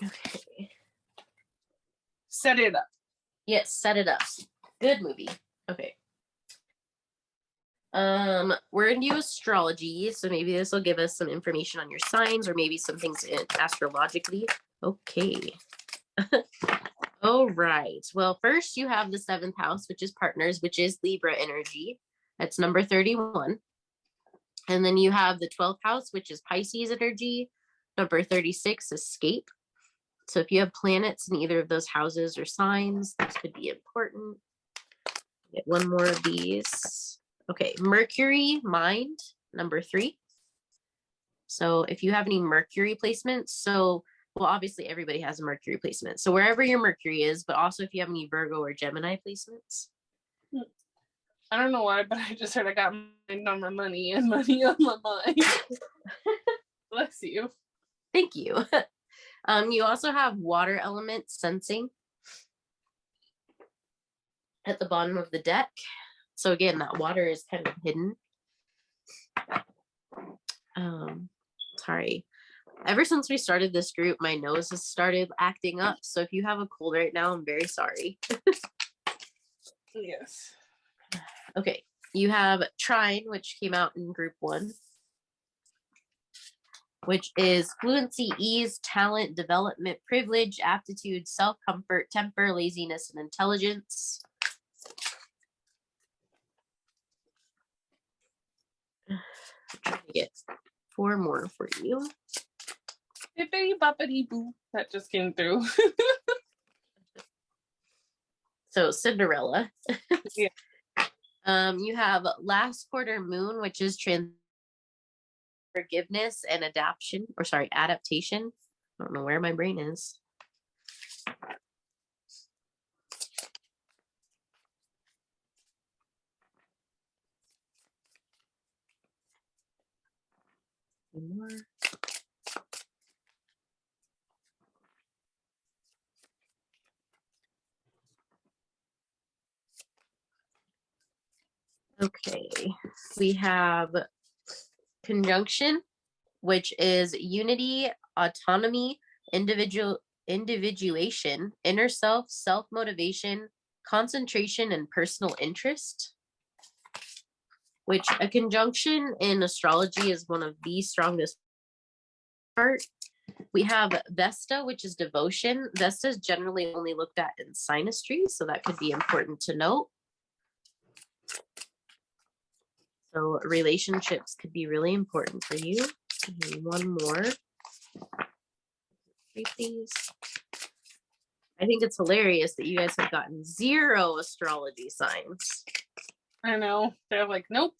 Okay. Set It Up. Yes, Set It Up. Good movie. Okay. We're gonna do astrology, so maybe this will give us some information on your signs or maybe some things astrologically. Okay. All right. Well, first you have the 7th house, which is partners, which is Libra energy. That's number 31. And then you have the 12th house, which is Pisces energy. Number 36, escape. So if you have planets in either of those houses or signs, this could be important. Get one more of these. Okay, Mercury, mind, number 3. So if you have any Mercury placements, well, obviously everybody has a Mercury placement. So wherever your Mercury is, but also if you have any Virgo or Gemini placements. I don't know why, but I just heard I got mind on my money and money on my mind. Bless you. Thank you. You also have water element sensing at the bottom of the deck. So again, that water is kind of hidden. Sorry. Ever since we started this group, my nose has started acting up. So if you have a cold right now, I'm very sorry. Yes. Okay. You have trine, which came out in group 1, which is fluency, ease, talent, development, privilege, aptitude, self-comfort, temper, laziness, and intelligence. I'm trying to get 4 more for you. Bippity boppity boo. That just came through. So Cinderella. Yeah. You have last quarter moon, which is forgiveness and adaptation. I don't know where my brain is. More. Okay, we have conjunction, which is unity, autonomy, individuation, inner self, self-motivation, concentration, and personal interest. Which a conjunction in astrology is one of the strongest part. We have Vesta, which is devotion. Vesta is generally only looked at in synastry, so that could be important to note. So relationships could be really important for you. One more. Please. I think it's hilarious that you guys have gotten 0 astrology signs. I know. They're like, nope.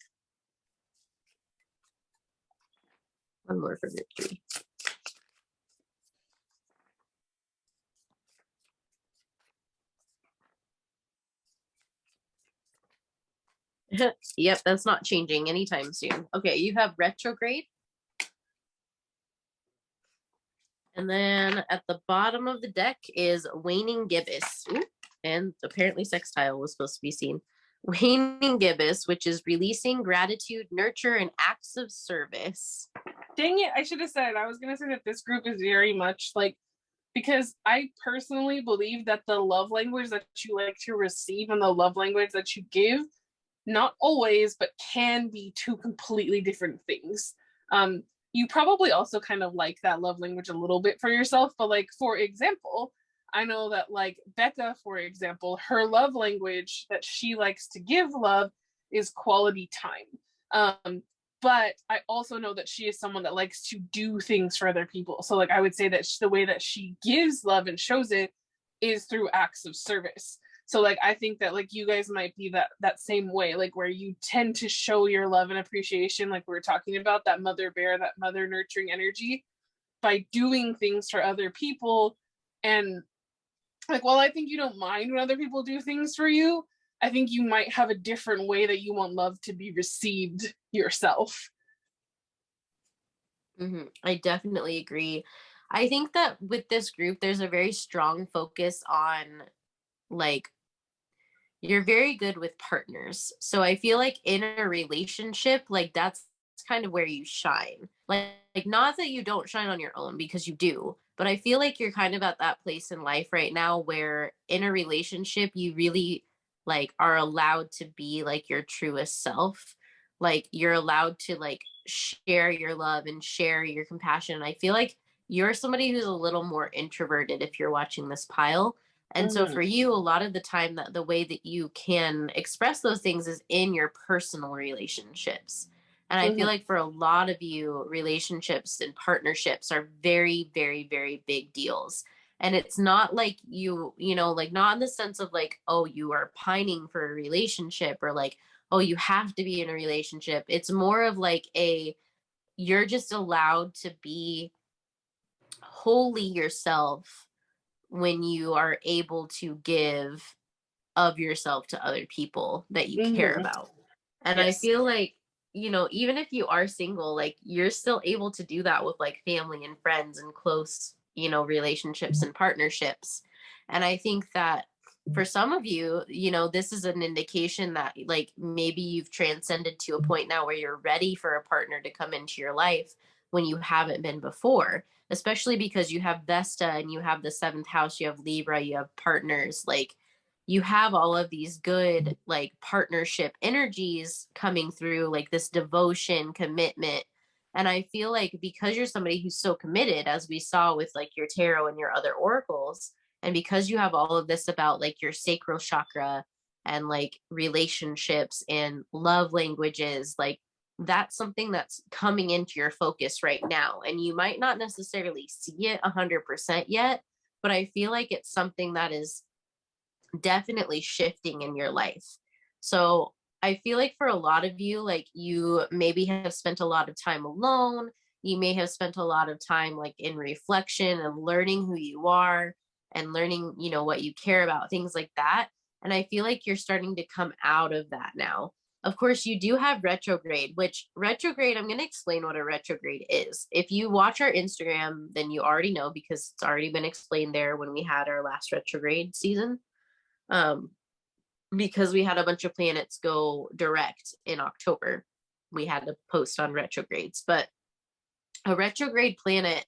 One more for victory. Yep, that's not changing anytime soon. Okay, you have retrograde. And then at the bottom of the deck is waning gibbous. Ooh, and apparently sextile was supposed to be seen. Waning gibbous, which is releasing gratitude, nurture, and acts of service. Dang it, I should have said, I was going to say that this group is very much like, because I personally believe that the love language that you like to receive and the love language that you give, not always, but can be 2 completely different things. You probably also kind of like that love language a little bit for yourself, but like, for example, I know that like Bekah, for example, her love language that she likes to give love is quality time. But I also know that she is someone that likes to do things for other people. So like, I would say that the way that she gives love and shows it is through acts of service. So like, I think that like you guys might be that same way, like where you tend to show your love and appreciation, like we were talking about, that mother bear, that mother nurturing energy, by doing things for other people. And like, while I think you don't mind when other people do things for you, I think you might have a different way that you want love to be received yourself. Mm-hmm. I definitely agree. I think that with this group, there's a very strong focus on like, you're very good with partners. So I feel like in a relationship, like that's kind of where you shine. Like not that you don't shine on your own, because you do, but I feel like you're kind of at that place in life right now where in a relationship, you really like are allowed to be like your truest self. like you're allowed to like share your love and share your compassion. And I feel like you're somebody who's a little more introverted if you're watching this pile. And so Mhm. for you, a lot of the time that the way that you can express those things is in your personal relationships. And I feel Mhm. like for a lot of you, relationships and partnerships are very, very, very big deals. And it's not like you know, like not in the sense of like, oh, you are pining for a relationship or like, oh, you have to be in a relationship. It's more of like you're just allowed to be wholly yourself when you are able to give of yourself to other people that you care Mhm. about. And I Yes. feel like, you know, even if you are single, like you're still able to do that with like family and friends and close, you know, relationships and partnerships. And I think that for some of you, you know, this is an indication that like maybe you've transcended to a point now where you're ready for a partner to come into your life when you haven't been before, especially because you have Vesta and you have the seventh house, you have Libra, you have partners. Like you have all of these good like partnership energies coming through, like this devotion, commitment. And I feel like because you're somebody who's so committed, as we saw with like your tarot and your other oracles, and because you have all of this about like your sacral chakra and like relationships and love languages, like that's something that's coming into your focus right now. And you might not necessarily see it 100% yet, but I feel like it's something that is definitely shifting in your life. So I feel like for a lot of you, like you maybe have spent a lot of time alone. You may have spent a lot of time like in reflection and learning who you are and learning, you know, what you care about, things like that. And I feel like you're starting to come out of that now. Of course, you do have retrograde, which retrograde, I'm going to explain what a retrograde is. If you watch our Instagram, then you already know because it's already been explained there when we had our last retrograde season. Um, because we had a bunch of planets go direct in October. We had to post on retrogrades, but a retrograde planet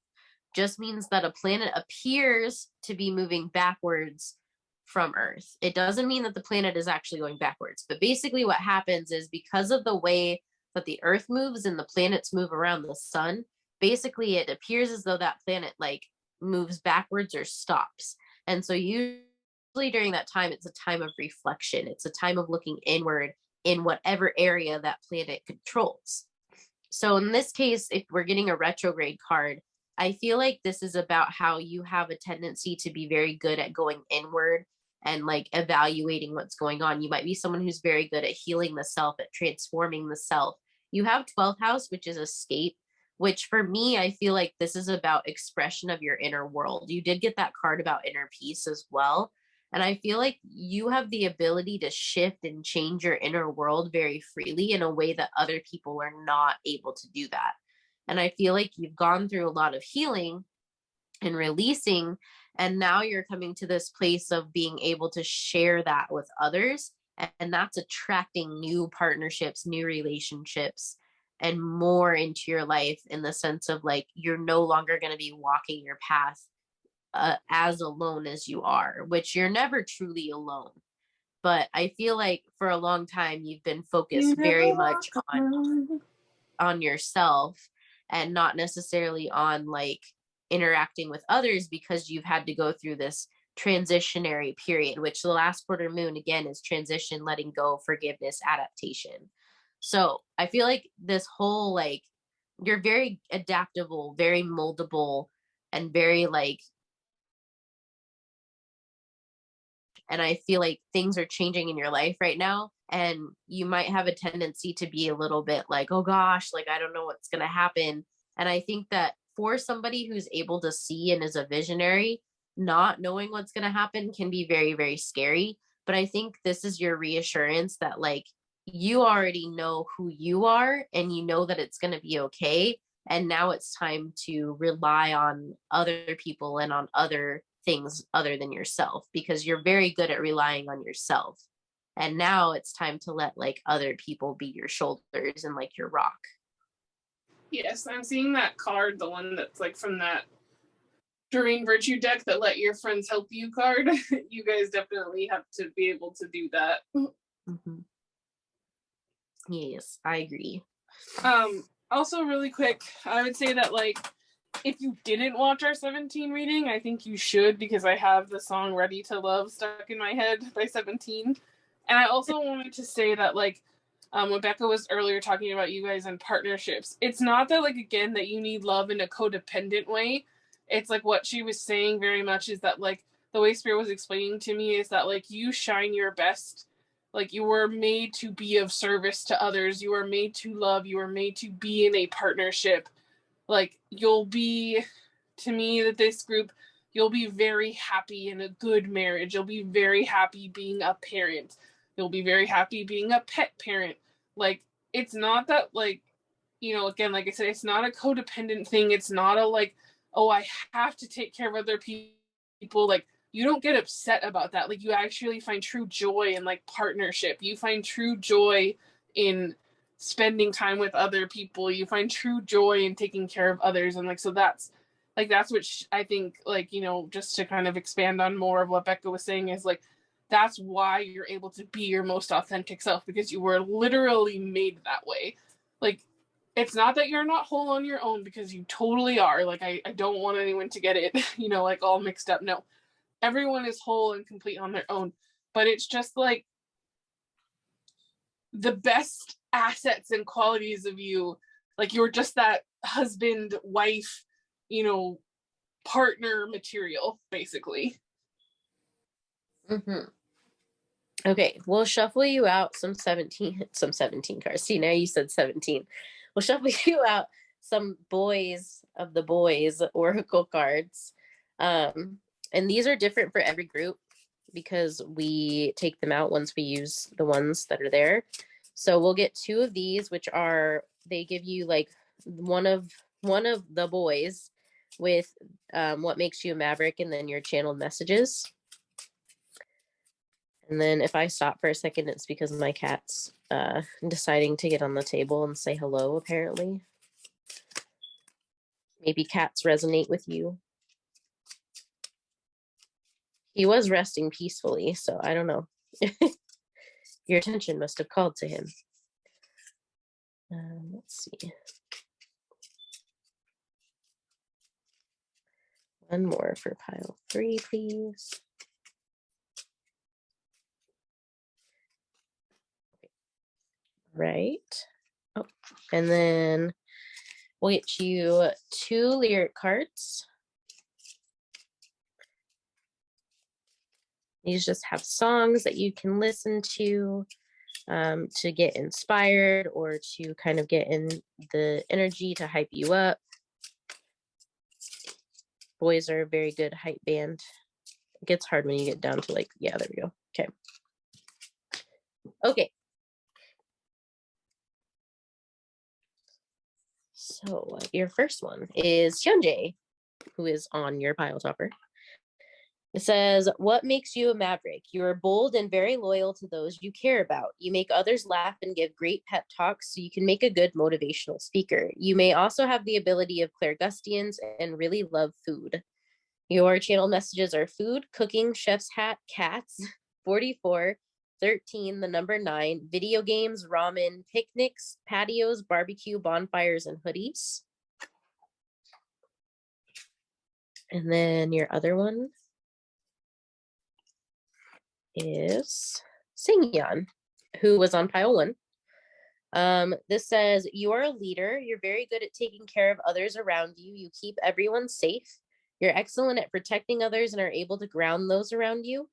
just means that a planet appears to be moving backwards from Earth. It doesn't mean that the planet is actually going backwards, but basically what happens is because of the way that the Earth moves and the planets move around the sun, basically it appears as though that planet like moves backwards or stops. And so usually during that time, it's a time of reflection. It's a time of looking inward in whatever area that planet controls. So in this case, if we're getting a retrograde card, I feel like this is about how you have a tendency to be very good at going inward and like evaluating what's going on. You might be someone who's very good at healing the self, at transforming the self. You have 12th house, which is escape, which for me, I feel like this is about expression of your inner world. You did get that card about inner peace as well. And I feel like you have the ability to shift and change your inner world very freely in a way that other people are not able to do that. And I feel like you've gone through a lot of healing and releasing, and now you're coming to this place of being able to share that with others. And that's attracting new partnerships, new relationships, and more into your life in the sense of like you're no longer going to be walking your path as alone as you are, which you're never truly alone. But I feel like for a long time you've been You focused very never much walk alone. on yourself and not necessarily on like interacting with others because you've had to go through this transitionary period, which the last quarter moon again is transition, letting go, forgiveness, adaptation. So I feel like this whole like you're very adaptable, very moldable, and very like, and I feel like things are changing in your life right now. And you might have a tendency to be a little bit like, oh gosh, like I don't know what's going to happen. And I think that for somebody who's able to see and is a visionary, not knowing what's going to happen can be very, very scary. But I think this is your reassurance that like you already know who you are and you know that it's going to be okay. And now it's time to rely on other people and on other things other than yourself because you're very good at relying on yourself. And now it's time to let like other people be your shoulders and like your rock. Yes, I'm seeing that card, the one that's like from that Doreen Virtue deck, that let your friends help you card. You guys definitely have to be able to do that. Mm-hmm. Yes, I agree. Also really quick, I would say that like if you didn't watch our 17 reading, I think you should, because I have the song Ready to Love stuck in my head by 17. And I also wanted to say that like when Bekah was earlier talking about you guys and partnerships, it's not that like again that you need love in a codependent way. It's like what she was saying very much is that like the way Spirit was explaining to me is that like you shine your best. Like you were made to be of service to others. You are made to love. You are made to be in a partnership. Like you'll be, to me, that this group, you'll be very happy in a good marriage. You'll be very happy being a parent. You'll be very happy being a pet parent. Like it's not that like, you know, again, like I said, it's not a codependent thing. It's not a like, oh, I have to take care of other people. Like you don't get upset about that. Like you actually find true joy in like partnership. You find true joy in spending time with other people. You find true joy in taking care of others. And like, so that's what I think, like, you know, just to kind of expand on more of what Bekah was saying is like, that's why you're able to be your most authentic self, because you were literally made that way. Like, it's not that you're not whole on your own, because you totally are. Like, I don't want anyone to get it, you know, like all mixed up. No, everyone is whole and complete on their own. But it's just like the best assets and qualities of you, like you're just that husband, wife, you know, partner material, basically. Mm-hmm. Okay, we'll shuffle you out some 17 cards. See, now you said 17. We'll shuffle you out some Boyz of the Boyz oracle cards. And these are different for every group because we take them out once we use the ones that are there. So we'll get 2 of these, which are, they give you like one of the boys with what makes you a maverick, and then your channeled messages. And then if I stop for a second, it's because my cat's deciding to get on the table and say hello, apparently. Maybe cats resonate with you. He was resting peacefully, so I don't know. Your attention must have called to him. Let's see. One more for pile 3, please. Right. Oh, and then we'll get you 2 lyric cards. These just have songs that you can listen to get inspired or to kind of get in the energy to hype you up. Boyz are a very good hype band. It gets hard when you get down to like, yeah, there we go. Okay. Okay. So your first one is Hyunjae, who is on your pile topper. It says, what makes you a maverick? You are bold and very loyal to those you care about. You make others laugh and give great pep talks, so you can make a good motivational speaker. You may also have the ability of clairgustance and really love food. Your channel messages are food, cooking, chef's hat, cats, 44, 13, the number 9, video games, ramen, picnics, patios, barbecue, bonfires, and hoodies. And then your other one is Singyeon, who was on pile 1. This says, you are a leader. You're very good at taking care of others around you. You keep everyone safe. You're excellent at protecting others and are able to ground those around you.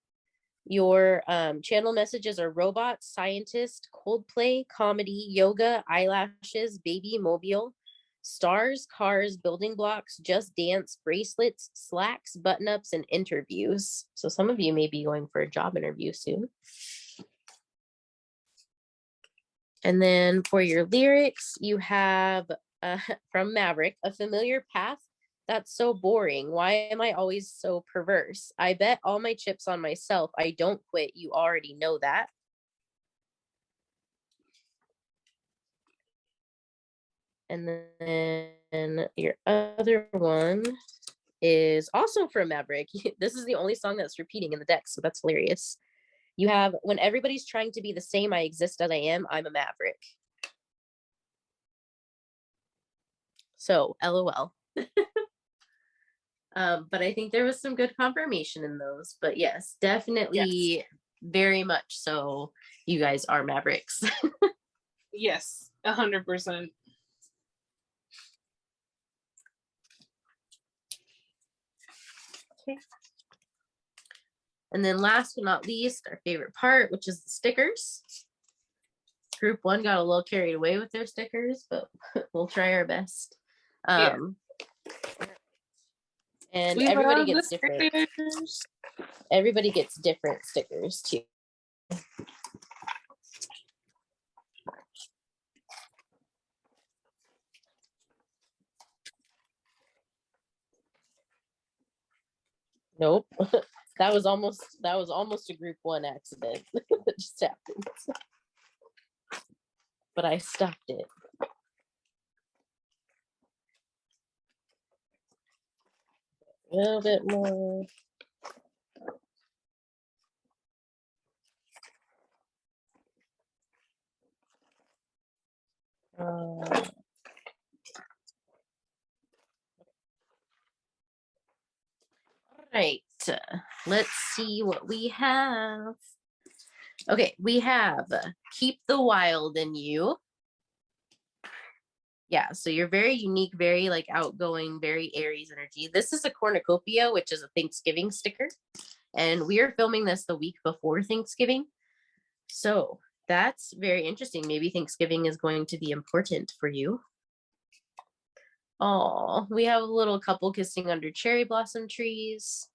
Your channel messages are robots, scientist, Coldplay, comedy, yoga, eyelashes, baby, mobile, stars, cars, building blocks, just dance, bracelets, slacks, button-ups, and interviews. So some of you may be going for a job interview soon. And then for your lyrics, you have from Maverick, a familiar path. That's so boring. Why am I always so perverse? I bet all my chips on myself. I don't quit. You already know that. And then your other one is also from Maverick. This is the only song that's repeating in the deck, so that's hilarious. You have, when everybody's trying to be the same, I exist as I am, I'm a maverick. So LOL. But I think there was some good confirmation in those. But yes, Yes. definitely very much so you guys are Mavericks. Yes, 100%. Okay. And then last but not least, our favorite part, which is the stickers. Group 1 got a little carried away with their stickers, but we'll try our best. Yeah. And We everybody love the gets different. stickers. Everybody gets different stickers too. Nope. that was almost a group 1 accident that just happened. But I stopped it. A little bit more. All right. Let's see what we have. Okay, we have Keep the Wild in You. Yeah, so you're very unique, very like outgoing, very Aries energy. This is a cornucopia, which is a Thanksgiving sticker. And we are filming this the week before Thanksgiving. So that's very interesting. Maybe Thanksgiving is going to be important for you. Oh, we have a little couple kissing under cherry blossom trees.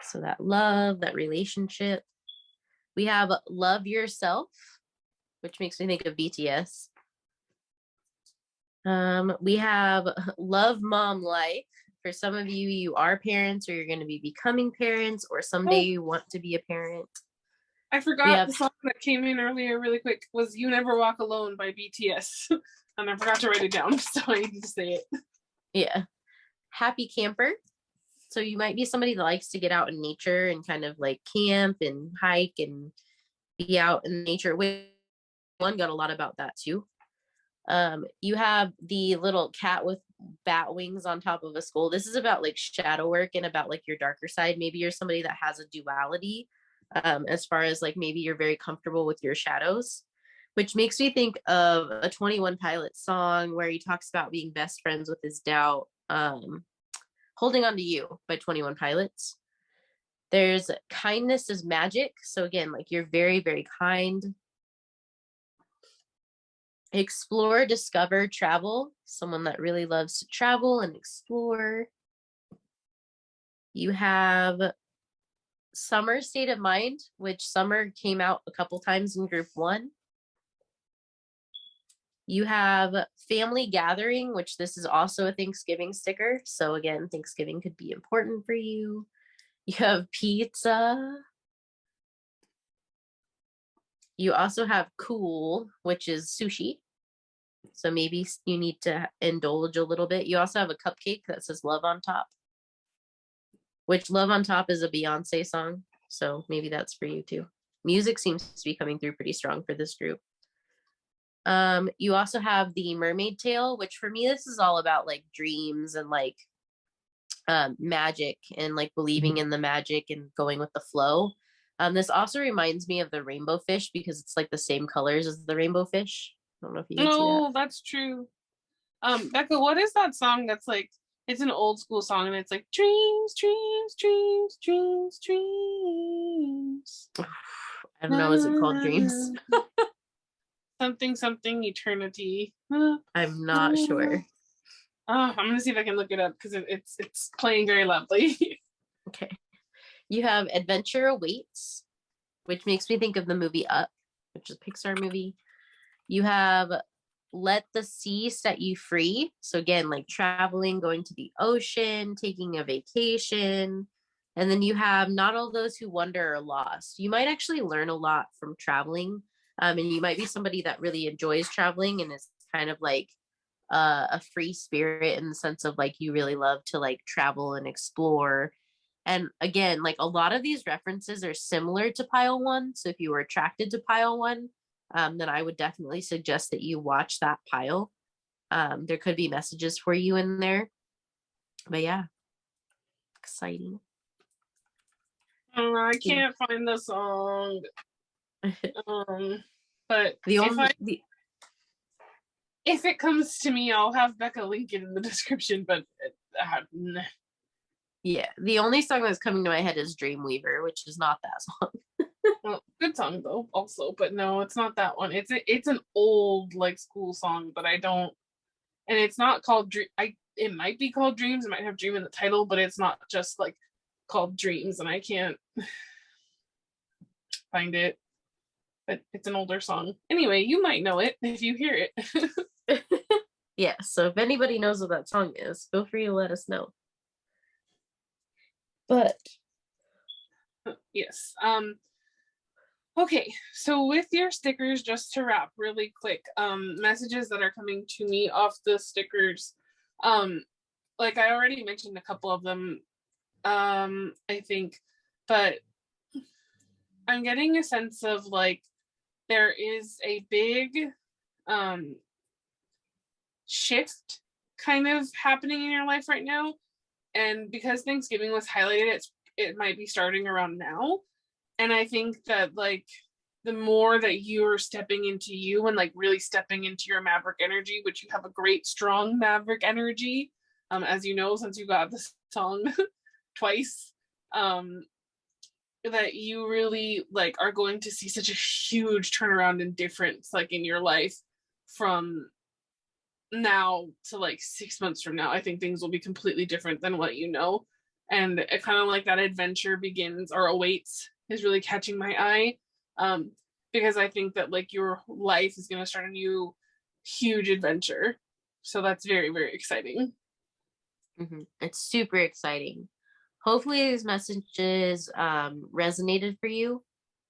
So that love, that relationship. We have Love Yourself, which makes me think of BTS. We have Love Mom Life. For some of you, you are parents, or you're going to be becoming parents, or someday you want to be a parent. I forgot the song that came in earlier really quick was You Never Walk Alone by BTS. And I forgot to write it down, so I need to say it. Yeah. Happy Camper. So you might be somebody that likes to get out in nature and kind of like camp and hike and be out in nature. One got a lot about that too. You have the little cat with bat wings on top of a skull. This is about like shadow work and about like your darker side. Maybe you're somebody that has a duality, as far as like maybe you're very comfortable with your shadows, which makes me think of a 21 Pilots song where he talks about being best friends with his doubt. Holding On to You by 21 Pilots. There's Kindness is Magic. So again, like you're very, very kind. Explore, discover, travel. Someone that really loves to travel and explore. You have Summer State of Mind, which Summer came out a couple times in group 1. You have Family Gathering, which this is also a Thanksgiving sticker. So again, Thanksgiving could be important for you. You have Pizza. You also have Cool, which is sushi. So maybe you need to indulge a little bit. You also have a cupcake that says Love on Top, which Love on Top is a Beyonce song. So maybe that's for you too. Music seems to be coming through pretty strong for this group. You also have the Mermaid Tale, which for me, this is all about like dreams and like magic and like believing in the magic and going with the flow. This also reminds me of the rainbow fish because it's like the same colors as the rainbow fish. I don't know if you can see that. No, that's true. Bekah, what is that song that's like, it's an old school song and it's like dreams, dreams, dreams, dreams, dreams. I don't know, is it called Dreams? something eternity. I'm not sure. I'm gonna see if I can look it up because it's playing very loudly. Okay. You have Adventure Awaits, which makes me think of the movie Up, which is a Pixar movie. You have Let the Sea Set You Free. So again, like traveling, going to the ocean, taking a vacation. And then you have Not All Those Who Wander Are Lost. You might actually learn a lot from traveling. And you might be somebody that really enjoys traveling and is kind of like a free spirit in the sense of like you really love to like travel and explore. And again, like a lot of these references are similar to pile 1. So if you were attracted to pile 1, then I would definitely suggest that you watch that pile. There could be messages for you in there. But yeah, exciting. I can't find the song. But if it comes to me, I'll have Bekah link it in the description. But yeah, the only song that's coming to my head is Dreamweaver, which is not that song. Well, good song though, also, but no, it's not that one. It's an old like school song, but I don't, and it's not called Dream. It might be called Dreams. It might have Dream in the title, but it's not just like called Dreams, and I can't find it. But it's an older song. Anyway, you might know it if you hear it. Yeah, so if anybody knows what that song is, feel free to let us know. But yes. Okay, so with your stickers, just to wrap really quick, messages that are coming to me off the stickers. Like I already mentioned a couple of them, I think, but I'm getting a sense of like there is a big shift kind of happening in your life right now. And because Thanksgiving was highlighted, it might be starting around now. And I think that like the more that you're stepping into you and like really stepping into your Maverick energy, which you have a great strong Maverick energy, as you know, since you got this song twice, that you really like are going to see such a huge turnaround and difference like in your life from now to like 6 months from now. I think things will be completely different than what you know, and it kind of like that adventure begins or awaits is really catching my eye, because I think that like your life is going to start a new huge adventure, so that's very, very exciting. It's super exciting. Hopefully these messages resonated for you,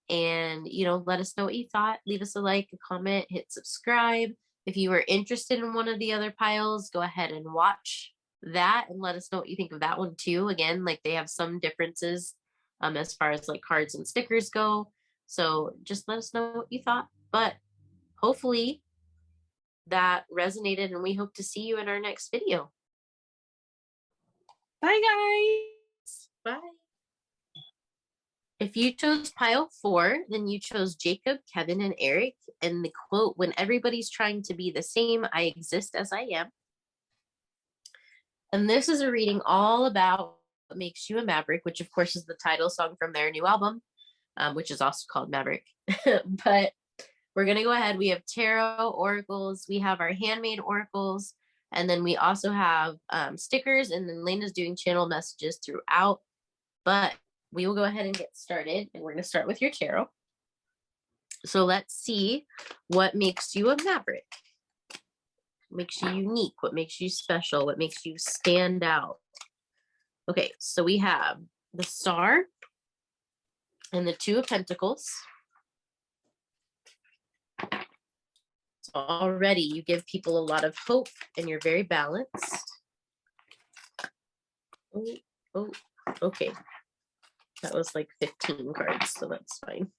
and let us know what you thought. Leave us a like, a comment, hit subscribe. If you were interested in one of the other piles, go ahead and watch that and let us know what you think of that one too. Again, like they have some differences as far as like cards and stickers go, so just let us know what you thought. But hopefully that resonated, and we hope to see you in our next video. Bye guys. Bye. If you chose pile 4, then you chose Jacob, Kevin, and Eric. And the quote, "When everybody's trying to be the same, I exist as I am." And this is a reading all about what makes you a Maverick, which of course is the title song from their new album, which is also called Maverick. But we're going to go ahead. We have tarot oracles. We have our handmade oracles. And then we also have stickers. And then Laina's doing channel messages throughout. But we will go ahead and get started. And we're going to start with your tarot. So let's see what makes you a Maverick. What makes you unique? What makes you special? What makes you stand out? Okay, so we have the Star and the Two of Pentacles. So already you give people a lot of hope and you're very balanced. Oh, okay. That was like 15 cards, so that's fine.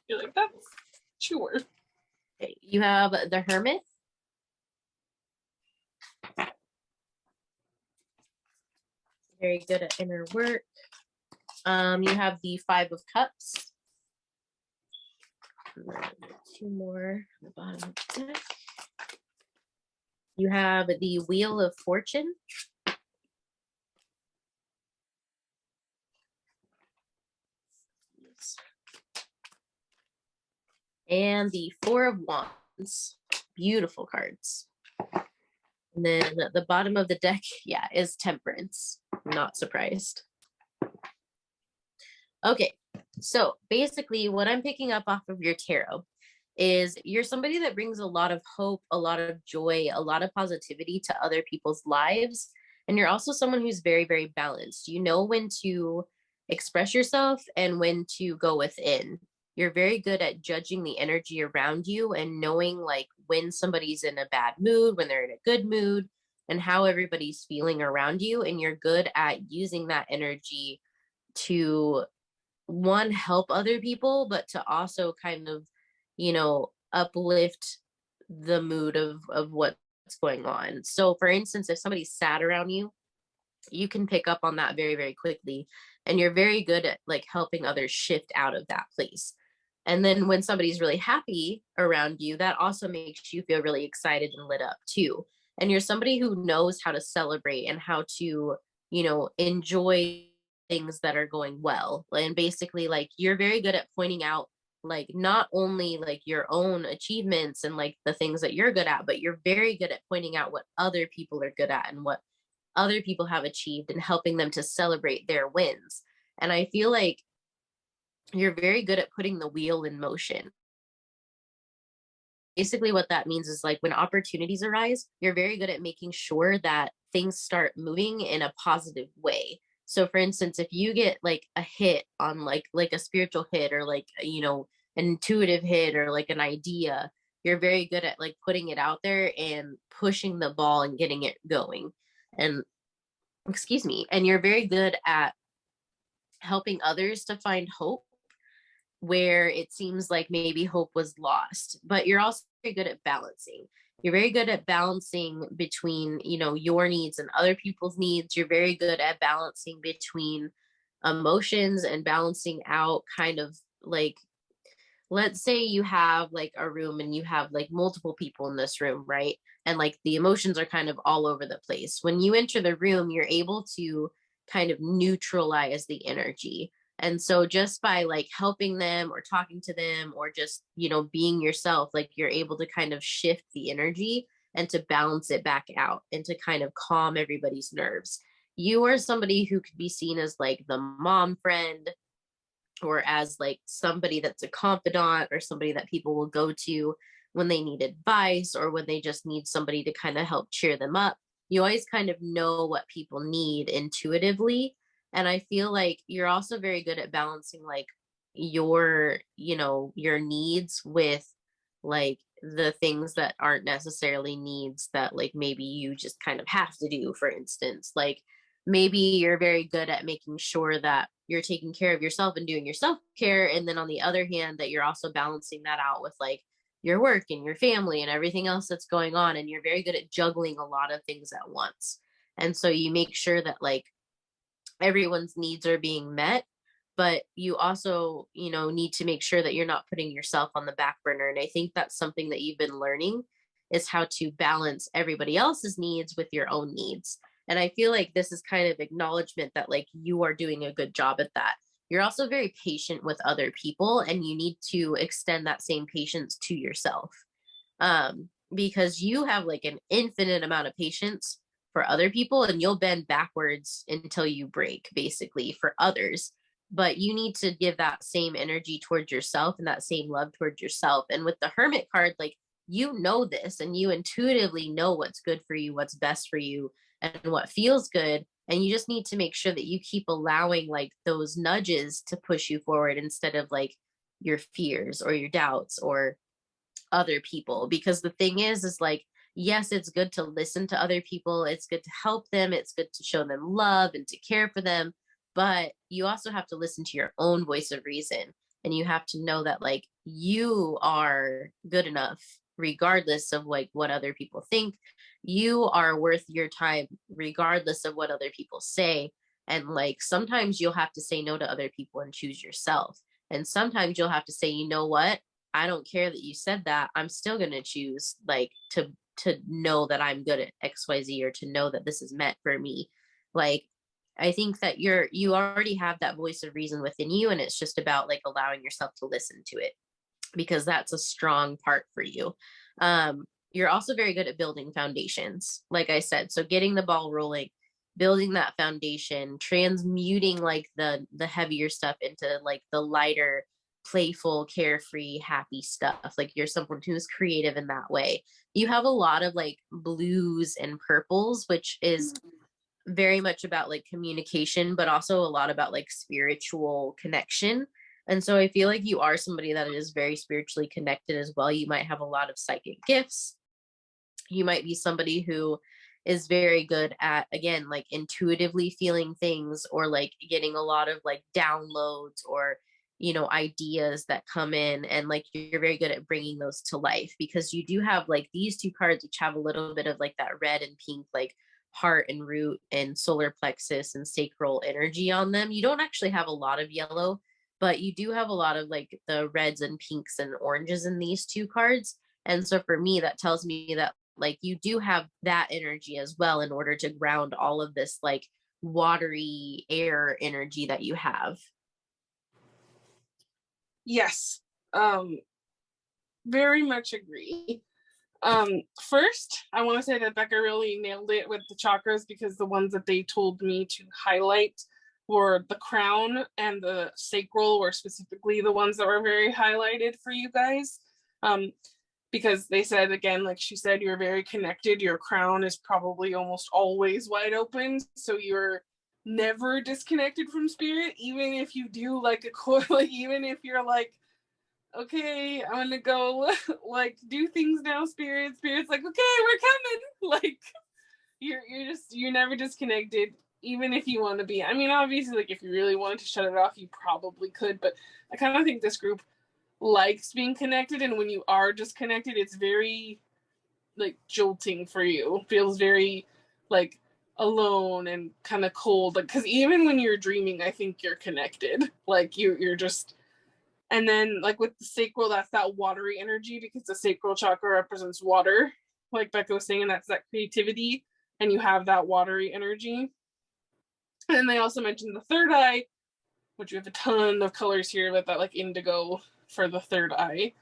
You're like, that's sure. Okay, you have the Hermit. Very good at inner work. You have the Five of Cups. And then 2 more on the bottom of the deck. You have the Wheel of Fortune. And the Four of Wands. Beautiful cards. And then the bottom of the deck, yeah, is Temperance. Not surprised. Okay, so basically what I'm picking up off of your tarot is you're somebody that brings a lot of hope, a lot of joy, a lot of positivity to other people's lives. And you're also someone who's very, very balanced. You know when to express yourself and when to go within. You're very good at judging the energy around you and knowing like when somebody's in a bad mood, when they're in a good mood, and how everybody's feeling around you. And you're good at using that energy to, one, help other people, but to also kind of, uplift the mood of what's going on. So for instance, if somebody's sad around you, you can pick up on that very, very quickly. And you're very good at like helping others shift out of that place. And then when somebody's really happy around you, that also makes you feel really excited and lit up too. And you're somebody who knows how to celebrate and how to, enjoy things that are going well. And basically, like, you're very good at pointing out, like, not only like your own achievements and like the things that you're good at, but you're very good at pointing out what other people are good at and what other people have achieved and helping them to celebrate their wins. And I feel like you're very good at putting the wheel in motion. Basically, what that means is like when opportunities arise, you're very good at making sure that things start moving in a positive way. So for instance, if you get like a hit on like a spiritual hit or like, an intuitive hit or like an idea, you're very good at like putting it out there and pushing the ball and getting it going. And excuse me, and you're very good at helping others to find hope where it seems like maybe hope was lost. But you're also very good at balancing. You're very good at balancing between, your needs and other people's needs. You're very good at balancing between emotions and balancing out kind of like, let's say you have like a room and you have like multiple people in this room, right? And like the emotions are kind of all over the place. When you enter the room, you're able to kind of neutralize the energy. And so just by like helping them or talking to them or just, being yourself, like you're able to kind of shift the energy and to balance it back out and to kind of calm everybody's nerves. You are somebody who could be seen as like the mom friend, or as like somebody that's a confidant or somebody that people will go to when they need advice or when they just need somebody to kind of help cheer them up. You always kind of know what people need intuitively. And I feel like you're also very good at balancing like your needs with like the things that aren't necessarily needs that like maybe you just kind of have to do. For instance, like maybe you're very good at making sure that you're taking care of yourself and doing your self-care, and then on the other hand that you're also balancing that out with like your work and your family and everything else that's going on, and you're very good at juggling a lot of things at once. And so you make sure that like everyone's needs are being met, but you also, need to make sure that you're not putting yourself on the back burner. And I think that's something that you've been learning, is how to balance everybody else's needs with your own needs. And I feel like this is kind of acknowledgement that like you are doing a good job at that. You're also very patient with other people, and you need to extend that same patience to yourself. Because you have like an infinite amount of patience for other people, and you'll bend backwards until you break, basically, for others. But you need to give that same energy towards yourself and that same love towards yourself. And with the Hermit card, like, you know this and you intuitively know what's good for you, what's best for you, and what feels good. And you just need to make sure that you keep allowing like those nudges to push you forward instead of like your fears or your doubts or other people. Because the thing is like, yes, it's good to listen to other people, it's good to help them, it's good to show them love and to care for them, but you also have to listen to your own voice of reason. And you have to know that like you are good enough regardless of like what other people think. You are worth your time regardless of what other people say. And like sometimes you'll have to say no to other people and choose yourself. And sometimes you'll have to say, you know what, I don't care that you said that, I'm still going to choose like to know that I'm good at XYZ, or to know that this is meant for me. Like, I think that you already have that voice of reason within you, and it's just about like allowing yourself to listen to it, because that's a strong part for you. You're also very good at building foundations, like I said. So getting the ball rolling, building that foundation, transmuting like the heavier stuff into like the lighter, playful, carefree, happy stuff. Like you're someone who's creative in that way. You have a lot of like blues and purples, which is very much about like communication, but also a lot about like spiritual connection. And so I feel like you are somebody that is very spiritually connected as well. You might have a lot of psychic gifts. You might be somebody who is very good at, again, like intuitively feeling things, or like getting a lot of like downloads, or ideas that come in, and like you're very good at bringing those to life, because you do have like these two cards which have a little bit of like that red and pink, like heart and root and solar plexus and sacral energy on them. You don't actually have a lot of yellow, but you do have a lot of like the reds and pinks and oranges in these two cards. And so for me, that tells me that like you do have that energy as well, in order to ground all of this like watery air energy that you have. Yes. Very much agree. First, I want to say that Bekah really nailed it with the chakras, because the ones that they told me to highlight were the crown and the sacral, were specifically the ones that were very highlighted for you guys. Because they said, again, like she said, you're very connected. Your crown is probably almost always wide open, so you're never disconnected from spirit, even if you do like a core, like even if you're like, okay, I'm gonna go like do things now, spirit's like, okay, we're coming. Like you're never disconnected, even if you want to be. I mean, obviously, like if you really wanted to shut it off, you probably could, but I kind of think this group likes being connected, and when you are disconnected, it's very like jolting for you. It feels very like alone and kind of cold, like because even when you're dreaming, I think you're connected, like you're just. And then like with the sacral, that's that watery energy, because the sacral chakra represents water, like Bekah was saying, and that's that creativity, and you have that watery energy. And then they also mentioned the third eye, which we have a ton of colors here, but that like indigo for the third eye.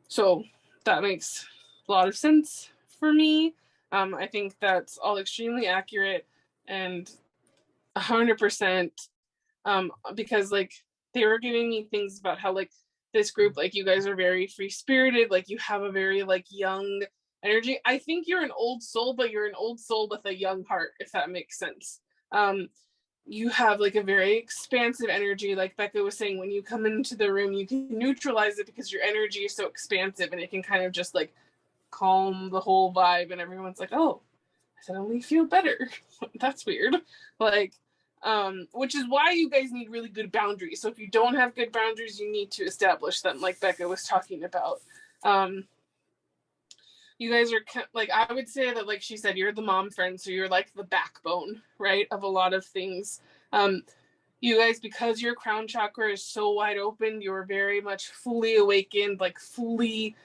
So that makes a lot of sense for me. I think that's all extremely accurate and 100%, because like they were giving me things about how like this group, like you guys are very free spirited, like you have a very like young energy. I think you're an old soul, but you're an old soul with a young heart, if that makes sense. You have like a very expansive energy, like Bekah was saying. When you come into the room, you can neutralize it because your energy is so expansive, and it can kind of just like calm the whole vibe, and everyone's like, oh, I suddenly feel better. That's weird. Like which is why you guys need really good boundaries. So if you don't have good boundaries, you need to establish them, like Bekah was talking about. You guys are like, I would say that, like she said, you're the mom friend, so you're like the backbone, right, of a lot of things. You guys, because your crown chakra is so wide open, you're very much fully awakened, like fully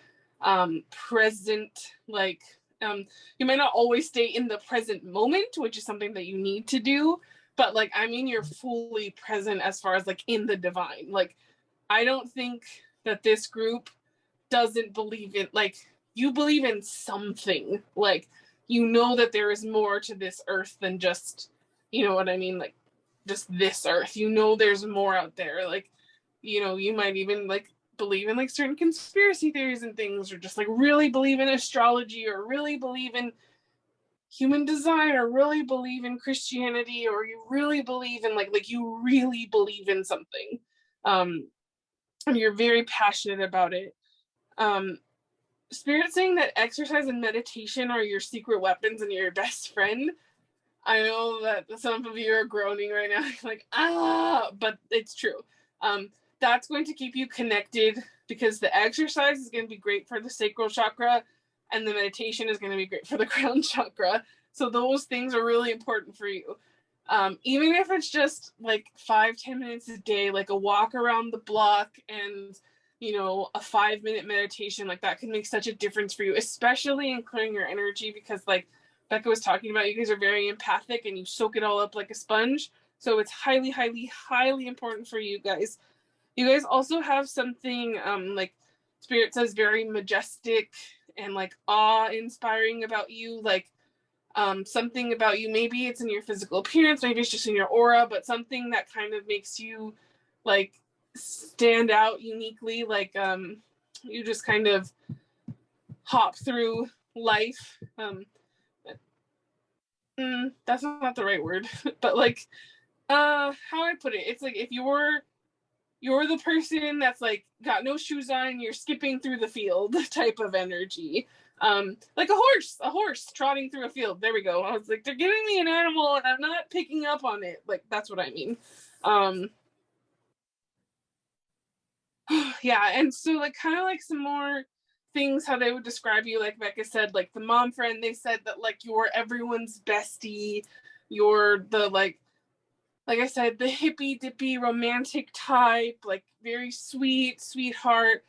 present. Like you might not always stay in the present moment, which is something that you need to do, but like I mean you're fully present as far as like in the divine. Like I don't think that this group doesn't believe in, like, you believe in something, like you know that there is more to this earth than just, you know what I mean, like just this earth. You know there's more out there. Like, you know, you might even like believe in like certain conspiracy theories and things, or just like really believe in astrology, or really believe in human design, or really believe in Christianity, or you really believe in like you really believe in something, and you're very passionate about it. Spirit saying that exercise and meditation are your secret weapons and your best friend. I know that some of you are groaning right now, like, but it's true. That's going to keep you connected, because the exercise is going to be great for the sacral chakra, and the meditation is going to be great for the crown chakra. So those things are really important for you. Even if it's just like 5-10 minutes a day, like a walk around the block and, you know, a 5-minute meditation, like that can make such a difference for you, especially in clearing your energy, because like Bekah was talking about, you guys are very empathic and you soak it all up like a sponge. So it's highly, highly, highly important for you guys. You guys also have something like Spirit says very majestic and like awe-inspiring about you, like something about you. Maybe it's in your physical appearance, maybe it's just in your aura, but something that kind of makes you like stand out uniquely. Like you just kind of hop through life. That's not the right word, but like how I put it, it's like if you're the person that's like got no shoes on and you're skipping through the field type of energy. Like a horse trotting through a field. There we go. I was like, they're giving me an animal and I'm not picking up on it. Like that's what I mean. Yeah, and so like kind of like some more things how they would describe you, like Bekah said, like the mom friend. They said that like you're everyone's bestie, you're the like I said, the hippy dippy romantic type, like very sweet sweetheart,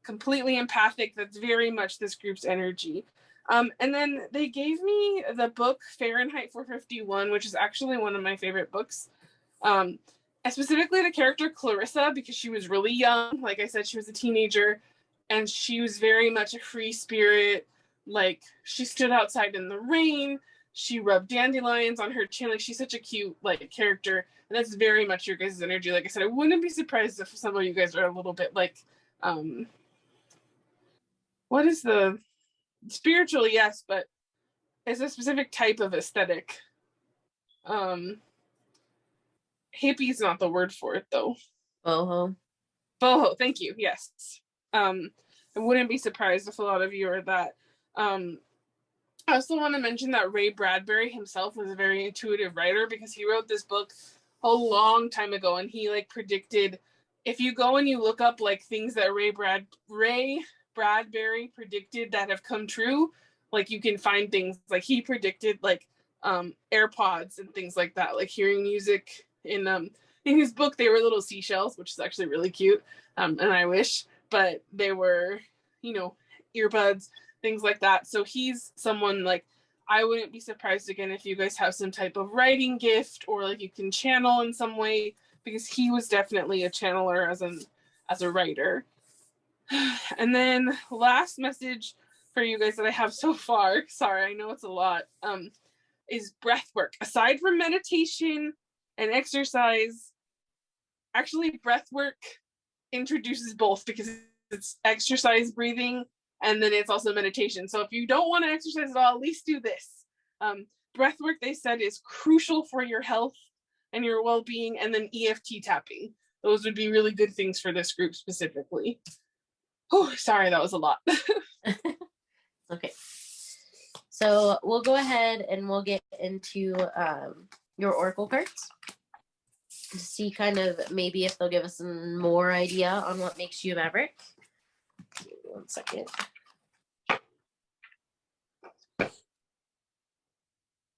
completely empathic. That's very much this group's energy. And then they gave me the book Fahrenheit 451, which is actually one of my favorite books. And specifically the character Clarissa, because she was really young. Like I said, she was a teenager, and she was very much a free spirit. Like she stood outside in the rain. She rubbed dandelions on her chin. Like she's such a cute like character, and that's very much your guys' energy. Like I said, I wouldn't be surprised if some of you guys are a little bit like, what is the spiritual? Yes, but it's a specific type of aesthetic. Hippie is not the word for it though. Boho. Boho, thank you. Yes. I wouldn't be surprised if a lot of you are that. I also want to mention that Ray Bradbury himself was a very intuitive writer, because he wrote this book a long time ago, and he like predicted, if you go and you look up like things that Ray Bradbury predicted that have come true, like you can find things like he predicted like AirPods and things like that, like hearing music in his book. They were little seashells, which is actually really cute, and I wish, but they were, you know, earbuds, things like that. So he's someone like, I wouldn't be surprised again if you guys have some type of writing gift, or like you can channel in some way, because he was definitely a channeler as a writer. And then last message for you guys that I have so far, sorry, I know it's a lot, is breath work. Aside from meditation and exercise, actually breath work introduces both, because it's exercise, breathing, and then it's also meditation. So if you don't want to exercise at all, at least do this. Breath work, they said, is crucial for your health and your well-being, and then EFT tapping. Those would be really good things for this group specifically. Oh, sorry, that was a lot. Okay. So we'll go ahead and we'll get into your oracle cards to see kind of maybe if they'll give us some more idea on what makes you a maverick. Give me 1 second.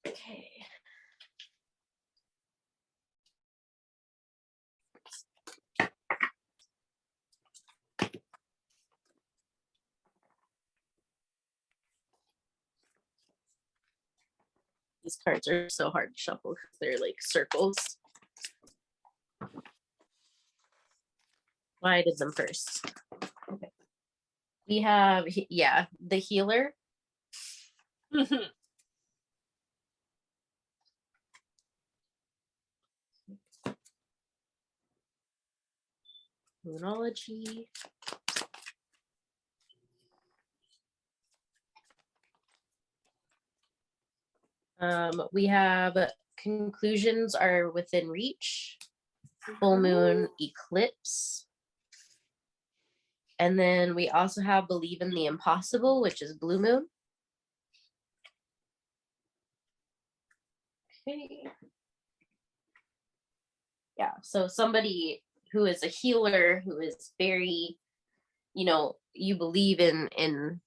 Okay. These cards are so hard to shuffle because they're like circles. Well, I did them first. Okay. We have, yeah, the healer. Moonology. We have conclusions are within reach, full moon, eclipse. And then we also have believe in the impossible, which is blue moon. Okay. Yeah, so somebody who is a healer, who is very, you know, you believe in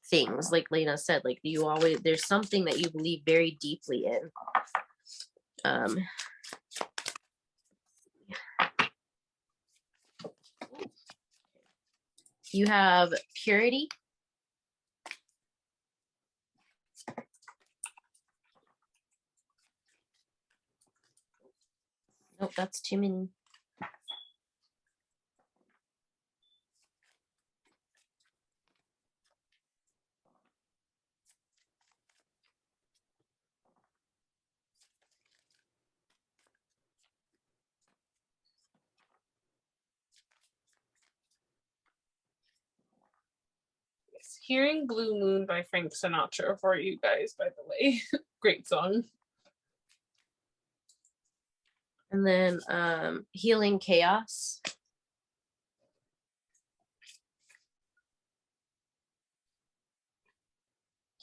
things, like Laina said, like you always, there's something that you believe very deeply in. You have purity. Nope, that's too many. Hearing Blue Moon by Frank Sinatra for you guys, by the way. Great song. And then healing chaos.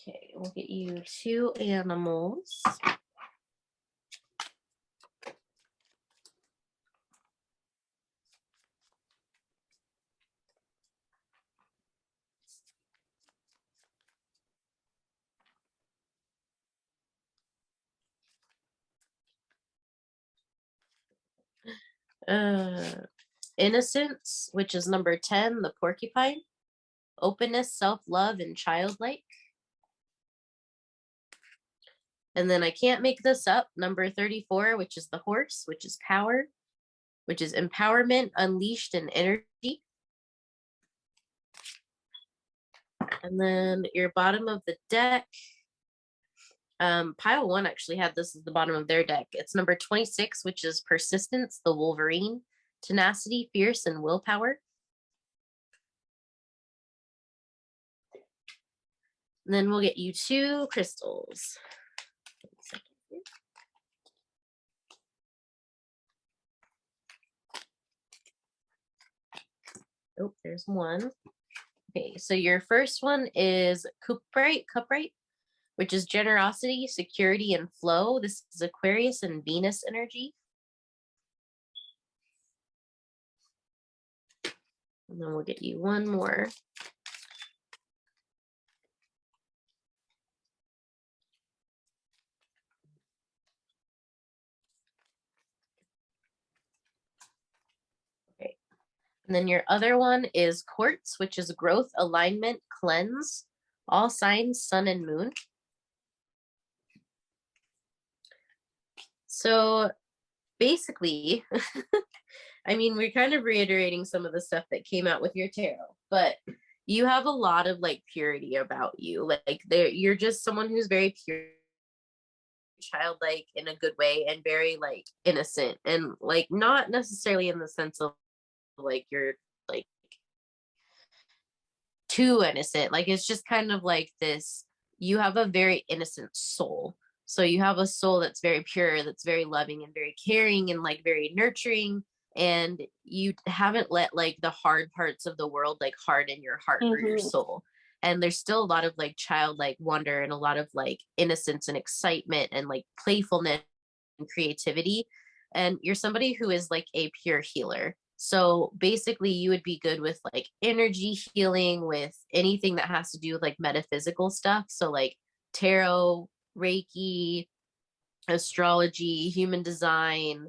Okay, we'll get you 2 animals. Innocence, which is number 10, the porcupine. Openness, self-love, and childlike. And then I can't make this up, number 34, which is the horse, which is power, which is empowerment, unleashed, and energy. And then your bottom of the deck, pile 1 actually had this as the bottom of their deck. It's number 26, which is persistence, the Wolverine, tenacity, fierce, and willpower. And then we'll get you 2 crystals. Oh, there's one. Okay, so your first one is cuprite, which is generosity, security, and flow. This is Aquarius and Venus energy. And then we'll get you one more. Okay. And then your other one is quartz, which is growth, alignment, cleanse, all signs, sun and moon. So basically, I mean, we're kind of reiterating some of the stuff that came out with your tarot, but you have a lot of like purity about you. Like you're just someone who's very pure, childlike in a good way, and very like innocent, and like not necessarily in the sense of like you're like too innocent. Like it's just kind of like this, you have a very innocent soul. So you have a soul that's very pure, that's very loving and very caring and like very nurturing. And you haven't let like the hard parts of the world like harden your heart or your soul. And there's still a lot of like childlike wonder and a lot of like innocence and excitement and like playfulness and creativity. And you're somebody who is like a pure healer. So basically you would be good with like energy healing, with anything that has to do with like metaphysical stuff. So like tarot, Reiki, astrology, human design,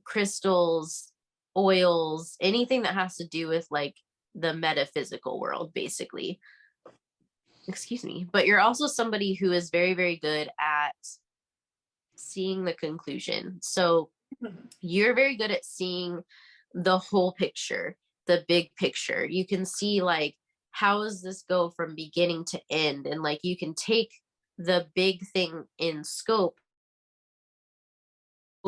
crystals, oils, anything that has to do with like the metaphysical world, basically. Excuse me. But you're also somebody who is very, very good at seeing the conclusion. So you're very good at seeing the whole picture, the big picture. You can see like, how does this go from beginning to end? And like, you can take the big thing in scope,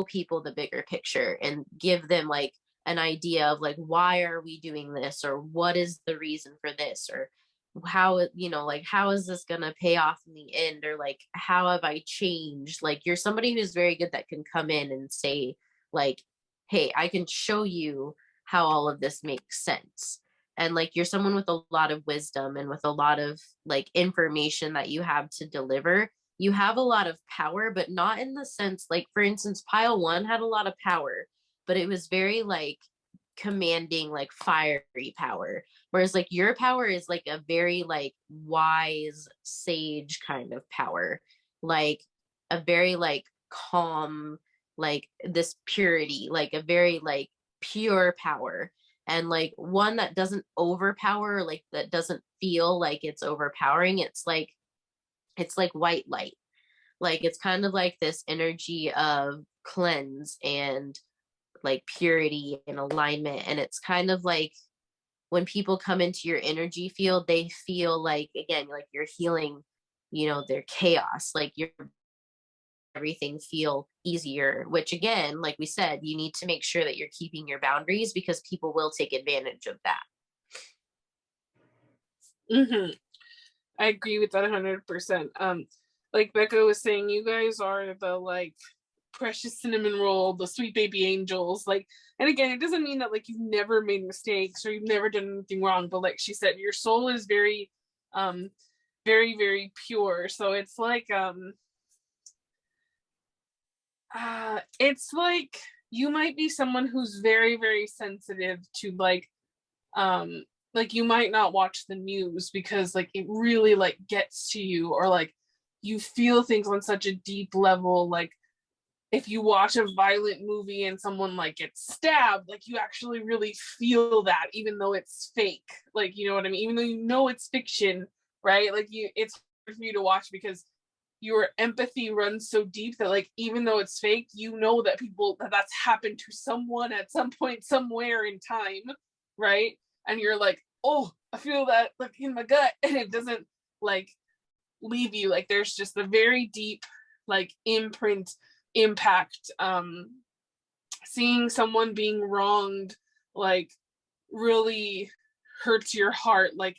people the bigger picture, and give them like an idea of like, why are we doing this, or what is the reason for this, or how, you know, like how is this gonna pay off in the end, or like how have I changed? Like you're somebody who's very good that can come in and say like, hey, I can show you how all of this makes sense. And like you're someone with a lot of wisdom and with a lot of like information that you have to deliver. You have a lot of power, but not in the sense like, for instance, pile 1 had a lot of power, but it was very like commanding, like fiery power. Whereas like your power is like a very like wise sage kind of power, like a very like calm, like this purity, like a very like pure power, and like one that doesn't overpower, like that doesn't feel like it's overpowering. It's like white light. Like it's kind of like this energy of cleanse and like purity and alignment. And it's kind of like when people come into your energy field, they feel like, again, like you're healing, you know, their chaos, like you're everything feel easier, which again, like we said, you need to make sure that you're keeping your boundaries, because people will take advantage of that. I agree with that 100%. Like Bekah was saying, you guys are the like precious cinnamon roll, the sweet baby angels. Like, and again, it doesn't mean that like you've never made mistakes or you've never done anything wrong, but like she said, your soul is very very, very pure. So it's like it's like you might be someone who's very, very sensitive to like you might not watch the news because like it really like gets to you, or like you feel things on such a deep level, like if you watch a violent movie and someone like gets stabbed, like you actually really feel that, even though it's fake. Like, you know what I mean? Even though you know it's fiction, right? Like it's hard for you to watch because your empathy runs so deep that, like, even though it's fake, you know that that's happened to someone at some point somewhere in time, right? And you're like, oh, I feel that like in my gut, and it doesn't like leave you. Like there's just a very deep like impact. Seeing someone being wronged like really hurts your heart. Like,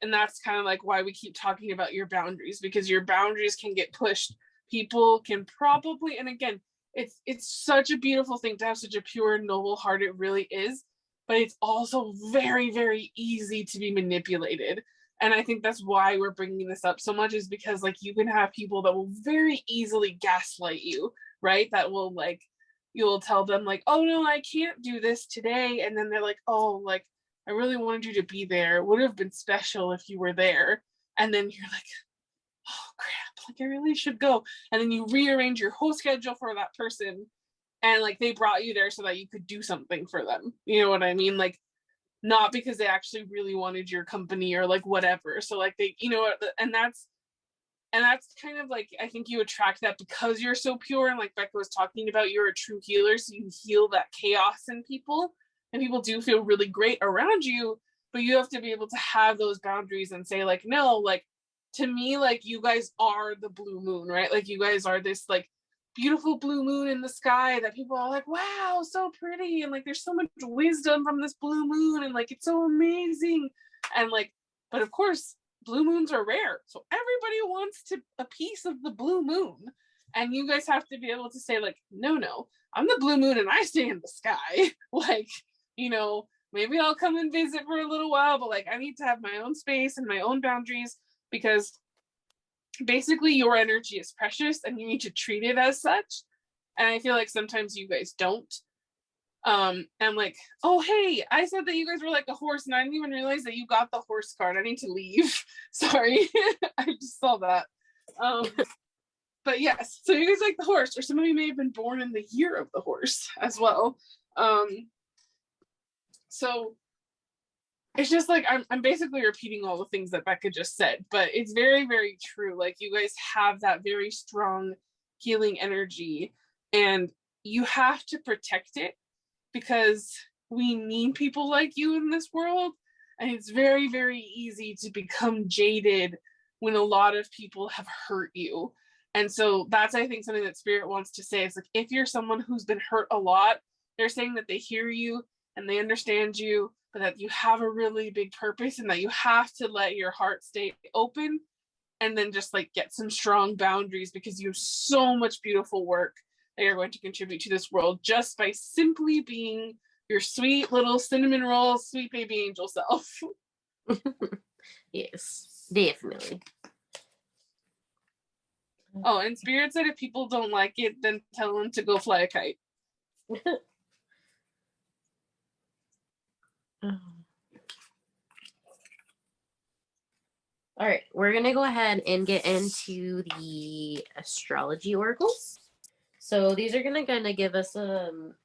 and that's kind of like why we keep talking about your boundaries, because your boundaries can get pushed. People can probably, and again, it's such a beautiful thing to have such a pure, noble heart. It really is, but it's also very, very easy to be manipulated. And I think that's why we're bringing this up so much, is because like you can have people that will very easily gaslight you, right? That will like, you'll tell them like, oh no, I can't do this today, and then they're like, oh, like I really wanted you to be there. It would have been special if you were there. And then you're like, oh crap, like I really should go. And then you rearrange your whole schedule for that person. And like they brought you there so that you could do something for them. You know what I mean? Like not because they actually really wanted your company or like whatever. So like they, you know, and that's kind of like, I think you attract that because you're so pure. And like Bekah was talking about, you're a true healer. So you heal that chaos in people. And people do feel really great around you, but you have to be able to have those boundaries and say like, no, like to me, like you guys are the blue moon, right? Like you guys are this like beautiful blue moon in the sky that people are like, wow, so pretty. And like, there's so much wisdom from this blue moon. And like, it's so amazing. And like, but of course, blue moons are rare. So everybody wants a piece of the blue moon. And you guys have to be able to say like, no, I'm the blue moon and I stay in the sky. Like, you know, maybe I'll come and visit for a little while, but like I need to have my own space and my own boundaries, because basically your energy is precious and you need to treat it as such. And I feel like sometimes you guys don't. And like, oh hey, I said that you guys were like a horse and I didn't even realize that you got the horse card. I need to leave. Sorry. I just saw that. But yes, so you guys like the horse, or some of you may have been born in the year of the horse as well. So it's just like I'm basically repeating all the things that Bekah just said, but it's very, very true. Like you guys have that very strong healing energy and you have to protect it, because we need people like you in this world. And it's very, very easy to become jaded when a lot of people have hurt you. And so that's, I think, something that Spirit wants to say is like, if you're someone who's been hurt a lot, they're saying that they hear you and they understand you, but that you have a really big purpose and that you have to let your heart stay open, and then just like get some strong boundaries, because you have so much beautiful work that you're going to contribute to this world just by simply being your sweet little cinnamon roll, sweet baby angel self. Yes, definitely. Oh, and Spirit said if people don't like it, then tell them to go fly a kite. All right, we're going to go ahead and get into the astrology oracles. So these are going to kind of give us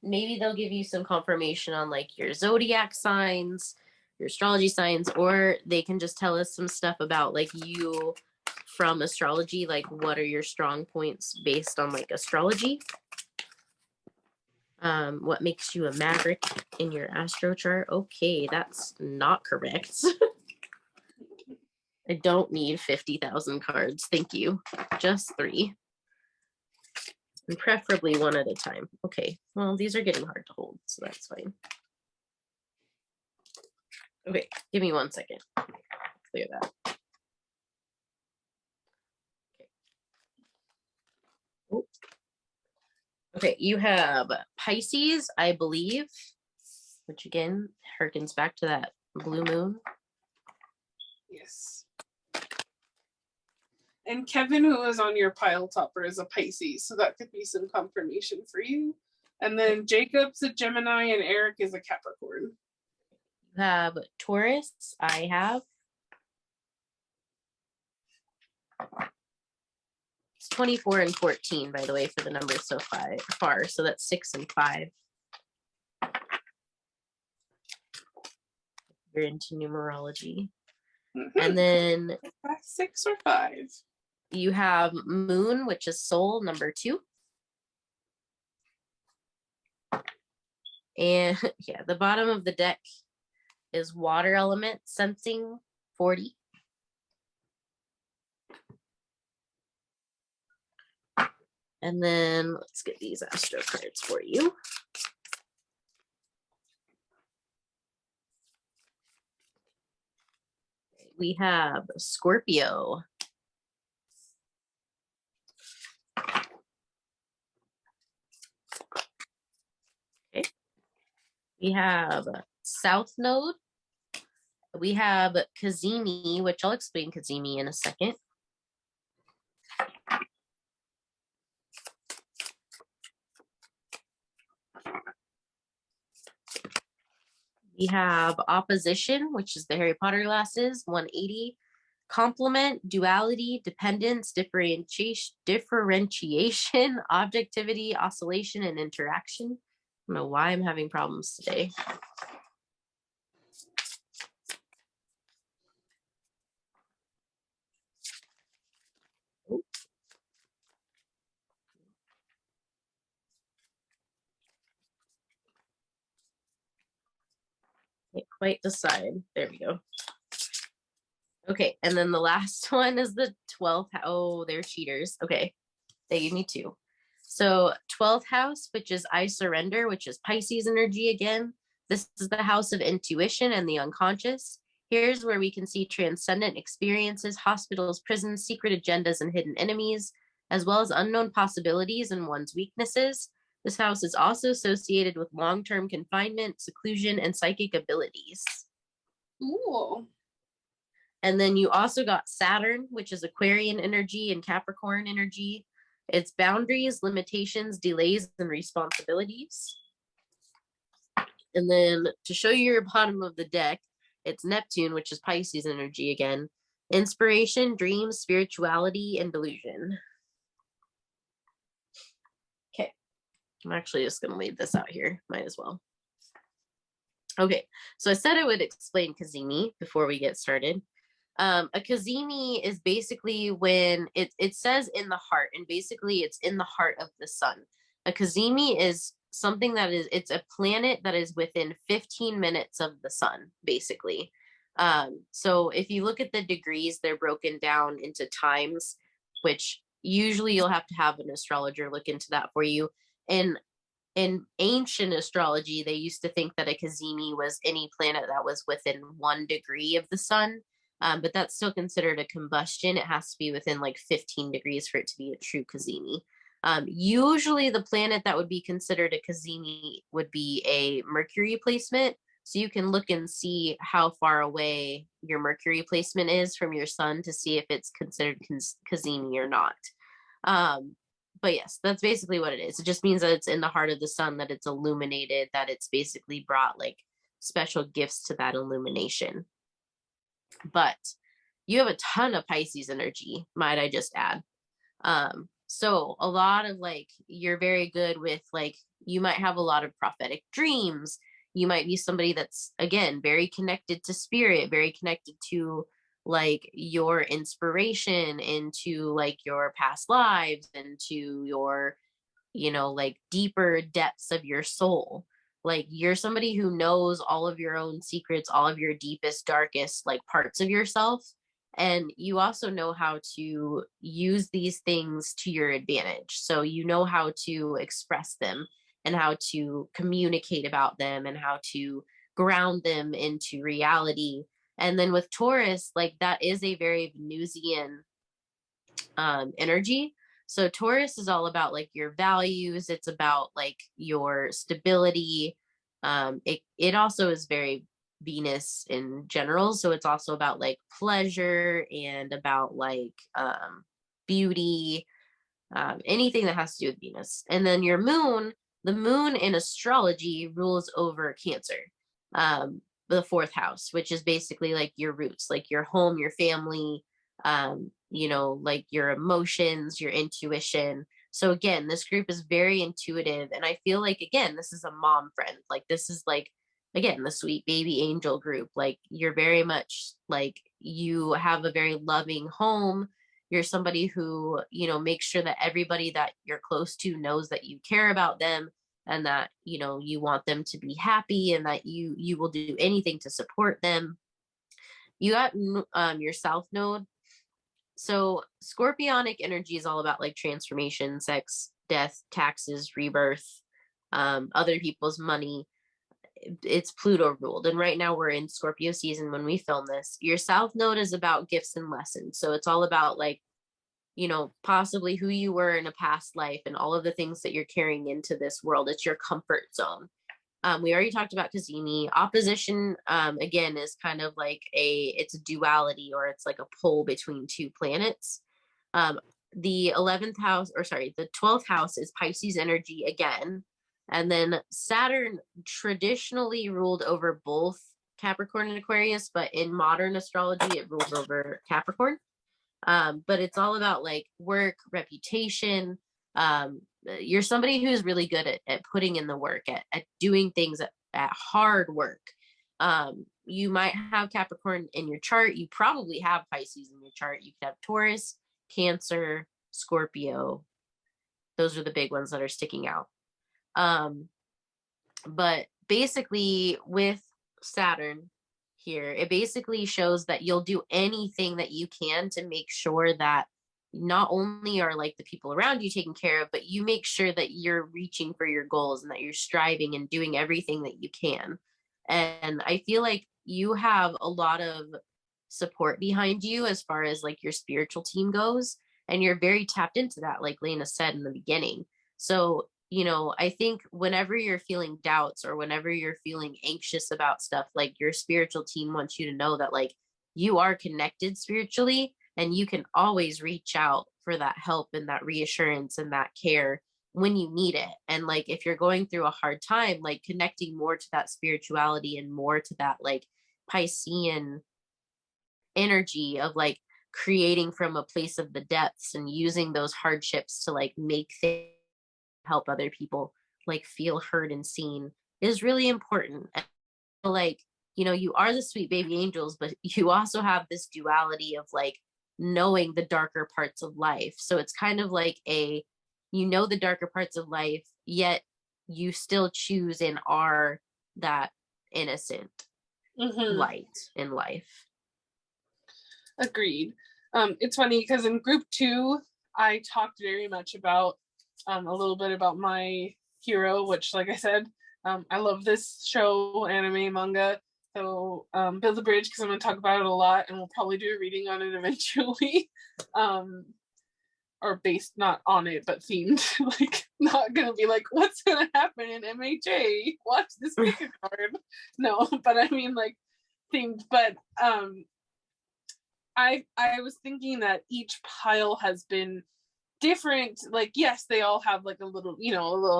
maybe they'll give you some confirmation on like your zodiac signs, your astrology signs, or they can just tell us some stuff about like you from astrology, like what are your strong points based on like astrology. What makes you a maverick in your astro chart? Okay, that's not correct. I don't need 50,000 cards. Thank you. Just 3. And preferably one at a time. Okay, well, these are getting hard to hold, so that's fine. Okay, give me 1 second. Clear that. Okay. Oh. Okay, you have Pisces, I believe, which again harkens back to that blue moon. Yes. And Kevin, who is on your pile topper, is a Pisces, so that could be some confirmation for you. And then Jacob's a Gemini and Eric is a Capricorn. You have Taurus, I have. 24 and 14, by the way, for the numbers so far. So that's 6 and 5. You're into numerology. And then 6 or 5. You have Moon, which is soul, number 2. And yeah, the bottom of the deck is water element, sensing, 40. And then let's get these astro cards for you. We have Scorpio. Okay. We have South Node. We have Cazimi, which I'll explain Cazimi in a second. We have Opposition, which is the Harry Potter glasses, 180. Complement, duality, dependence, differentiation, objectivity, oscillation, and interaction. I don't know why I'm having problems today. Can't quite decide. There we go. Okay, and then the last one is the 12th. Oh, they're cheaters. Okay, they gave me 2. So 12th house, which is I surrender, which is Pisces energy again. This is the house of intuition and the unconscious. Here's where we can see transcendent experiences, hospitals, prisons, secret agendas, and hidden enemies, as well as unknown possibilities and one's weaknesses. This house is also associated with long-term confinement, seclusion, and psychic abilities. Ooh. And then you also got Saturn, which is Aquarian energy and Capricorn energy. It's boundaries, limitations, delays, and responsibilities. And then to show you your bottom of the deck, it's Neptune, which is Pisces energy again. Inspiration, dreams, spirituality, and delusion. Okay. I'm actually just going to leave this out here. Might as well. Okay. So I said I would explain Cazimi before we get started. A Cazimi is basically when it says in the heart, and basically it's in the heart of the sun. A Cazimi is something that it's a planet that is within 15 minutes of the sun, basically. So if you look at the degrees, they're broken down into times, which usually you'll have to have an astrologer look into that for you. In ancient astrology, they used to think that a Cazimi was any planet that was within 1 degree of the sun. But that's still considered a combustion. It has to be within like 15 degrees for it to be a true Cazimi. Usually the planet that would be considered a Cazimi would be a Mercury placement. So you can look and see how far away your Mercury placement is from your sun to see if it's considered Cazimi or not. But yes, that's basically what it is. It just means that it's in the heart of the sun, that it's illuminated, that it's basically brought like special gifts to that illumination. But you have a ton of Pisces energy, might I just add. So a lot of like, you're very good with like, you might have a lot of prophetic dreams. You might be somebody that's, again, very connected to spirit, very connected to like your inspiration, into like your past lives, into your, you know, like deeper depths of your soul. Like you're somebody who knows all of your own secrets, all of your deepest, darkest like parts of yourself. And you also know how to use these things to your advantage. So you know how to express them and how to communicate about them and how to ground them into reality. And then with Taurus, like that is a very Venusian energy. So Taurus is all about like your values. It's about like your stability. It also is very Venus in general. So it's also about like pleasure and about like beauty, anything that has to do with Venus. And then your moon, the moon in astrology rules over Cancer, the 4th house, which is basically like your roots, like your home, your family, like your emotions, your intuition. So again, this group is very intuitive. And I feel like, again, this is a mom friend. Like, this is like, again, the sweet baby angel group. Like, you're very much like, you have a very loving home. You're somebody who, makes sure that everybody that you're close to knows that you care about them, and that, you want them to be happy, and that you will do anything to support them. You got your South Node. So scorpionic energy is all about like transformation, sex, death, taxes, rebirth, other people's money. It's Pluto ruled. And right now we're in Scorpio season when we film this. Your South Node is about gifts and lessons. So it's all about like, possibly who you were in a past life and all of the things that you're carrying into this world. It's your comfort zone. We already talked about Kazemi. Opposition, again, is kind of like it's a duality, or it's like a pull between two planets. The 11th house, or sorry, the 12th house is Pisces energy again. And then Saturn traditionally ruled over both Capricorn and Aquarius, but in modern astrology, it rules over Capricorn. But it's all about like work, reputation. You're somebody who's really good at putting in the work, at doing things at hard work. You might have Capricorn in your chart. You probably have Pisces in your chart. You could have Taurus, Cancer, Scorpio. Those are the big ones that are sticking out. But basically with Saturn here, it basically shows that you'll do anything that you can to make sure that not only are like the people around you taken care of, but you make sure that you're reaching for your goals and that you're striving and doing everything that you can. And I feel like you have a lot of support behind you as far as like your spiritual team goes, and you're very tapped into that, like Laina said in the beginning. So I think whenever you're feeling doubts or whenever you're feeling anxious about stuff, like your spiritual team wants you to know that like you are connected spiritually, and you can always reach out for that help and that reassurance and that care when you need it. And like if you're going through a hard time, like connecting more to that spirituality and more to that like Piscean energy of like creating from a place of the depths and using those hardships to like make things, help other people like feel heard and seen, is really important. And like, you are the sweet baby angels, but you also have this duality of like knowing the darker parts of life. So it's kind of like the darker parts of life, yet you still choose and are that innocent light in life. Agreed. It's funny because in group 2, I talked very much about a little bit about my hero, which, like I said, I love this show, anime, manga. So build a bridge, because I'm going to talk about it a lot, and we'll probably do a reading on it eventually. Or based not on it, but themed. Like, not going to be like, what's going to happen in MHA? Watch this pick a card. No, but I mean like themed. But I was thinking that each pile has been different. Like, yes, they all have like a little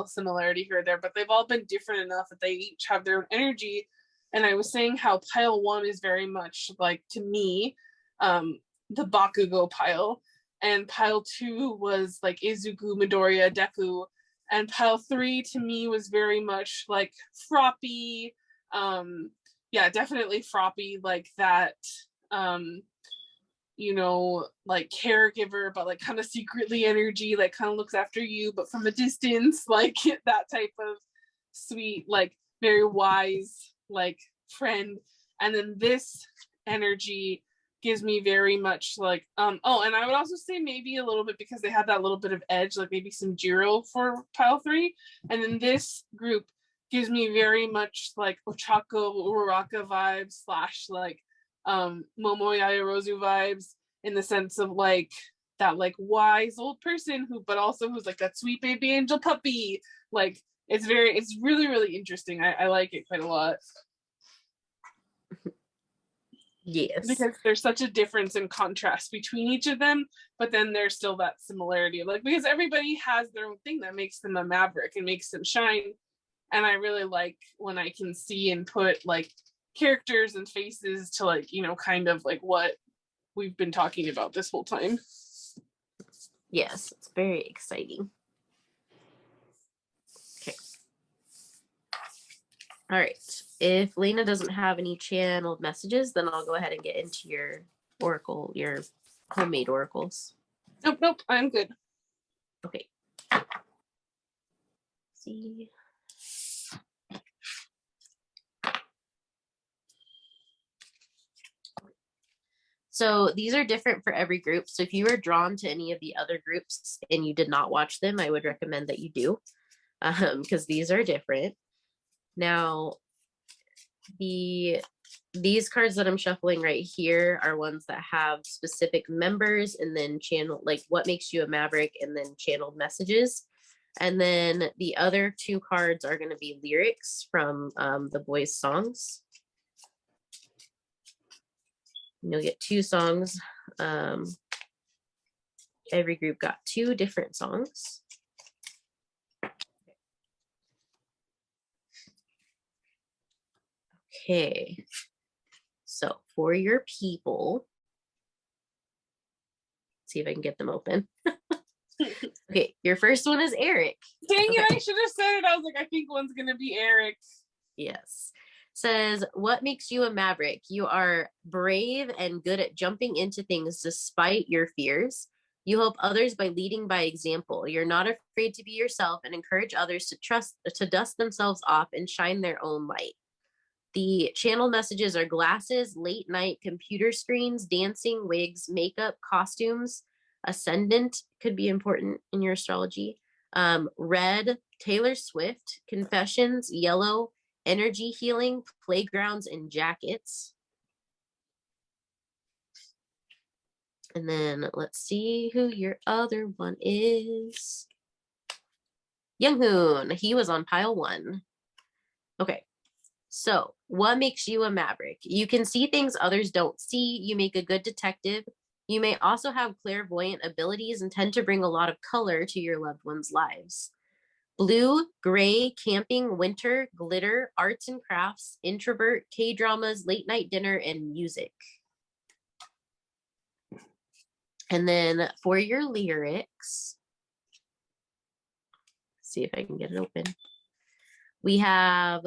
similarity here or there, but they've all been different enough that they each have their own energy. And I was saying how pile 1 is very much like, to me, the Bakugo pile, and pile 2 was like Izuku, Midoriya, Deku, and pile 3 to me was very much like Froppy. Definitely Froppy, like that. Like caregiver, but like kind of secretly energy, like kind of looks after you, but from a distance, like that type of sweet, like very wise, like friend. And then this energy gives me very much like, and I would also say maybe a little bit because they had that little bit of edge, like maybe some Jiro for pile 3. And then this group gives me very much like Ochako Uraraka vibes / like Momo Yaoyorozu vibes, in the sense of like that like wise old person but also who's like that sweet baby angel puppy. Like it's really, really interesting. I like it quite a lot. Yes, because there's such a difference in contrast between each of them, but then there's still that similarity, like because everybody has their own thing that makes them a maverick and makes them shine. And I really like when I can see and put like characters and faces to like kind of like what we've been talking about this whole time. Yes, it's very exciting. Okay. All right. If Laina doesn't have any channeled messages, then I'll go ahead and get into your oracle, your homemade oracles. Nope, I'm good. Okay. See. So these are different for every group. So if you were drawn to any of the other groups and you did not watch them, I would recommend that you do, because these are different. Now, these cards that I'm shuffling right here are ones that have specific members and then channel, like what makes you a maverick, and then channeled messages. And then the other two cards are going to be lyrics from the Boyz songs. You'll get two songs. Every group got two different songs. Okay. So for your people, see if I can get them open. Okay, your first one is Eric. Dang Okay. it, I should have said it. I was like, I think one's gonna be Eric. Yes. Says, what makes you a maverick? You are brave and good at jumping into things despite your fears. You help others by leading by example. You're not afraid to be yourself and encourage others to dust themselves off and shine their own light. The channel messages are glasses, late night computer screens, dancing, wigs, makeup, costumes. Ascendant could be important in your astrology. Red, Taylor Swift, confessions, yellow, energy healing, playgrounds, and jackets. And then let's see who your other one is. Younghoon, he was on pile 1. Okay. So, what makes you a maverick? You can see things others don't see. You make a good detective. You may also have clairvoyant abilities and tend to bring a lot of color to your loved ones' lives. Blue, gray, camping, winter, glitter, arts and crafts, introvert, K-dramas, late night dinner, and music. And then for your lyrics, see if I can get it open. We have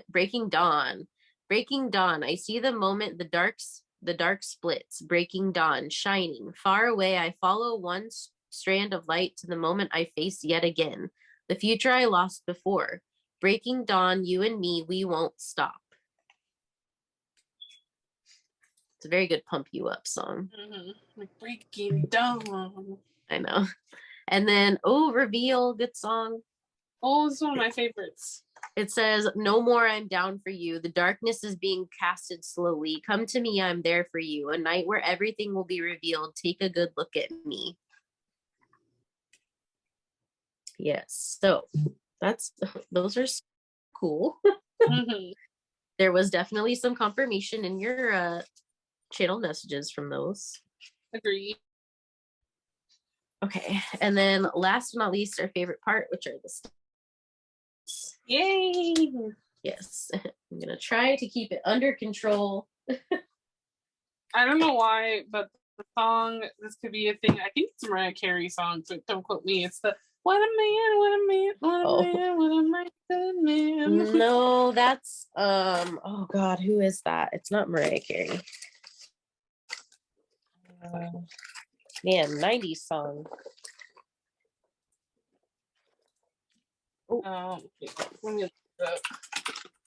Breaking Dawn. Breaking dawn. I see the moment the dark splits. Breaking dawn. Shining. Far away, I follow one strand of light to the moment I face yet again. The future I lost before. Breaking dawn, you and me, we won't stop. It's a very good pump you up song. Mm-hmm. Breaking dawn. I know. And then, oh, Reveal, good song. Oh, it's one of my favorites. It says, no more, I'm down for you. The darkness is being casted slowly. Come to me, I'm there for you. A night where everything will be revealed. Take a good look at me. Yes, so those are cool. Mm-hmm. There was definitely some confirmation in your channel messages from those. Agreed. Okay, and then last but not least, our favorite part, which are the steps. Yay! Yes, I'm gonna try to keep it under control. I don't know why, but the song, this could be a thing. I think it's a Mariah Carey song, so don't quote me. It's the what a man, what a man, what a man, what a mighty good man. No, that's oh god, who is that? It's not Mariah Carey. Man, 90s song. Let me look it up.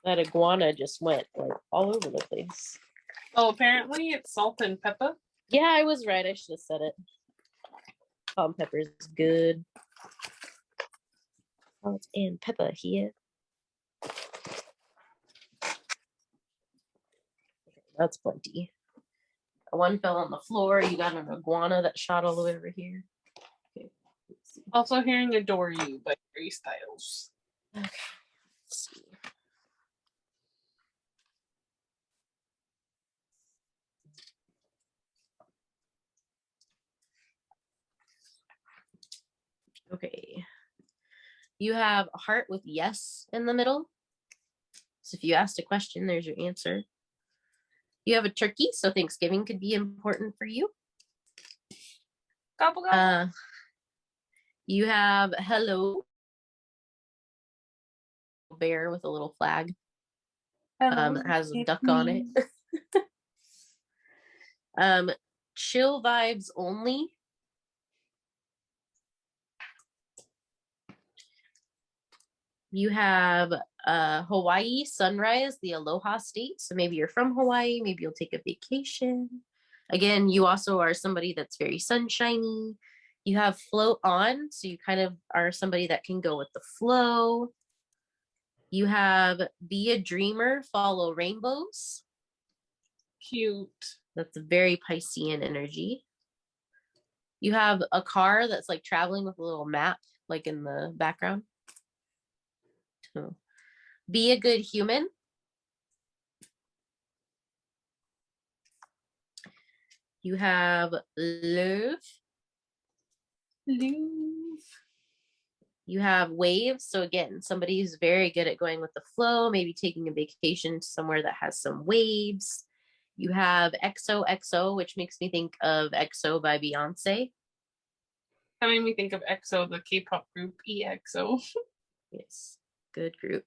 That iguana just went like all over the place. Oh, apparently it's Salt and Pepper. Yeah, I was right. I should have said it. Salt and pepper is good. Salt and pepper here. That's plenty. One fell on the floor. You got an iguana that shot all the way over here. Okay. Also hearing Adore You by Harry Styles. Okay. Let's see. Okay. You have a heart with yes in the middle. So if you asked a question, there's your answer. You have a turkey, so Thanksgiving could be important for you. Gobble gobble. You have hello bear with a little flag. Hello, It has a it's duck on it. me. Chill vibes only. You have Hawaii sunrise, the aloha state. So maybe you're from Hawaii, maybe you'll take a vacation. Again, you also are somebody that's very sunshiny. You have float on, so you kind of are somebody that can go with the flow. You have be a dreamer, follow rainbows. Cute. That's a very Piscean energy. You have a car that's like traveling with a little map, like in the background. So, be a good human. You have love. Love. You have waves. So again, somebody who's very good at going with the flow, maybe taking a vacation somewhere that has some waves. You have XOXO, which makes me think of EXO by Beyonce. That made me think of EXO, the K-pop group EXO. Yes, good group.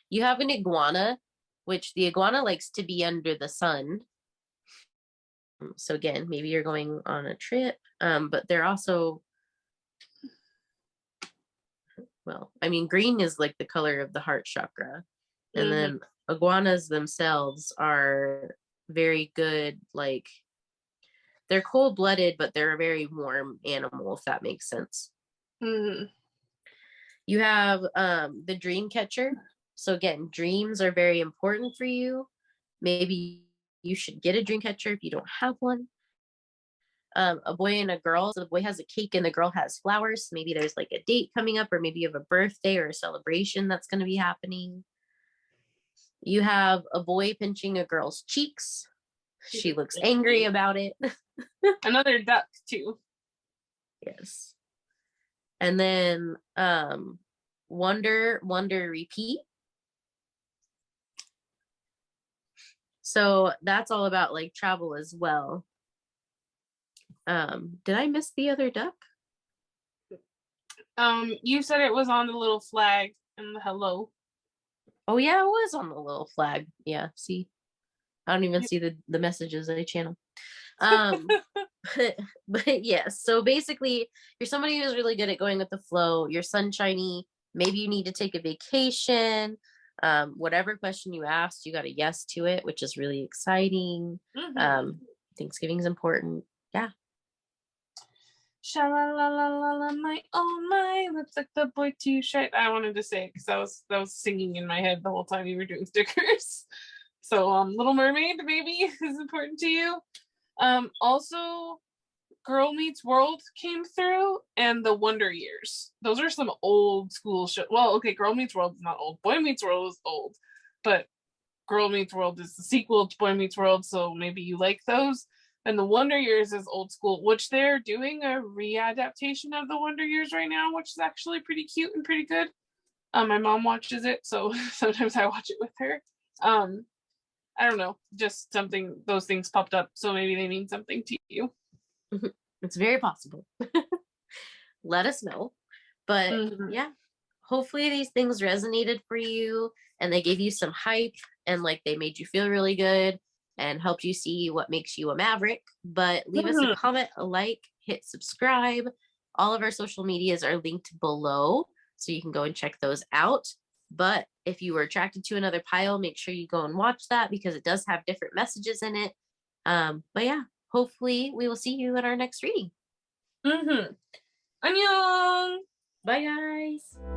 You have an iguana, which the iguana likes to be under the sun. So again, maybe you're going on a trip, but they're also, well, I mean, green is like the color of the heart chakra. And then iguanas themselves are very good, like they're cold-blooded, but they're a very warm animal, if that makes sense. You have the dream catcher. So again, dreams are very important for you. Maybe you should get a dream catcher if you don't have one. A boy and a girl. So the boy has a cake and the girl has flowers. Maybe there's like a date coming up, or maybe you have a birthday or a celebration that's going to be happening. You have a boy pinching a girl's cheeks. She looks angry about it. Another duck too. Yes. And then wonder, repeat. So that's all about like travel as well. Did I miss the other duck? You said it was on the little flag and the hello. Oh yeah, it was on the little flag. Yeah, see, I don't even see the messages I channel. But yes, so basically you're somebody who's really good at going with the flow. You're sunshiny. Maybe you need to take a vacation. Whatever question you asked, you got a yes to it, which is really exciting. Thanksgiving's important. Yeah. Sha la la la la la my oh my, looks like the boy too shy. I wanted to say it because that was singing in my head the whole time you were doing stickers. So Little Mermaid maybe is important to you. Also Girl Meets World came through, and the Wonder Years. Those are some old school shit. Well, okay, Girl Meets World is not old. Boy Meets World is old, but Girl Meets World is the sequel to Boy Meets World, so maybe you like those. And the Wonder Years is old school, which they're doing a readaptation of the Wonder Years right now, which is actually pretty cute and pretty good. My mom watches it, so sometimes I watch it with her. I don't know, just something, those things popped up, so maybe they mean something to you. It's very possible. Let us know. But yeah, hopefully these things resonated for you and they gave you some hype and like they made you feel really good and helped you see what makes you a maverick. But leave us a comment, a like, hit subscribe. All of our social medias are linked below, so you can go and check those out. But if you were attracted to another pile, make sure you go and watch that because it does have different messages in it. But yeah, hopefully we will see you at our next reading. Annyeong! Bye guys.